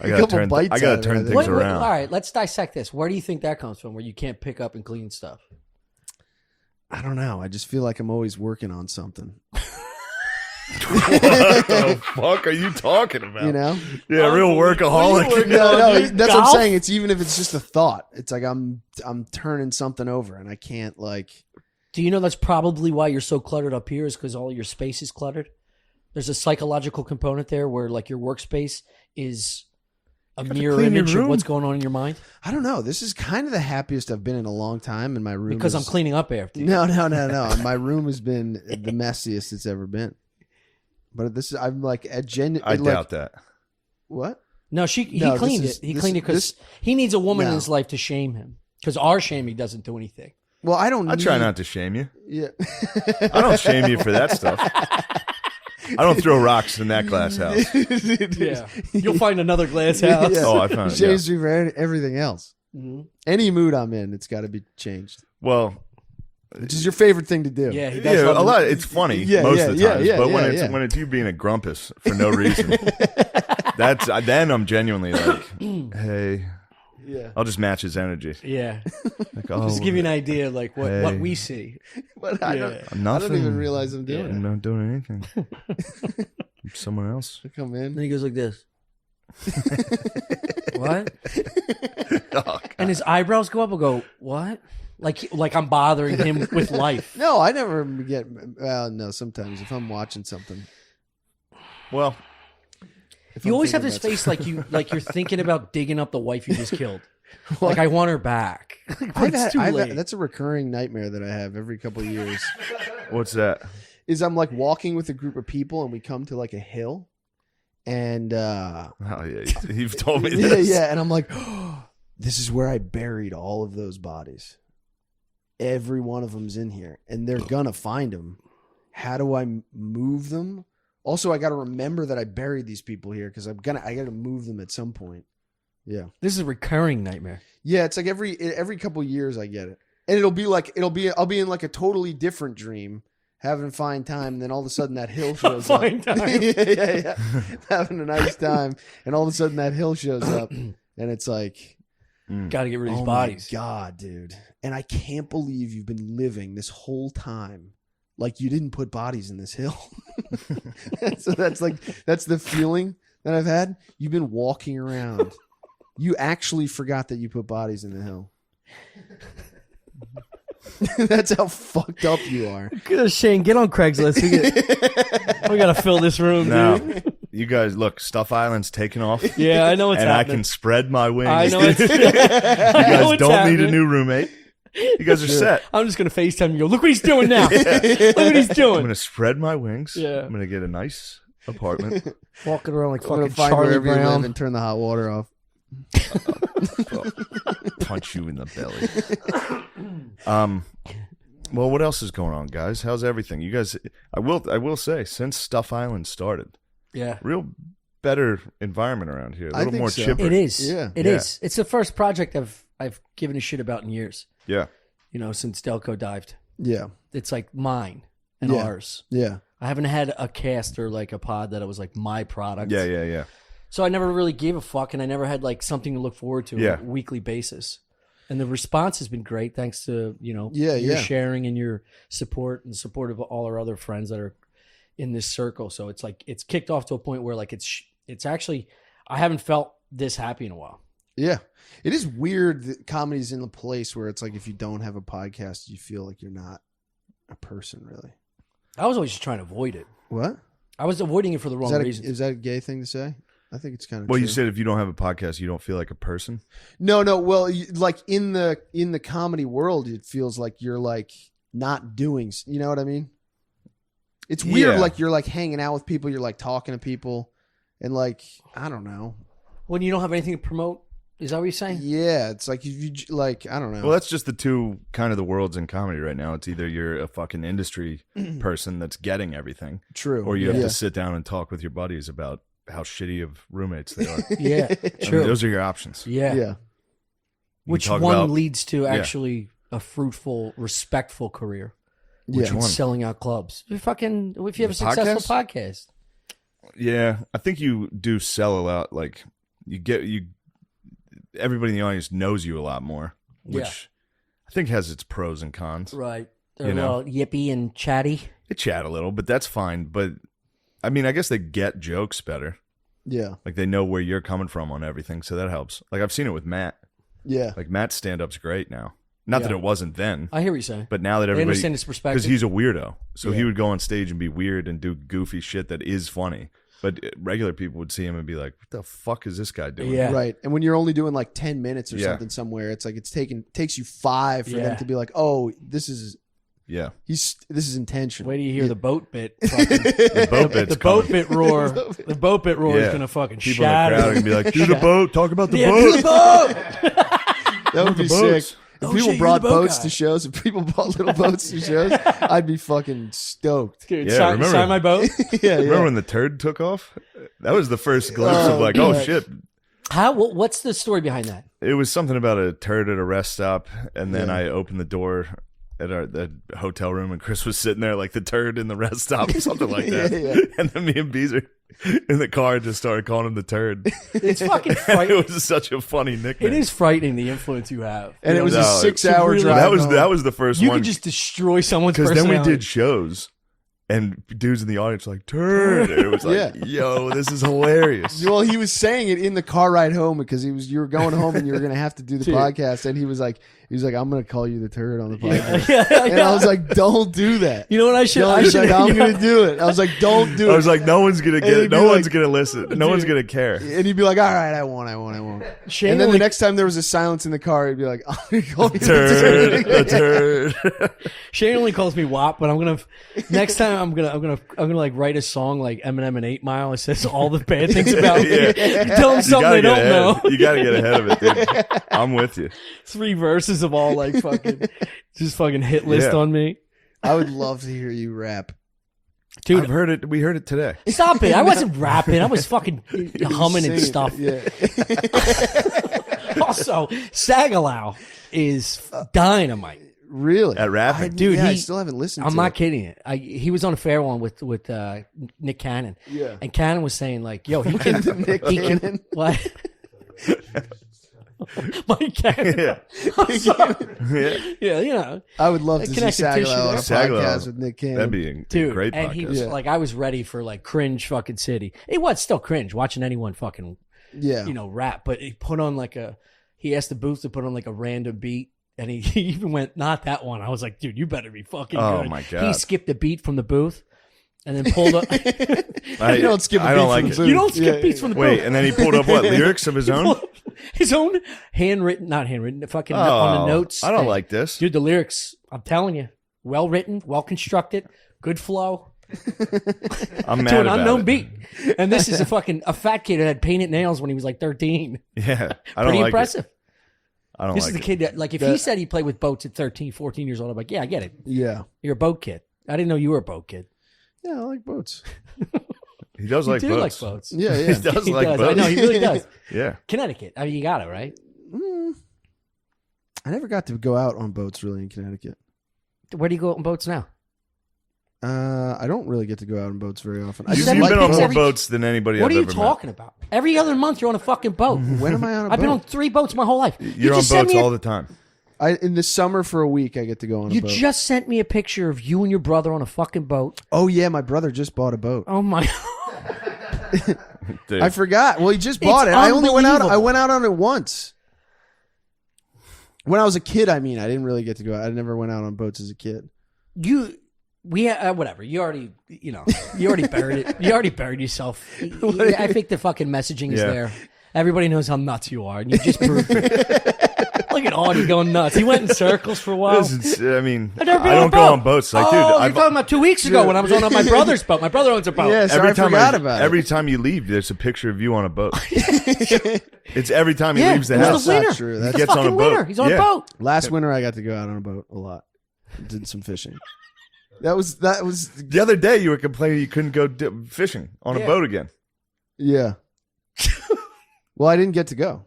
I gotta couple turn, bites I gotta out of it, I turn think. things Wait, around. all right, let's dissect this. Where do you think that comes from, where you can't pick up and clean stuff? I don't know. I just feel like I'm always working on something. What the fuck are you talking about? You know? Yeah, real workaholic. No, dude? that's what I'm Golf? saying. It's even if it's just a thought. It's like I'm turning something over and I can't like. Do you know that's probably why you're so cluttered up here is because all your space is cluttered? There's a psychological component there where like your workspace is a mirror clean your image of room. what's going on in your mind I don't know. This is kind of the happiest I've been in a long time, and my room because I'm is- cleaning up after you. No. My room has been the messiest it's ever been. But this is I'm like a I doubt that. What? No, he No, cleaned this is- it. He this- cleaned it because this- he needs a woman in No. his life to shame him. Because our shaming doesn't do anything. Well, I don't. I try need- not to shame you. Yeah. I don't shame you for that stuff. I don't throw rocks in that glass house. Yeah, you'll find another glass house. Yeah. Oh, I found it. Yeah. Changed me for everything else. Mhm. Any mood I'm in, it's got to be changed. Well, Which is your favorite thing to do? Yeah, he does. yeah, love a to- lot. It's funny Yeah, most yeah, of the yeah, times, yeah, but yeah. when it's you being a grumpus for no reason, then I'm genuinely like, hey, Yeah. I'll just match his energy. Yeah, Like, oh, just give you an idea, like what Hey. we see. But I don't. Yeah. I nothing. don't even realize I'm doing I'm it. not doing anything. I'm someone else. I come in. And he goes like this. What? Oh, God. And his eyebrows go up and go, what? Like I'm bothering him with life. No, I never get. Well, no. Sometimes if I'm watching something, Well, If You I'm always have thinking this that's- face like you're thinking about digging up the wife you just killed. Like I want her back. But it's too late. that's a recurring nightmare that I have every couple of years. what's that? Is I'm like walking with a group of people and we come to like a hill, and Oh yeah, you've told me yeah, this. yeah, and I'm like, this is where I buried all of those bodies. Every one of them's in here, and they're gonna find them. How do I move them? Also, I got to remember that I buried these people here because I got to move them at some point. Yeah, This is a recurring nightmare. yeah. It's like every couple of years I get it, and I'll be in like a totally different dream, having fine time, and then all of a sudden that hill shows up. Fine time. yeah, having a nice time, and all of a sudden that hill shows up, and it's like, Got to get rid of these oh bodies. my god, dude! And I can't believe you've been living this whole time like you didn't put bodies in this hill. So that's the feeling that I've had. You've been walking around. You actually forgot that you put bodies in the hill. That's how fucked up you are. Shane, get on Craigslist. We got to fill this room, Now, dude. you guys look. Stuff Island's taking off, Yeah, I know what's and happening. I can spread my wings. I know it's. you I know guys what's don't need happening. a new roommate. You guys are set. I'm just gonna FaceTime you. And go, look what he's doing now. Look what he's I'm doing. gonna spread my wings. Yeah. I'm gonna get a nice apartment. Walking around like I'm gonna fucking find Charlie wherever you live Brown. and turn the hot water off. Punch you in the belly. Well, what else is going on, guys? How's everything? You guys, I will say, since Stuff Island started, Yeah. real better environment around here. A I little think more so. chipper. It is. Yeah. It Yeah. is. It's the first project I've given a shit about in years. Yeah. You know, since Delco dived. Yeah, It's like mine and Yeah. ours. yeah, I haven't had a cast or like a pod that it was like my product. Yeah. So I never really gave a fuck, and I never had like something to look forward to Yeah. on a weekly basis. And the response has been great, thanks to your yeah. sharing and your support and support of all our other friends that are in this circle. So it's like it's kicked off to a point where like it's actually I haven't felt this happy in a while. yeah. It is weird that comedy's in a place where it's like if you don't have a podcast, you feel like you're not a person, really. I was always just trying to avoid it. What? I was avoiding it for the wrong reasons. Is that a gay thing to say? I think it's kind of. Well, you true. said if you don't have a podcast, you don't feel like a person. No. Well, like in the comedy world, it feels like you're like not doing. You know what I mean? It's weird. Yeah. Like you're like hanging out with people, you're like talking to people, and like I don't know. When you don't have anything to promote, is that what you're saying? Yeah, it's like you like I don't know. Well, that's just the two kind of the worlds in comedy right now. It's either you're a fucking industry person that's getting everything, True. or you have yeah. to sit down and talk with your buddies about how shitty of roommates they are. Yeah, I mean, true. those are your options. Yeah. Yeah. You Which talk one about- leads to Yeah. actually a fruitful, respectful career? Yeah. one? Selling out clubs. If you have a successful podcast. Yeah, I think you do sell a lot. Like everybody in the audience knows you a lot more, which I think has its pros and cons. Right. You They're know. all yippy and chatty. They chat a little, but that's fine. But I mean, I guess they get jokes better. Yeah. Like they know where you're coming from on everything, so that helps. Like I've seen it with Matt. Yeah. Like Matt's stand-up's great now. Not that Yeah. it wasn't then, I hear what you're saying. but now that They everybody, understand his perspective. because he's a weirdo, so Yeah. he would go on stage and be weird and do goofy shit that is funny. But regular people would see him and be like, "What the fuck is this guy doing?" Yeah. Right. And when you're only doing like 10 minutes or Yeah. something somewhere, it's like takes you 5 for Yeah. them to be like, "Oh, this is Yeah. this is intentional." Wait till you hear Yeah. the boat bit. Fucking, The boat bit's the boat coming. bit roar. The boat bit roar Yeah. is gonna fucking People in the shatter. crowd are gonna be like, "Do the boat, talk about the Yeah, boat." do the boat. That would The be boats. sick. If Oh, people shit, you're brought the boat boats guy. to shows, if people brought little boats to shows, I'd be fucking stoked. Dude, Yeah, sign, remember- sign my boat. Yeah, Remember yeah. when the turd took off? That was the first glimpse of like, Oh, oh God. shit. What's the story behind that? It was something about a turd at a rest stop, and then Yeah. I opened the door at the hotel room, and Chris was sitting there like the turd in the rest stop, something like that. Yeah, yeah. And then me and Beezer in the car just started calling him the turd. It's fucking And frightening. it was such a funny nickname. It is frightening the influence you have. And You it was know, a No, 6-hour really- drive. that home. was the first you one, could just destroy someone's because then we personality. did shows. And dudes in the audience like turd. And it was like, Yeah. yo, this is hilarious. Well, he was saying it in the car ride home because you were going home and you were going to have to do the Dude. podcast, and he was like, He's like, I'm gonna call you the turd on the podcast. Yeah, And I was like, don't do that. you know what I should? I I was should. like, I'm gonna do it. I was like, don't do it. I was like, no one's gonna get he'd it. No be one's like- gonna listen. No one's gonna care. and he'd be like, all right, I won't. Shane And then only, the next time there was a silence in the car, he'd be like, I'm gonna call you Turd, the a turd. turd. Shane only calls me WAP, but I'm gonna next time I'm gonna like write a song like Eminem and 8 Mile. It says all the bad things about me. Yeah. Tell them something they don't ahead. know. You gotta get ahead of it, dude. I'm with you. 3 verses of all like fucking just fucking hit list Yeah. on me. I would love to hear you rap. Dude, I've heard it. We heard it today. stop it. I wasn't rapping. I was fucking humming and Sing it. stuff. Yeah. Also, Sagalow is dynamite. Really? At rapping. Dude, I he- still haven't listened I'm to not it. kidding. He was on a fair one with Nick Cannon. Yeah. And Cannon was saying like, yo, he can Nick he can Cannon. what? Mike Cannon. Yeah. I'm sorry. Yeah. Yeah, you know. I would love to see Connective tissue Sagalow on a there. Sagalow. podcast with Nick Cannon. That'd be a Dude, great and podcast. he was Yeah. like, I was ready for like cringe fucking city. It was still cringe watching anyone fucking, yeah. rap, but he put on he asked the booth to put on like a random beat, and he even went, not that one. I was like, dude, you better be fucking Oh, good. my He God. skipped the beat from the booth and then pulled up. You don't skip a I beat don't from like the it. booth. You don't skip Yeah, beats from the Wait, booth. and then he pulled up what lyrics of his own? His own handwritten, not handwritten, fucking on the notes. I don't thing. like this. Dude, the lyrics, I'm telling you, well written, well constructed, good flow. I'm mad To an about unknown it. beat. And this is a fat kid that had painted nails when he was like 13. Yeah, I don't Pretty like impressive. it. I don't This like is the it. kid that, like, if he said he played with boats at 13, 14 years old, I'm like, yeah, I get it. Yeah. You're a boat kid. I didn't know you were a boat kid. Yeah, I like boats. He does You like do boats. like boats. Yeah, He yeah. does He like does. boats. I know, he really does. Yeah. Connecticut. I mean, you got it, right? I never got to go out on boats really in Connecticut. Where do you go on boats now? I don't really get to go out on boats very often. I You've just said been like like on this more every- boats than anybody What I've are you ever talking about? Every other month you're on a fucking boat. When am I on a I've been on boat? 3 boats my whole life. met. You're on just sent boats me a- all the time. In the summer for a week, I get to go on a You boat. just sent me a picture of you and your brother on a fucking boat. Oh yeah, my brother just bought a boat. Oh my! Dude. I forgot. Well, he just It's bought it. I only went out. I unbelievable. went out on it once. When I was a kid, I mean, I didn't really get to go out. I never went out on boats as a kid. Whatever. You already buried it. You already buried yourself. I think the fucking messaging is Yeah. there. Everybody knows how nuts you are, and you just proved it. Look at Audie going nuts. He went in circles for a while. I mean, I I've never been on a don't go boat. on boats. Like, dude, you're I've, talking about 2 weeks ago when I was on my brother's boat. My brother owns a boat. Yeah, so every I time forgot about it. every time you leave, there's a picture of you on a boat. It's every time he Yeah, leaves the it was house. the winter. not true. He's That's- the Gets on a fucking boat. winter. He's on Yeah. a boat. Last winter, I got to go out on a boat a lot. Did some fishing. That was The other day, you were complaining you couldn't go fishing on Yeah. a boat again. yeah. Well, I didn't get to go.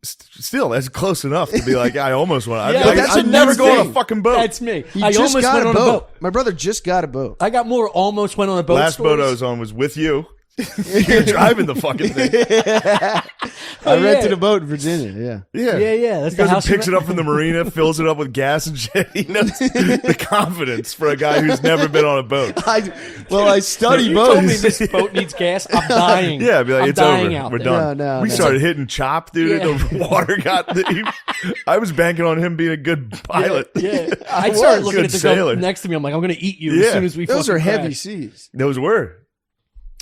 Still, that's close enough to be like, I almost want. Yeah, I that's I'd never another go on a thing. fucking boat. That's me. He I just almost got went a on boat. a boat. My brother just got a boat. I got more. Almost went on a boat. Last boat I stories. was on was with you. You're driving the fucking thing. I yeah. rented a boat in Virginia. Yeah. Yeah, Yeah. That's He the goes and house. you picks it met- up from the marina, fills it up with gas and shit. He knows the confidence for a guy who's never been on a boat. I study You told me boats. this boat needs gas. I'm dying. Yeah, I'd be like, I'm it's dying over. out We're there. done. No, we no. started hitting chop, dude. Yeah. The water got. I was banking on him being a good pilot. Yeah, I started looking Good at the sailor. girl next to me. I'm like, I'm going to eat you Yeah. as soon as we. Those fucking are heavy crash. seas. Those were.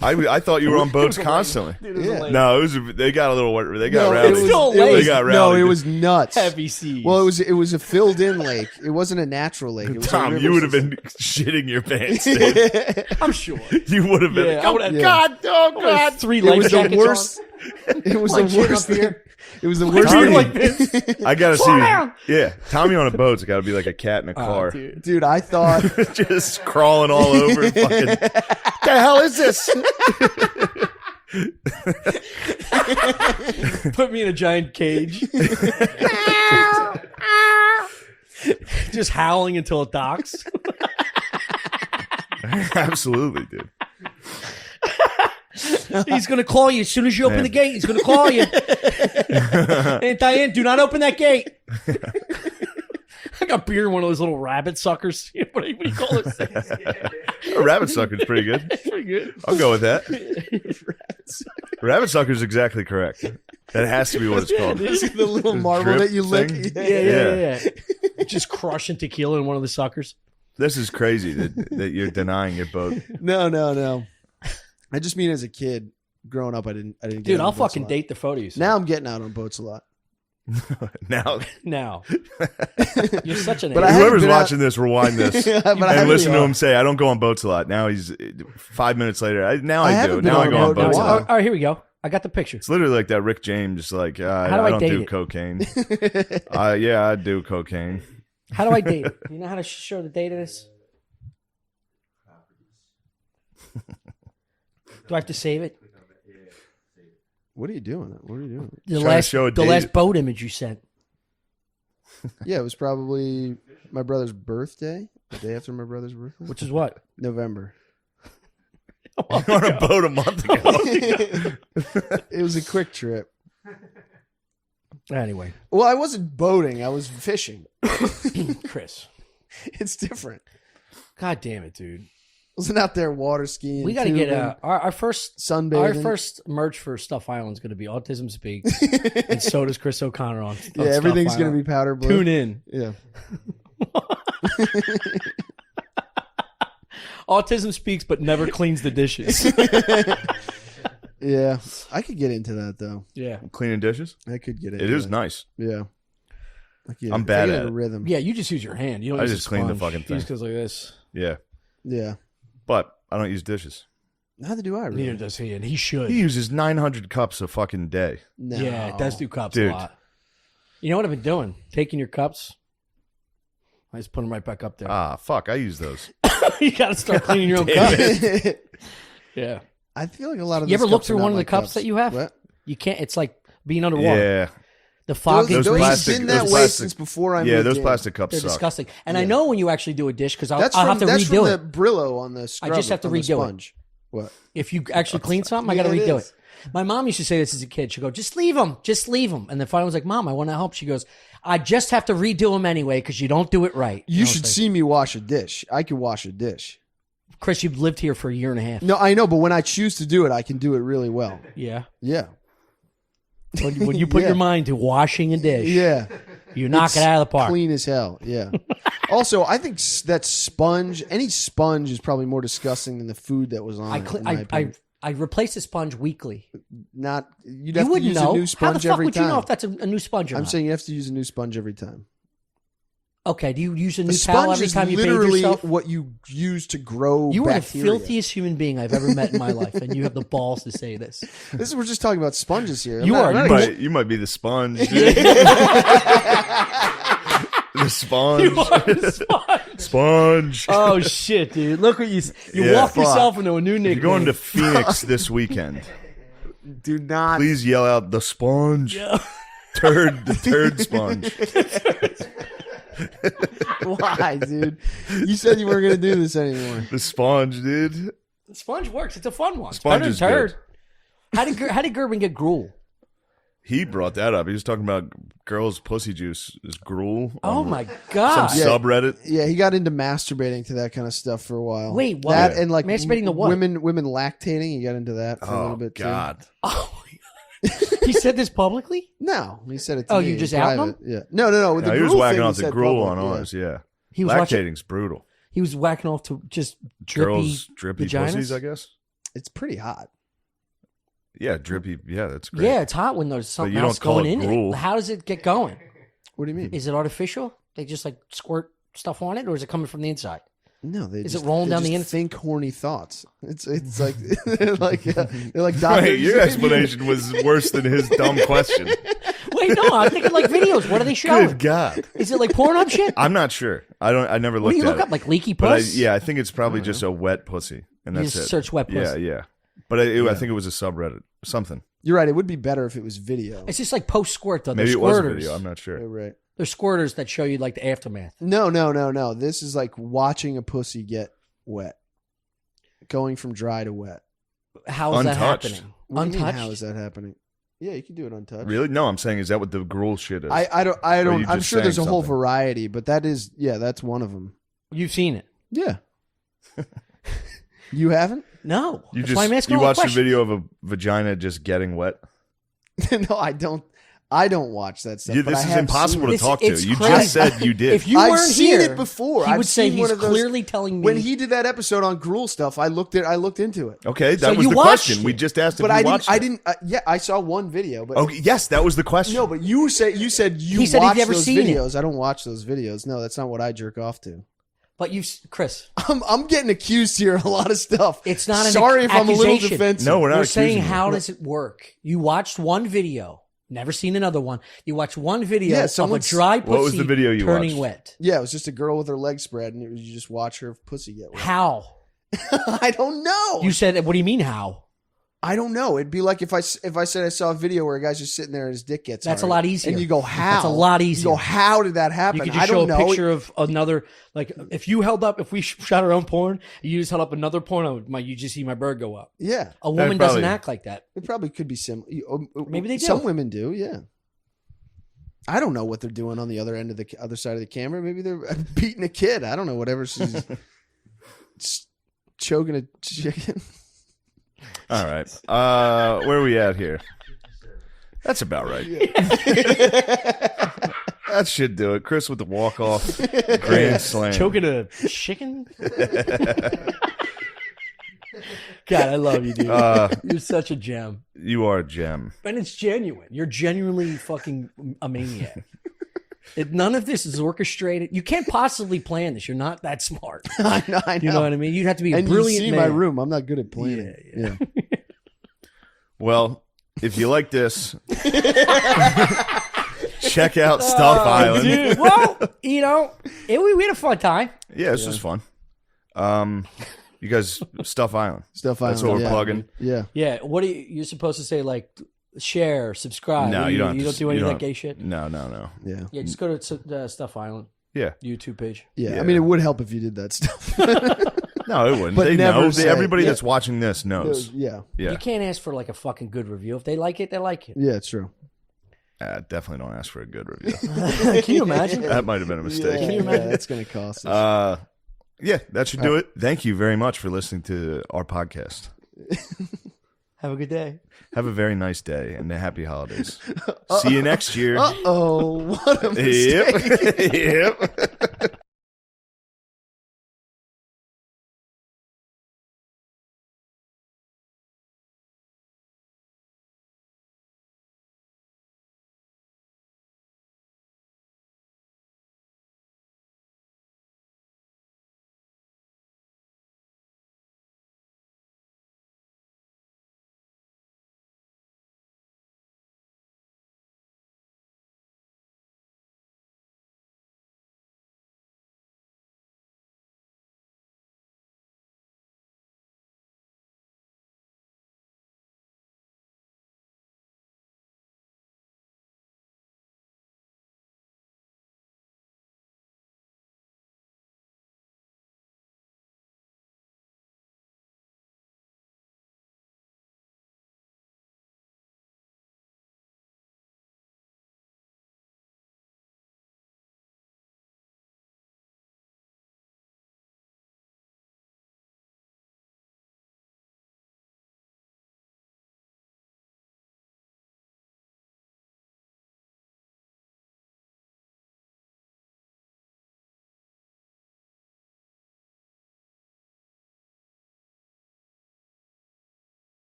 I thought you were on boats constantly. Dude, it was Yeah. a lake. No, it was. They got a little. They got No, rowdy. it was, Still a it lake. was- They got no, rowdy. it was nuts. Heavy seas. Well, it was a filled-in lake. It wasn't a natural lake. It was a Tom, river you would have system. been shitting your pants. Dude. I'm sure. You would have been. Yeah, I would have. Yeah. God, oh God, 3 It life was the jackets worst. on. It was Like the shit worst up thing. here. It was the Like worst shit thing. like this. I gotta Slow see. down. Yeah, Tommy on a boat's got to be like a cat in a car, Dude. Dude, I thought just crawling all over. And fucking, the hell is this? Put me in a giant cage. Just howling until it docks. Absolutely, dude. He's going to call you as soon as you open Man. the gate. He's going to call you. Hey, Diane, do not open that gate. I got beer in one of those little rabbit suckers. What do you call it? A rabbit sucker's pretty good. Pretty good. I'll go with that. Rabbit sucker's exactly correct. That has to be what it's called. The little The marble drip that you lick. thing? Yeah. Just crushing tequila in one of the suckers. This is crazy that you're denying your boat. No. I just mean as a kid, growing up, I didn't get Dude, out I'll on boats a fucking lot. date the photos. Now I'm getting out on boats a lot. Now, Now. You're such an But I ass. haven't whoever's been out- watching this, rewind this Yeah, but I and haven't listen been to him say, "I don't go on boats a lot." Now he's 5 minutes later. Now I I do. haven't been Now I on go a on boat in a boats a while. lot. All right, here we go. I got the picture. It's literally like that Rick James, like I do I don't date do it? cocaine. Yeah, I do cocaine. How do I date it? You know how to show the date of this? Do I have to save it? What are you doing? The Trying to show a the date. last boat image you sent. Yeah, it was probably my brother's birthday. The day after my brother's birthday. Which is what? November. You're on a boat a month ago. It was a quick trip. Anyway, Well, I wasn't boating. I was fishing. Chris. It's different. God damn it, dude. Wasn't out there water skiing. We got to get tubing, our first sunbathing. Our first merch for Stuff Island's going to be Autism Speaks, and so does Chris O'Connor on. Yeah, everything's going to be powder blue. Tune in. Yeah. Autism Speaks, but never cleans the dishes. Yeah. I could get into that though. Yeah, Cleaning dishes. I could get into It is that. nice. Yeah. I'm bad at a it. rhythm. yeah. You just use your hand. You don't. I use just a clean the sponge. fucking You thing. just goes like this. Yeah, Yeah. but I don't use dishes. Neither do I. Really. Neither does he, and he should. He uses 900 cups a fucking day. No. Yeah, it does do cups Dude. a lot. You know what I've been doing? Taking your cups. I just put them right back up there. Ah, fuck. I use those. You got to start cleaning your own cups. Yeah. I feel like a lot of You these ever look cups are through not one of my the cups that you have? What? You can't. It's like being underwater. Yeah, The fog Those, is Those those plastic- been that those way plastic- since before I yeah. moved Those in. plastic cups They're suck. disgusting. And I Yeah. know when you actually do a dish because I'll That's have from to that's redo from it. the Brillo on the scrub. just have to on the redo it. sponge. What? If you actually clean something, I got to Yeah, it redo is. it. My mom used to say this as a kid. She'd go, just leave them. Just leave them. And then finally I was like, Mom, I want to help. She goes, I just have to redo them anyway because you don't do it right. You know, should it's like, see me wash a dish. I could wash a dish. Chris, you've lived here for a year and a half. No, I know, but when I choose to do it, I can do it really well. Yeah. Yeah. When you put Yeah. your mind to washing a dish, Yeah. you knock it out of the park. Clean as hell. Yeah. Also, I think that sponge, any sponge is probably more disgusting than the food that was on it. in my opinion. I replace the sponge weekly. Not you'd You have to wouldn't use know. a new How the sponge fuck every would time. you know if that's a new sponge or I'm not? saying you have to use a new sponge every time. Okay, do you use a A new towel sponge every is time you bathe literally yourself? what you use to grow You are the bacteria. filthiest human being I've ever met in my life, and you have the balls to say this. This is, we're just talking about sponges here. You are. I'm not You might be the sponge. dude. The sponge. You are the sponge. Sponge. Oh shit, dude! Look what you Yeah, walk fuck. yourself into a new nickname. You're going to Phoenix this weekend. do not. Please yell out the sponge. The turd sponge. Why, dude? You said you weren't going to do this anymore. The sponge, dude. Sponge works. It's a fun one. It's Sponge better is than turd. good. How did Gerben get gruel? He brought that up. He was talking about girls' pussy juice is gruel. Oh on my some god! Yeah. subreddit. Yeah, he got into masturbating to that kind of stuff for a while. Wait, what? That and like Masturbating to what? Women lactating. He got into that for a little Oh bit too. God. Oh, he said this publicly. No, he said it to Oh, me you in just outing private. Yeah. No. With No, the he was gruel whacking thing, off he the said gruel public, on yeah. ours. Yeah. He was watching. Lactating's brutal. He was whacking off to just drippy, Girls drippy vaginas? pussies, I guess. It's pretty hot. Yeah, drippy. Yeah, that's great. Yeah, it's hot when there's something you don't else call going it in gruel. it. How does it get going? What do you mean? Is it artificial? They just like squirt stuff on it, or is it coming from the inside? No, they Is just, it rolling they down the just in- think horny thoughts. It's like they're like doctors. Wait, your explanation was worse than his dumb question. Wait, no, I'm thinking like videos. What are they showing? Good God. Is it like Pornhub shit? I'm not sure. I never What looked do you at look it. up? Like leaky But puss? I think it's probably just a wet pussy, and You that's just it. search wet pussy. Yeah. But I think it was a subreddit, something. You're right. It would be better if it was video. It's just like post squirt though. Maybe They're it was a squirters. video. I'm not You're sure. right. They're squirters that show you like the aftermath. No. This is like watching a pussy get wet, going from dry to wet. How is that Untouched. happening? What do you mean, Untouched? how is that happening? Yeah, you can do it untouched. Really? No, I'm saying, is that what the gruel shit is? I don't. you I'm just sure there's a saying whole something? variety, but that's one of them. You've seen it? Yeah. You haven't? No. you That's why I'm asking all the watched a questions. video of a vagina just getting wet. No, I don't. I don't watch that stuff. but This I is have impossible to It's- talk to. it's You crazy. just said you did. If you I've weren't seen here, it before. he I've would say seen one he's of those- clearly telling me. When he did that episode on Gruel stuff, I looked into it. Okay, that So was you the watched question. it. We just asked if But you I didn't. watched I it. didn't. Yeah, I saw one video. But Okay, yes, that was the question. no, but you said you He said he'd watch never those seen it. videos. I don't watch those videos. No, that's not what I jerk off to. But Chris, I'm getting accused here of a lot of stuff. it's not an Sorry if I'm a little accusation. defensive. No, we're not We're accusing saying you. how does it work? You watched one video, never seen another one. You watched one video Yeah, of a someone's- dry pussy What was the video you turning watched? wet. Yeah, it was just a girl with her legs spread, and you just watch her pussy get wet. How? I don't know. You said, what do you mean how? I don't know. It'd be like if I said I saw a video where a guy's just sitting there and his dick gets That's hard. a lot easier. And you go, how? That's a lot easier. You go, how did that happen? You could I just show don't a know. picture of another, like if we shot our own porn, you just held up another porn, you just see my bird go up. Yeah, A woman probably- doesn't act like that. it probably could be similar. Maybe they do. Some women do. Yeah. I don't know what they're doing on the other end of the other side of the camera. Maybe they're beating a kid. I don't know. Whatever. She's choking a chicken. All right. Where are we at here? That's about right. That should do it. Chris with the walk-off grand slam. Choking a chicken? God, I love you, dude. You're such a gem. You are a gem. And it's genuine. You're genuinely fucking a maniac. None of this is orchestrated. You can't possibly plan this. You're not that smart. I know. You know what I mean? You'd have to be a And brilliant you see man. my room. I'm not good at planning. Yeah. Well, if you like this, check out Stuff Island. Dude, well, we had a fun time. Yeah, this was fun. You guys, Stuff Island. Stuff That's Island, what we're yeah. plugging. Yeah. Yeah, what are you're supposed to say? Like, share, subscribe. No, What you don't. You have don't to- do any you of that don't- gay shit. No, no, no. Yeah. Yeah, just go to Stuff Island Yeah. YouTube page. Yeah. Yeah. I mean, it would help if you did that stuff. No, it wouldn't. But They never know. say- Everybody yeah. that's watching this knows. Yeah. Yeah. You can't ask for like a fucking good review. If they like it, they like it. Yeah, it's true. Definitely don't ask for a good review. Can you imagine? That might have been a mistake. Can you imagine? That's going to cost us. Yeah, that should do it. Thank you very much for listening to our podcast. Have a good day. Have a very nice day and happy holidays. See you next year. Uh-oh. What a mistake. Yep. Yep.